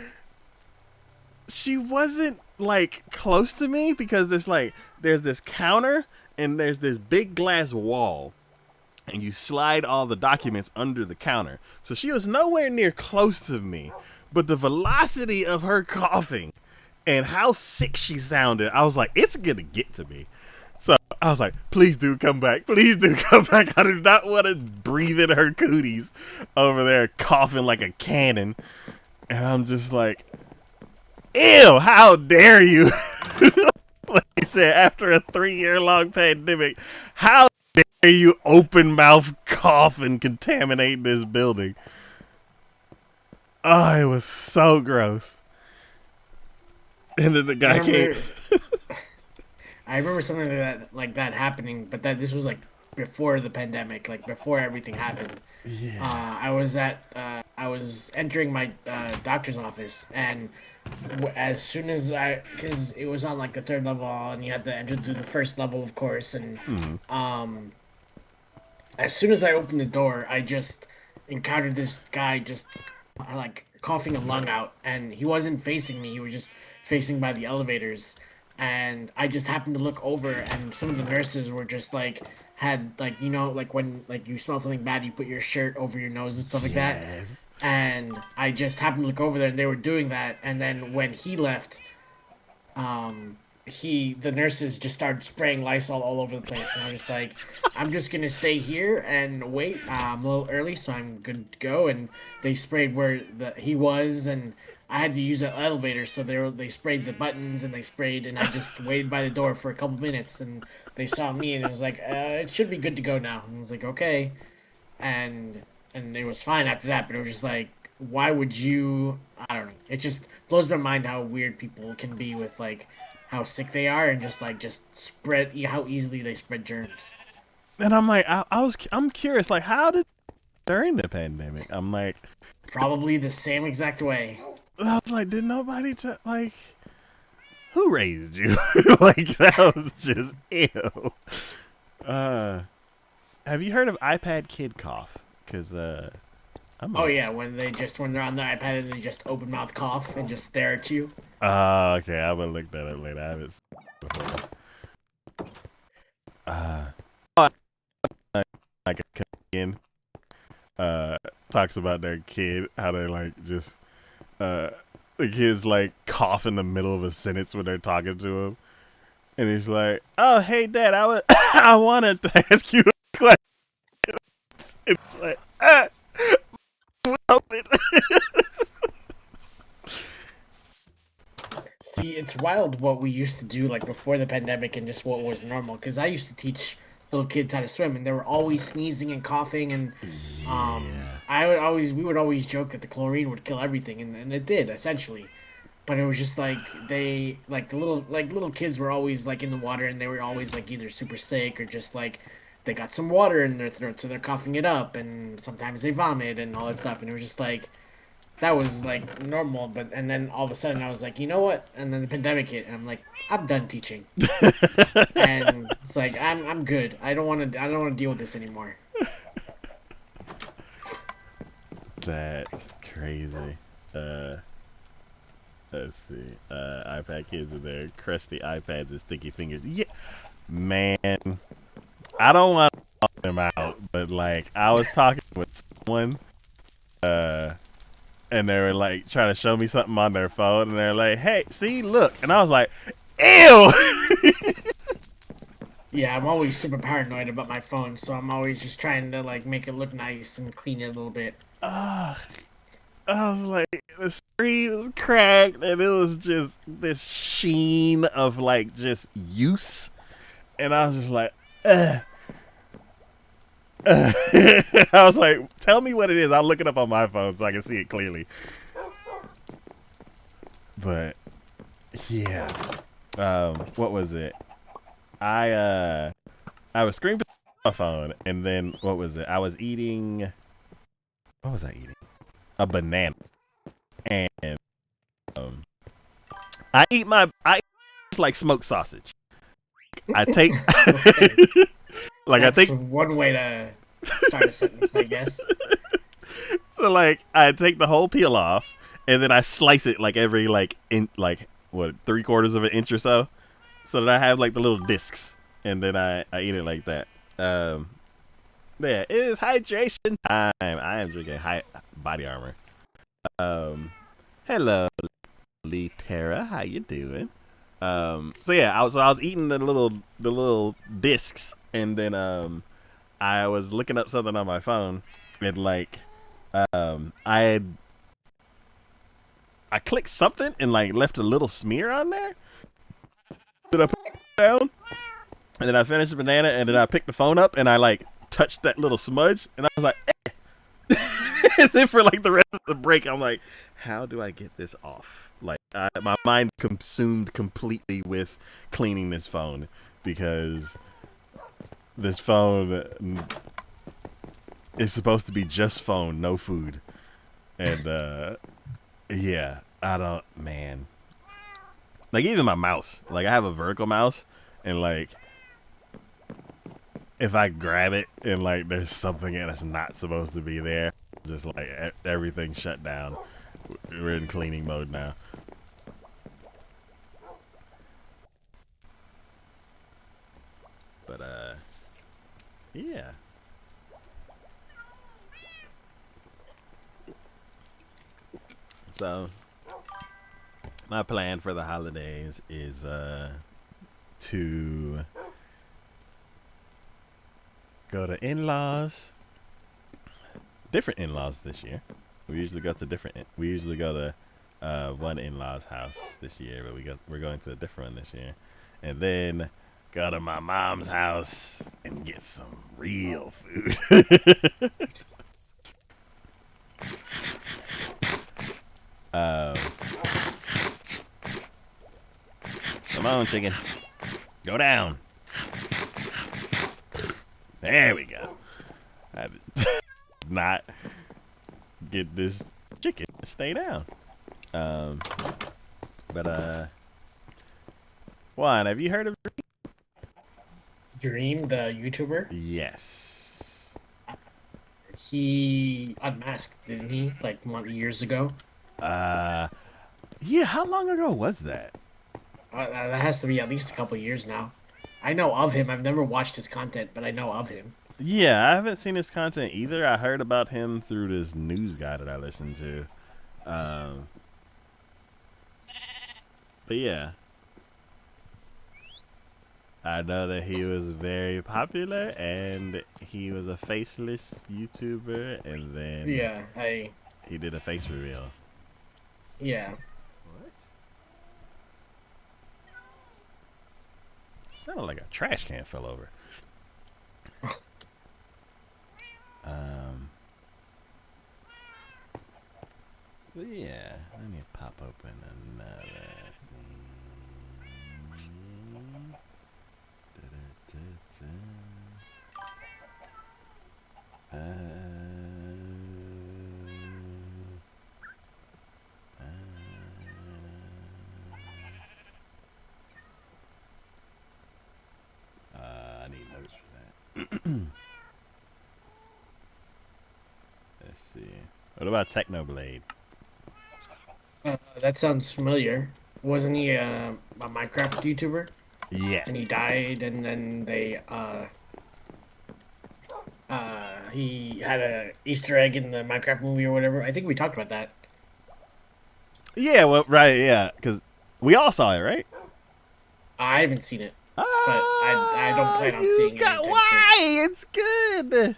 she wasn't like close to me, because there's this counter and there's this big glass wall, and you slide all the documents under the counter. So she was nowhere near close to me, but the velocity of her coughing and how sick she sounded, I was like, it's gonna get to me. So I was like, please do come back. Please do come back. I do not want to breathe in her cooties over there coughing like a cannon. And I'm just like, ew, how dare you? Like I said, after a 3-year-long pandemic, how dare you open mouth cough and contaminate this building? Oh, it was so gross. And then the guy came. I remember something like that happening, but this was like before the pandemic, like before everything happened. Yeah. I was entering my doctor's office, and as soon as because it was on like the 3rd level, and you had to enter through the 1st level, of course, and as soon as I opened the door, I just encountered this guy just like coughing a lung out, and he wasn't facing me, he was just facing by the elevators. And I just happened to look over, and some of the nurses were just like, had like, you know, like when like you smell something bad, you put your shirt over your nose and stuff like that. And I just happened to look over there, and they were doing that. And then when he left, the nurses just started spraying Lysol all over the place. And I was just like, I'm just gonna stay here and wait. I'm a little early, so I'm good to go. And they sprayed where he was, and I had to use an elevator, so they sprayed the buttons, and they sprayed, and I just waited by the door for a couple minutes, and they saw me, and it was like, it should be good to go now. And I was like, okay, and it was fine after that, but it was just like, why would you? I don't know. It just blows my mind how weird people can be with like how sick they are, and just spread how easily they spread germs. And I'm like, I'm curious, like, how did during the pandemic. I'm like, Probably the same exact way. I was like, did nobody like, who raised you? Like that was just ew. Have you heard of iPad Kid Cough? Cause I'm. Oh yeah, when they're on their iPad and they just open mouth cough and just stare at you. Okay. I'm gonna look that up later. I haven't seen it before. Like a comedian talks about their kid, how they like just the kids like cough in the middle of a sentence when they're talking to him, and he's like, "Oh, hey, Dad, I wanted to ask you a question." It's like, help it. See, it's wild what we used to do like before the pandemic and just what was normal. Because I used to teach little kids how to swim, and they were always sneezing and coughing, and we would always joke that the chlorine would kill everything, and it did essentially. But it was just like the little kids were always like in the water, and they were always like either super sick or just like they got some water in their throat, so they're coughing it up, and sometimes they vomit and all that stuff, and it was just like that was like normal. But and then all of a sudden I was like, you know what? And then the pandemic hit, and I'm like, I'm done teaching, and it's like I'm good. I don't want to deal with this anymore. That's crazy. Let's see. iPad kids are there. Crusty iPads and sticky fingers. Yeah, man. I don't want to call them out, but like I was talking with someone, and they were like trying to show me something on their phone, and they're like, "Hey, see, look," and I was like, "Ew." Yeah, I'm always super paranoid about my phone, so I'm always just trying to like make it look nice and clean it a little bit. I was like, the screen was cracked, and it was just this sheen of like just use, and I was just like, I was like, tell me what it is. I'll look it up on my phone so I can see it clearly. But yeah, what was it? I was screen my phone, and then what was it? I was eating. What was I eating? A banana, and I eat like smoked sausage. I take like That's I take one way to start a sentence, I guess. so like I take the whole peel off, and then I slice it like every like in like what 3/4 of an inch or so that I have like the little discs, and then I eat it like that. Yeah, it is hydration time. I am drinking body armor. Hello, Lee Tara. How you doing? So yeah, I was eating the little discs, and then I was looking up something on my phone, and like I clicked something and like left a little smear on there. Then I put it down, and then I finished the banana, and then I picked the phone up, and I like touched that little smudge, and I was like, eh. And then for like the rest of the break, I'm like, how do I get this off? Like my mind consumed completely with cleaning this phone, because this phone is supposed to be just phone, no food. And yeah, I don't, man. Like even my mouse, like I have a vertical mouse, and like if I grab it and like there's something that's not supposed to be there, just like everything shut down. We're in cleaning mode now. But yeah. So my plan for the holidays is to go to in-laws. Different in-laws this year. We usually go to one in-law's house this year, but we're going to a different one this year. And then go to my mom's house and get some real food. Come on, chicken. Go down. There we go. get this chicken to stay down. But Juan, have you heard of? Dream, the YouTuber, Yes. he unmasked, didn't he? Like years ago. Yeah. How long ago was that? That has to be at least a couple years now. I know of him. I've never watched his content, but I know of him. Yeah, I haven't seen his content either. I heard about him through this news guy that I listened to. But yeah, I know that he was very popular and he was a faceless YouTuber, and then Yeah, he did a face reveal. yeah. Sounded like a trash can fell over. But yeah, let me pop open another thing. I need notes for that. Let's see. What about Technoblade? That sounds familiar. Wasn't he a Minecraft YouTuber? Yeah. And he died, and then he had a Easter egg in the Minecraft movie or whatever. I think we talked about that. Yeah, well, right, yeah, because we all saw it, right? I haven't seen it, but I don't plan on seeing it. Why? It's good.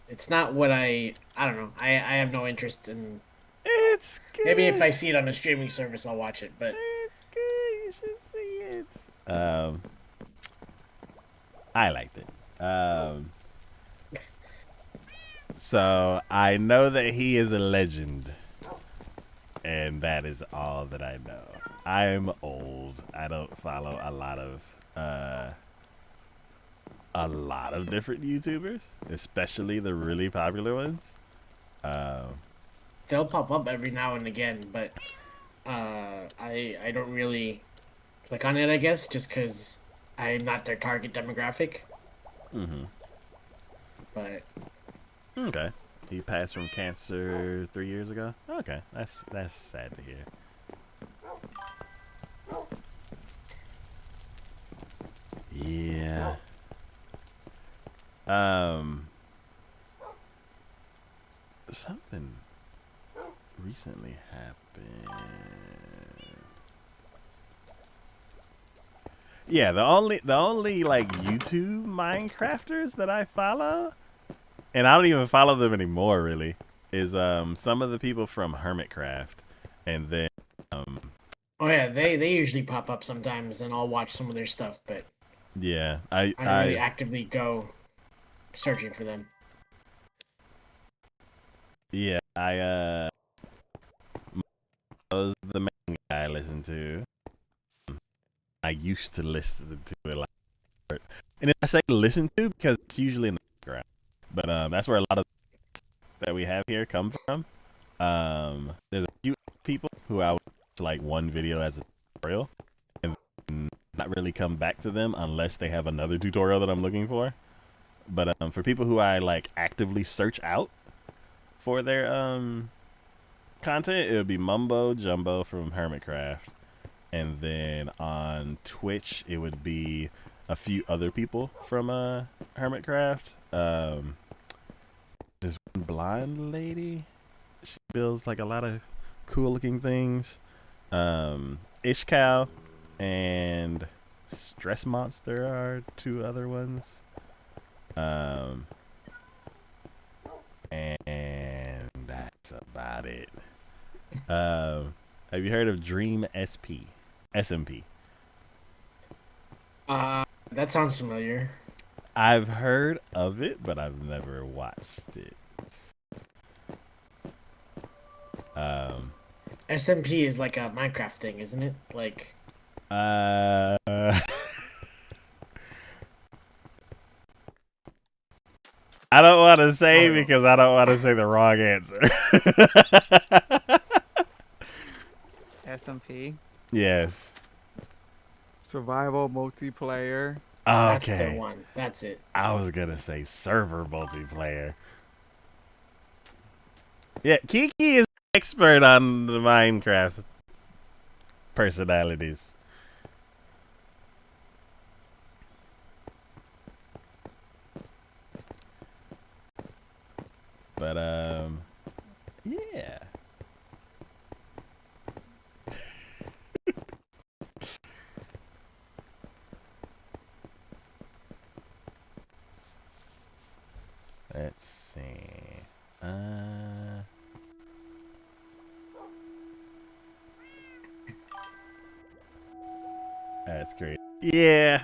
It's not what I don't know. I have no interest in. It's good. Maybe if I see it on a streaming service, I'll watch it. But It's good. You should see it. I liked it. So I know that he is a legend, and that is all that I know. I'm old. I don't follow a lot of different YouTubers, especially the really popular ones. they'll pop up every now and again. But I don't really click on it. I guess just because I'm not their target demographic. Mm-hmm. But Okay. He passed from cancer 3 years ago. Okay, that's sad to hear. Yeah. Something recently happened. Yeah, the only like YouTube Minecrafters that I follow, and I don't even follow them anymore really, is some of the people from Hermitcraft, and then oh yeah, they usually pop up sometimes, and I'll watch some of their stuff. But yeah, I don't really actively go searching for them. Yeah, was the main guy I listened to. I used to listen to it a lot. And I say listen to because it's usually in the background. But that's where a lot of that we have here come from. There's a few people who I would watch like one video as a tutorial and not really come back to them unless they have another tutorial that I'm looking for. But for people who I like actively search out for their content, it would be Mumbo Jumbo from Hermitcraft, and then on Twitch it would be a few other people from Hermitcraft. This one blonde lady, she builds like a lot of cool looking things. Ishcow and Stress Monster are two other ones. And that's about it. Have you heard of Dream SP? SMP? That sounds familiar. I've heard of it, but I've never watched it. SMP is like a Minecraft thing, isn't it? Like, I don't want to say because I don't want to say the wrong answer. SMP. Yes. Survival multiplayer. That's the Okay. one. That's it. I was gonna say server multiplayer. Yeah, Kiki is expert on the Minecraft personalities. But yeah. Let's see. That's great. Yeah.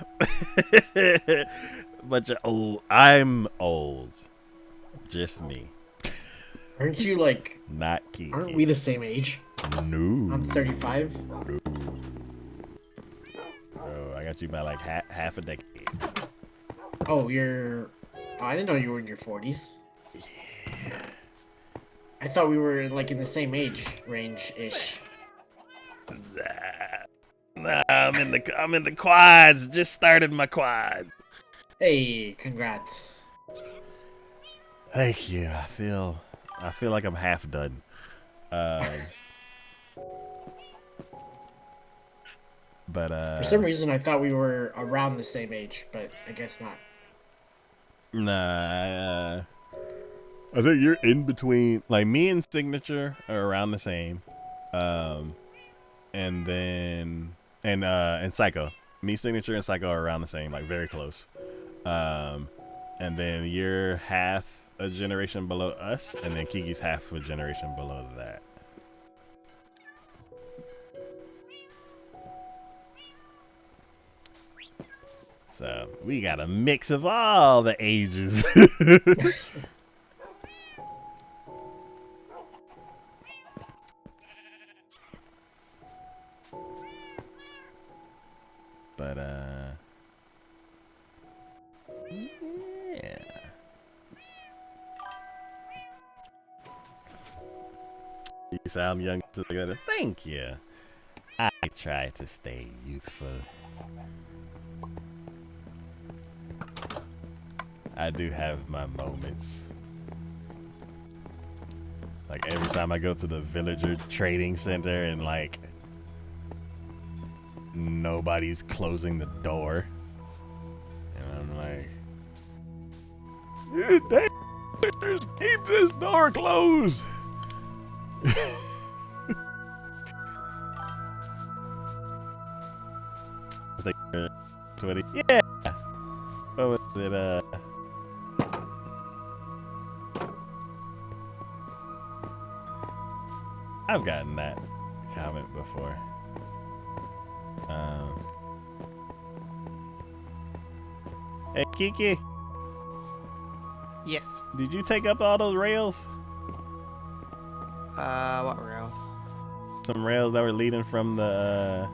Bunch of old. I'm old. Just me. Aren't you like? Not Kiki. Aren't we the same age? No. I'm 35. Bro, I got you by like half a decade. Oh, you're. Oh, I didn't know you were in your 40s. Yeah. I thought we were like in the same age range ish. Nah, I'm in the quads. Just started my quad. Hey, congrats. Thank you. I feel like I'm half done. But For some reason, I thought we were around the same age, but I guess not. nah. I think you're in between. Like me and Signature are around the same. And then and Psycho. Me, Signature, and Psycho are around the same, like very close. And then you're half a generation below us, and then Kiki's half a generation below that. So we got a mix of all the ages. But yeah. You sound young together. Thank you. I try to stay youthful. I do have my moments. Like every time I go to the Villager Trading Center and like nobody's closing the door. And I'm like, "You damn, keep this door closed." It's like 20. Yeah. What was it? I've gotten that comment before. Hey Kiki, Yes. did you take up all those rails? What rails? Some rails that were leading from the.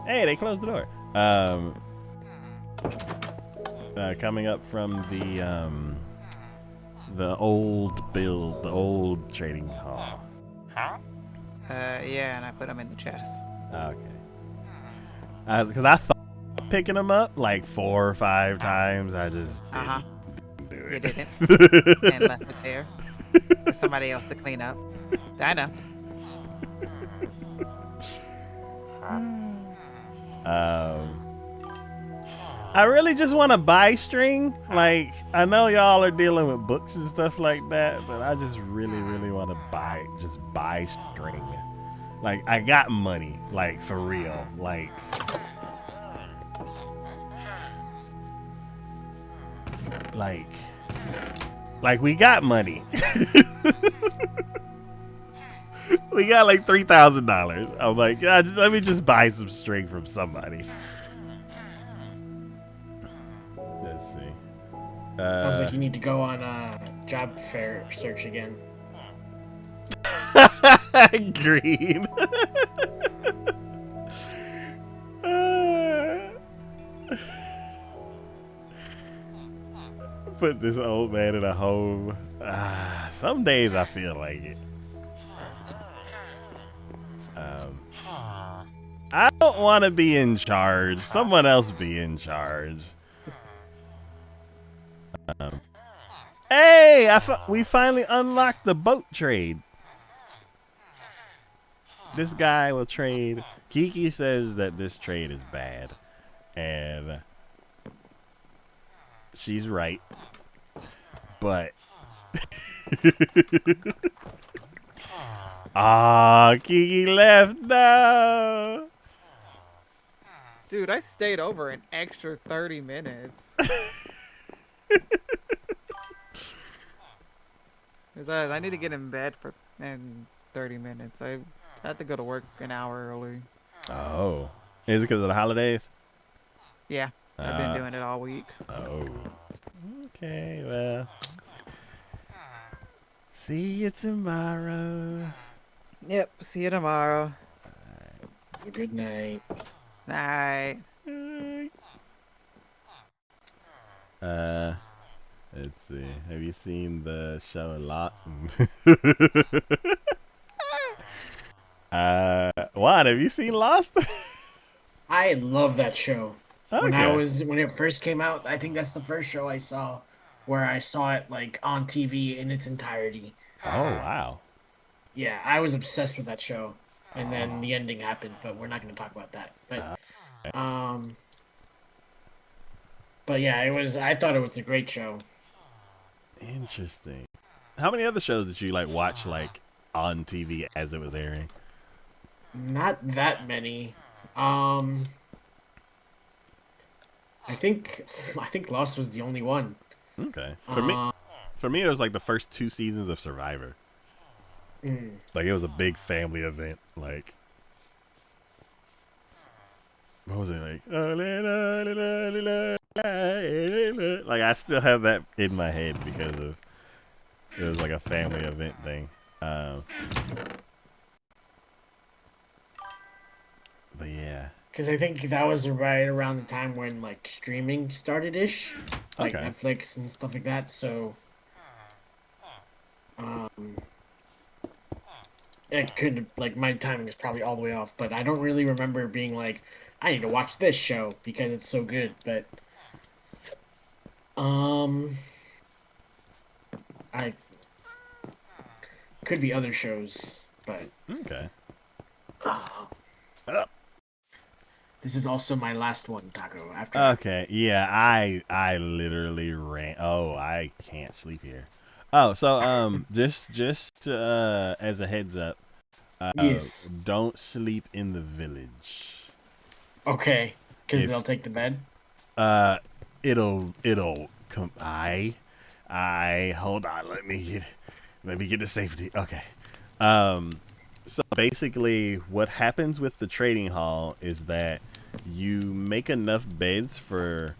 Hey, they closed the door. Coming up from the old build, the old trading hall. Yeah, and I put them in the chest. Okay. Because I thought picking them up like 4 or 5 times. I just didn't do You it. didn't. And left it there for somebody else to clean up. I know. I really just want to buy string. Like, I know y'all are dealing with books and stuff like that, but I just really want to buy string. Like, I got money, like, for real. Like we got money. We got like $3,000. I'm like, God, let me just buy some string from somebody. Let's see. Sounds like you need to go on job fair search again. Green. Put this old man in a home. Some days I feel like it. I don't want to be in charge. Someone else be in charge. Hey, we finally unlocked the boat trade. This guy will trade. Kiki says that this trade is bad. And she's right. But Kiki left now. Dude, I stayed over an extra 30 minutes. 'Cause I need to get in bed in 30 minutes. I had to go to work an hour early. Oh. Is it because of the holidays? Yeah, I've been doing it all week. Oh. Okay, well. See you tomorrow. Yep, see you tomorrow. Good night. Night. Let's see. Have you seen the show Lost? Juan, have you seen Lost? I love that show. Okay. When it first came out, I think that's the first show I saw where I saw it like on TV in its entirety. Oh, wow. Yeah, I was obsessed with that show. And then the ending happened, but we're not going to talk about that. But yeah, I thought it was a great show. Interesting. How many other shows did you like watch like on TV as it was airing? Not that many. I think Lost was the only one. Okay. For me, it was like the first 2 seasons of Survivor. Like it was a big family event. Like, what was it like? Like I still have that in my head because of it was like a family event thing. But yeah. Because I think that was right around the time when like streaming started-ish, like Okay. Netflix and stuff like that. So, it could like my timing is probably all the way off, but I don't really remember being like, I need to watch this show because it's so good. But, I could be other shows, but Okay. this is also my last one, Taco. After Okay. Yeah. I literally ran. Oh, I can't sleep here. Oh, so just as a heads up, yes, don't sleep in the village. okay, because if- they'll take the bed. It'll come. I hold on. Let me get to safety. Okay. So basically, what happens with the trading hall is that you make enough beds for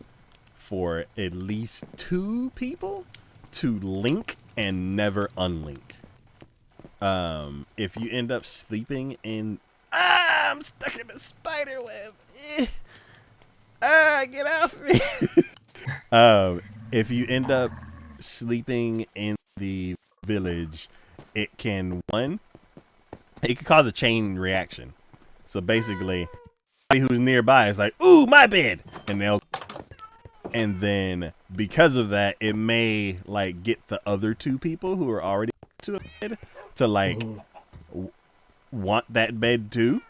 at least 2 people to link and never unlink. If you end up sleeping in, I'm stuck in a spider web. Get off me. If you end up sleeping in the village, it can cause a chain reaction. So basically, somebody who's nearby is like, "Ooh, my bed," and then because of that, it may like get the other 2 people who are already to a bed to like want that bed too,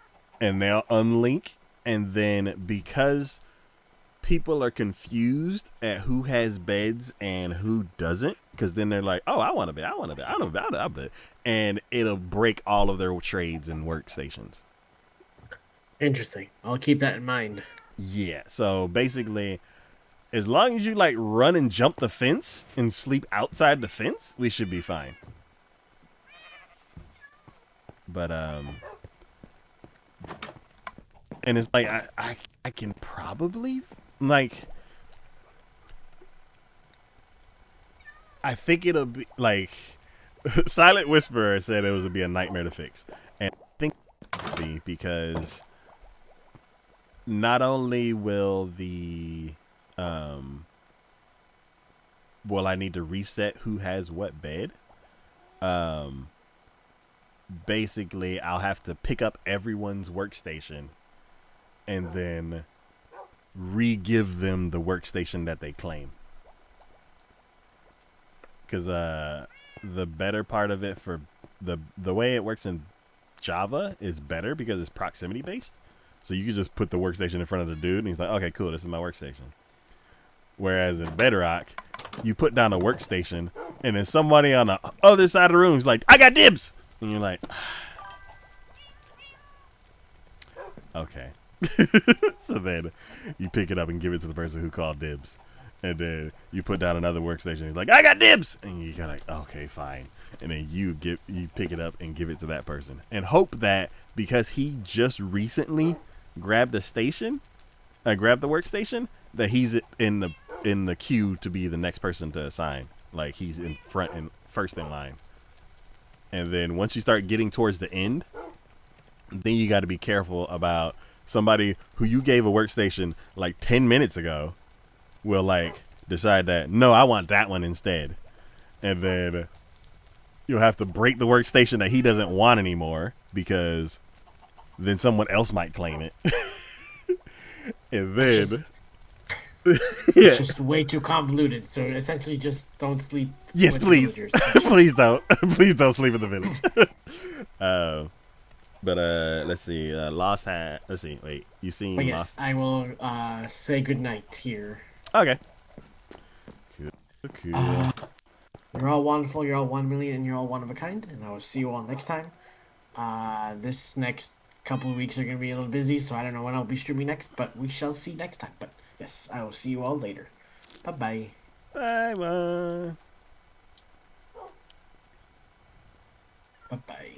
and they'll unlink, and then because people are confused at who has beds and who doesn't, because then they're like, oh, I want a bed, I want a bed, I want a bed, and it'll break all of their trades and workstations. Interesting. I'll keep that in mind. Yeah, so basically, as long as you like run and jump the fence and sleep outside the fence, we should be fine. But and it's like I can probably like, I think it'll be like Silent Whisperer said it would be a nightmare to fix, and I think it'll be because not only will the will I need to reset who has what bed. Basically, I'll have to pick up everyone's workstation and then re-give them the workstation that they claim. Because the better part of it for the way it works in Java is better because it's proximity based. So you can just put the workstation in front of the dude and he's like, okay, cool, this is my workstation. Whereas in Bedrock, you put down a workstation and then somebody on the other side of the room is like, I got dibs. And you're like, okay. So then you pick it up and give it to the person who called dibs. And then you put down another workstation. He's like, I got dibs. And you go like, okay, fine. And then you pick it up and give it to that person. And hope that because he just recently grabbed the workstation, that he's in the queue to be the next person to assign. Like he's in front and first in line. And then once you start getting towards the end, then you got to be careful about somebody who you gave a workstation like 10 minutes ago will like decide that, no, I want that one instead. And then you'll have to break the workstation that he doesn't want anymore because then someone else might claim it. And then It's just way too convoluted. So essentially, just don't sleep. Yes, with please. villagers. Please don't. Please don't sleep in the village. But let's see. Lost hat. Let's see. Wait, you seen But yes, Lost? I will say goodnight here. Okay. Cool. You're all wonderful. You're all 1 million, and you're all one of a kind. And I will see you all next time. This next couple of weeks are gonna be a little busy, so I don't know when I'll be streaming next, but we shall see next time. But yes, I will see you all later. Bye bye. Bye bye. Bye bye.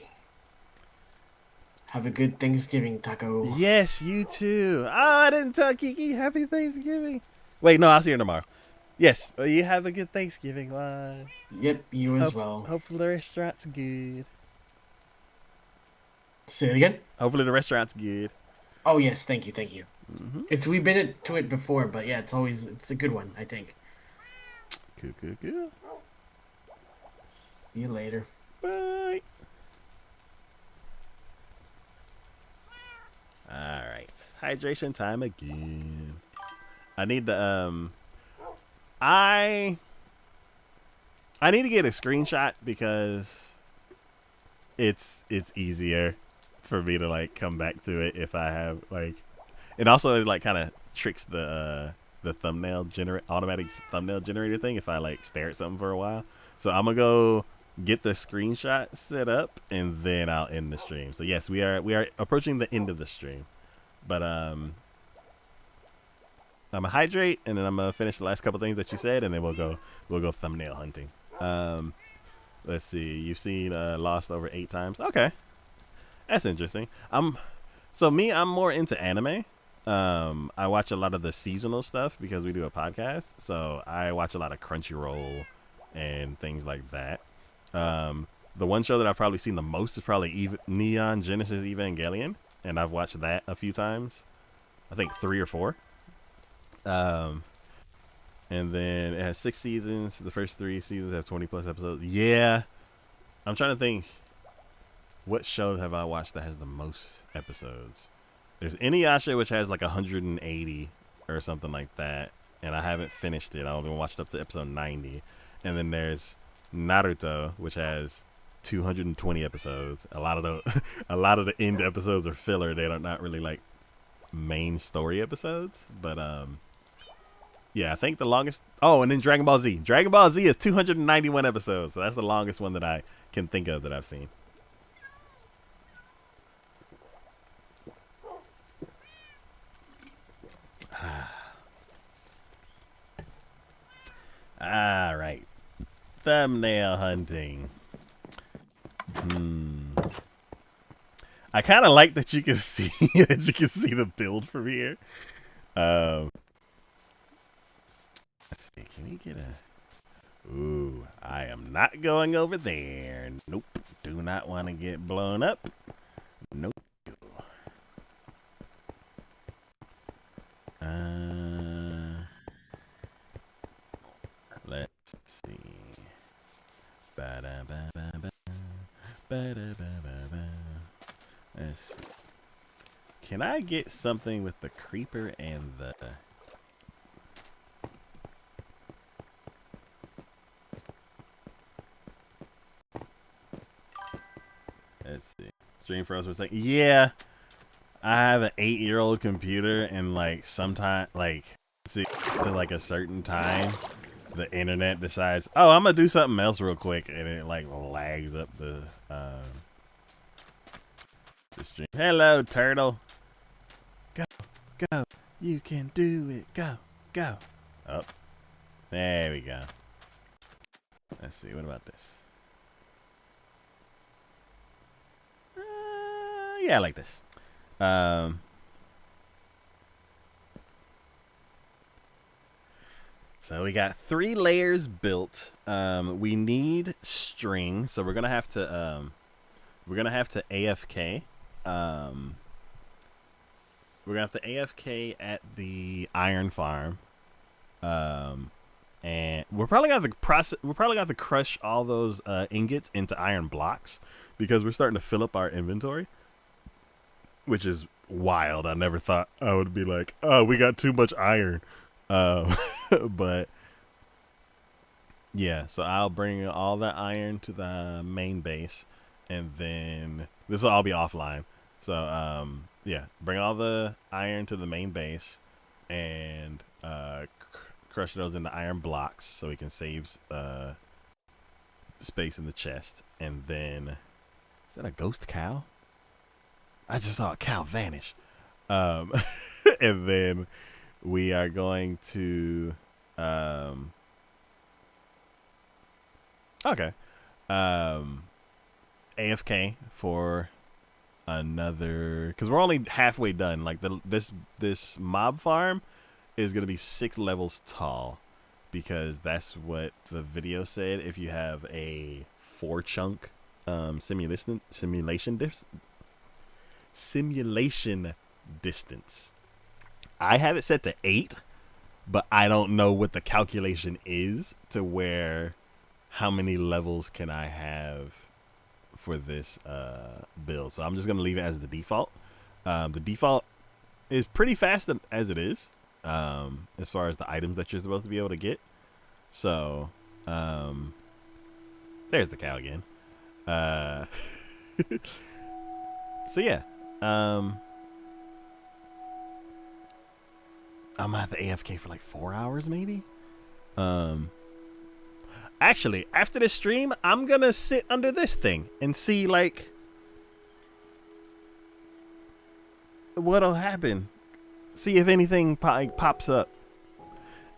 Have a good Thanksgiving, Taco. Yes, you too. Oh, I didn't tell Kiki Happy Thanksgiving. Wait, no, I'll see her tomorrow. Yes, you have a good Thanksgiving. Yep, you as well. Hopefully the restaurant's good. Say it again. Hopefully the restaurant's good. Oh yes, thank you. Mm-hmm. We've been to it before, but yeah, it's a good one, I think. Cool. See you later. Bye. All right, hydration time again. I need to I need to get a screenshot because it's easier for me to like come back to it if I have like, and also it like kind of tricks the automatic thumbnail generator thing if I like stare at something for a while. So I'm gonna go get the screenshot set up and then I'll end the stream. So yes, we are approaching the end of the stream, but I'm gonna hydrate and then I'm gonna finish the last couple things that you said and then we'll go thumbnail hunting. Let's see, you've seen Lost over 8 times. Okay, that's interesting. I'm more into anime. I watch a lot of the seasonal stuff because we do a podcast, so I watch a lot of Crunchyroll and things like that. The one show that I've probably seen the most is probably Neon Genesis Evangelion, and I've watched that a few times. I think 3 or 4. And then it has 6 seasons. The first 3 seasons have 20 plus episodes. Yeah, I'm trying to think. What show have I watched that has the most episodes? There's Inuyasha, which has like 180 or something like that, and I haven't finished it. I only watched up to episode 90. And then there's Naruto, which has 220 episodes. A lot of the end episodes are filler. They are not really like main story episodes, but yeah, I think the longest. Oh, and then Dragon Ball Z. Dragon Ball Z is 291 episodes, so that's the longest one that I can think of that I've seen. All right, thumbnail hunting. I kind of like that you can see the build from here. Let's see, can we get a? Ooh, I am not going over there. Nope, do not want to get blown up. Nope. Let's Ba-da-ba-ba-ba. Let's see. Can I get something with the creeper and the... Let's see. Stream froze for a second. Yeah. I have an 8-year-old computer, and like sometime, like to like a certain time, the internet decides, oh, I'm gonna do something else real quick, and it like lags up the stream. Hello, turtle. Go, go. You can do it. Go, go. Oh, there we go. Let's see. What about this? Yeah, I like this. So we got 3 layers built. We need string, so we're gonna have to AFK. We're gonna have to AFK at the iron farm. And we're probably gonna have to crush all those ingots into iron blocks because we're starting to fill up our inventory, which is wild. I never thought I would be like, oh, we got too much iron. But yeah, so I'll bring all that iron to the main base, and then this will all be offline. So yeah, bring all the iron to the main base and crush those into iron blocks so we can save space in the chest. And then, is that a ghost cow? I just saw a cow vanish. And then we are going to AFK for another, because we're only halfway done. Like this mob farm is gonna be 6 levels tall, because that's what the video said. If you have a 4 chunk simulation distance. I have it set to 8, but I don't know what the calculation is to where how many levels can I have for this build. So I'm just gonna leave it as the default. The default is pretty fast as it is, as far as the items that you're supposed to be able to get. So there's the cow again. So yeah, I'm gonna have to AFK for like 4 hours maybe. Actually, after this stream, I'm gonna sit under this thing and see like what'll happen. See if anything pops up.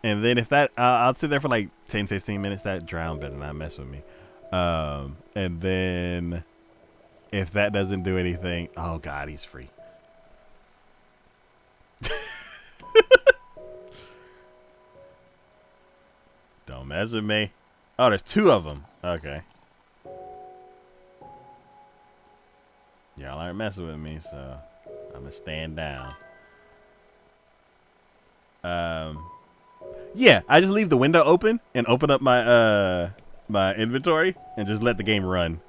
And then if that, I'll sit there for like 10-15 minutes. That drown better not mess with me. And then if that doesn't do anything, oh god, he's free. Don't mess with me. Oh, there's 2 of them. Okay. Y'all aren't messing with me, so I'm gonna stand down. Yeah, I just leave the window open and open up my my inventory and just let the game run.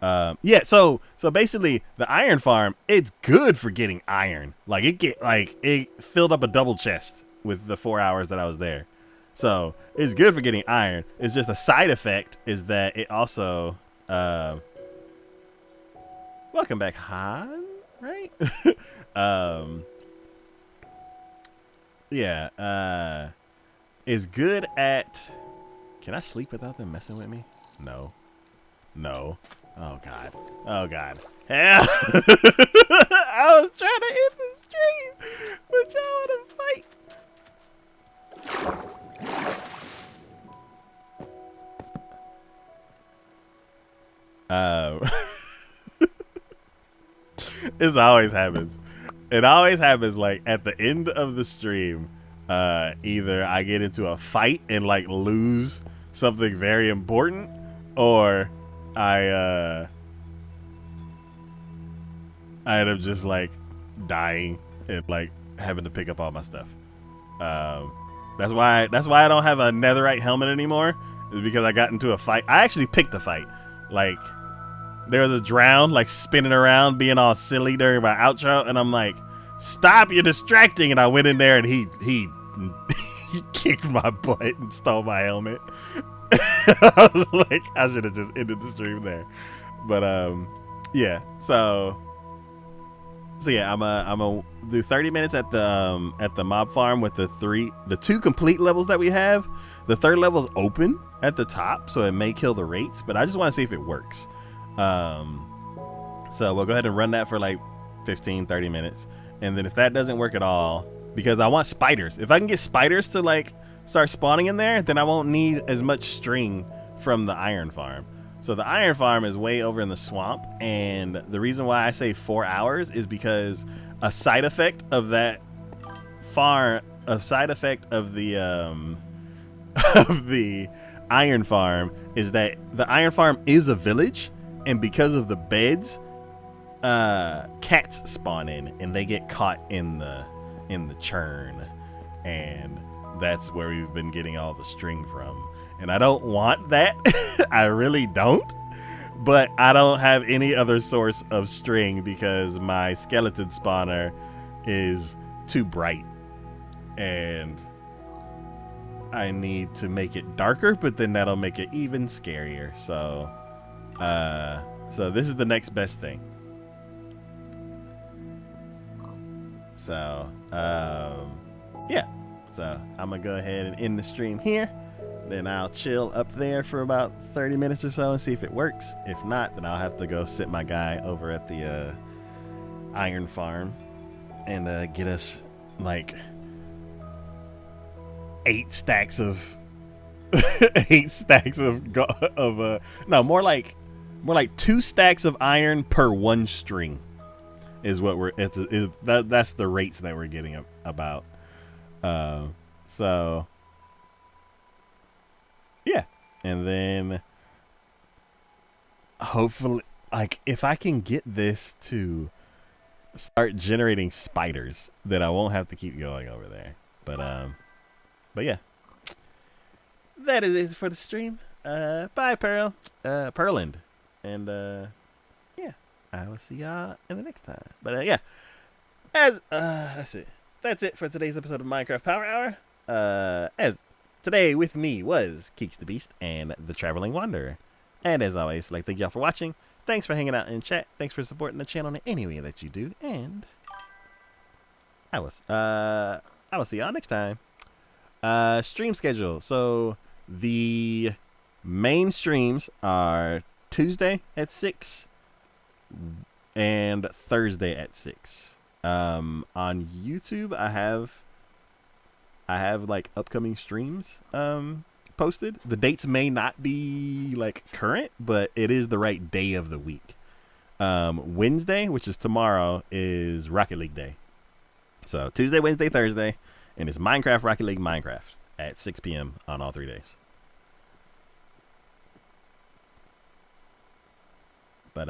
Yeah, so basically the iron farm, it's good for getting iron. Like it filled up a double chest with the 4 hours that I was there. So it's good for getting iron. It's just a side effect is that it also welcome back, Han, right? Yeah, is good at, can I sleep without them messing with me? No. Oh god. Hell. I was trying to end the stream, but y'all want to fight. This always happens. It always happens like at the end of the stream. Either I get into a fight and like lose something very important, or I end up just like dying and like having to pick up all my stuff. That's why I don't have a netherite helmet anymore, is because I got into a fight. I actually picked a fight. Like there was a drown like spinning around, being all silly during my outro, and I'm like, "Stop! You're distracting!" And I went in there, and he he kicked my butt and stole my helmet. I was like, I should have just ended the stream there, but yeah. So yeah, I'm a do 30 minutes at the mob farm with the two complete levels that we have. The third level is open at the top, so it may kill the rates, but I just want to see if it works. So we'll go ahead and run that for like 15-30 minutes, and then if that doesn't work at all, because I want spiders, if I can get spiders to like start spawning in there, then I won't need as much string from the iron farm. So the iron farm is way over in the swamp, and the reason why I say 4 hours is because a side effect of that farm, a side effect of the of the iron farm is that the iron farm is a village, and because of the beds, cats spawn in and they get caught in the churn, and that's where we've been getting all the string from. And I don't want that. I really don't. But I don't have any other source of string because my skeleton spawner is too bright. And I need to make it darker, but then that'll make it even scarier. So this is the next best thing. So, yeah. So I'm going to go ahead and end the stream here. Then I'll chill up there for about 30 minutes or so and see if it works. If not, then I'll have to go sit my guy over at the iron farm and get us like 8 stacks of 8 stacks of no, more like 2 stacks of iron per 1 string is what we're that's the rates that we're getting about. So yeah, and then hopefully, like, if I can get this to start generating spiders, then I won't have to keep going over there. But yeah, that is it for the stream. Bye, Pearland, and yeah, I will see y'all in the next time. But yeah, that's it. That's it for today's episode of Minecraft Power Hour. As today with me was Keeks the Beast and the Traveling Wanderer. And as always, like, thank y'all for watching. Thanks for hanging out in chat. Thanks for supporting the channel in any way that you do. And I will see y'all next time. Stream schedule. So the main streams are Tuesday at 6 and Thursday at 6. On YouTube, I have like upcoming streams posted. The dates may not be like current, but it is the right day of the week. Wednesday, which is tomorrow, is Rocket League Day. So Tuesday, Wednesday, Thursday, and it's Minecraft, Rocket League, Minecraft at 6 p.m. on all 3 days. But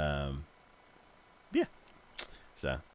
yeah. So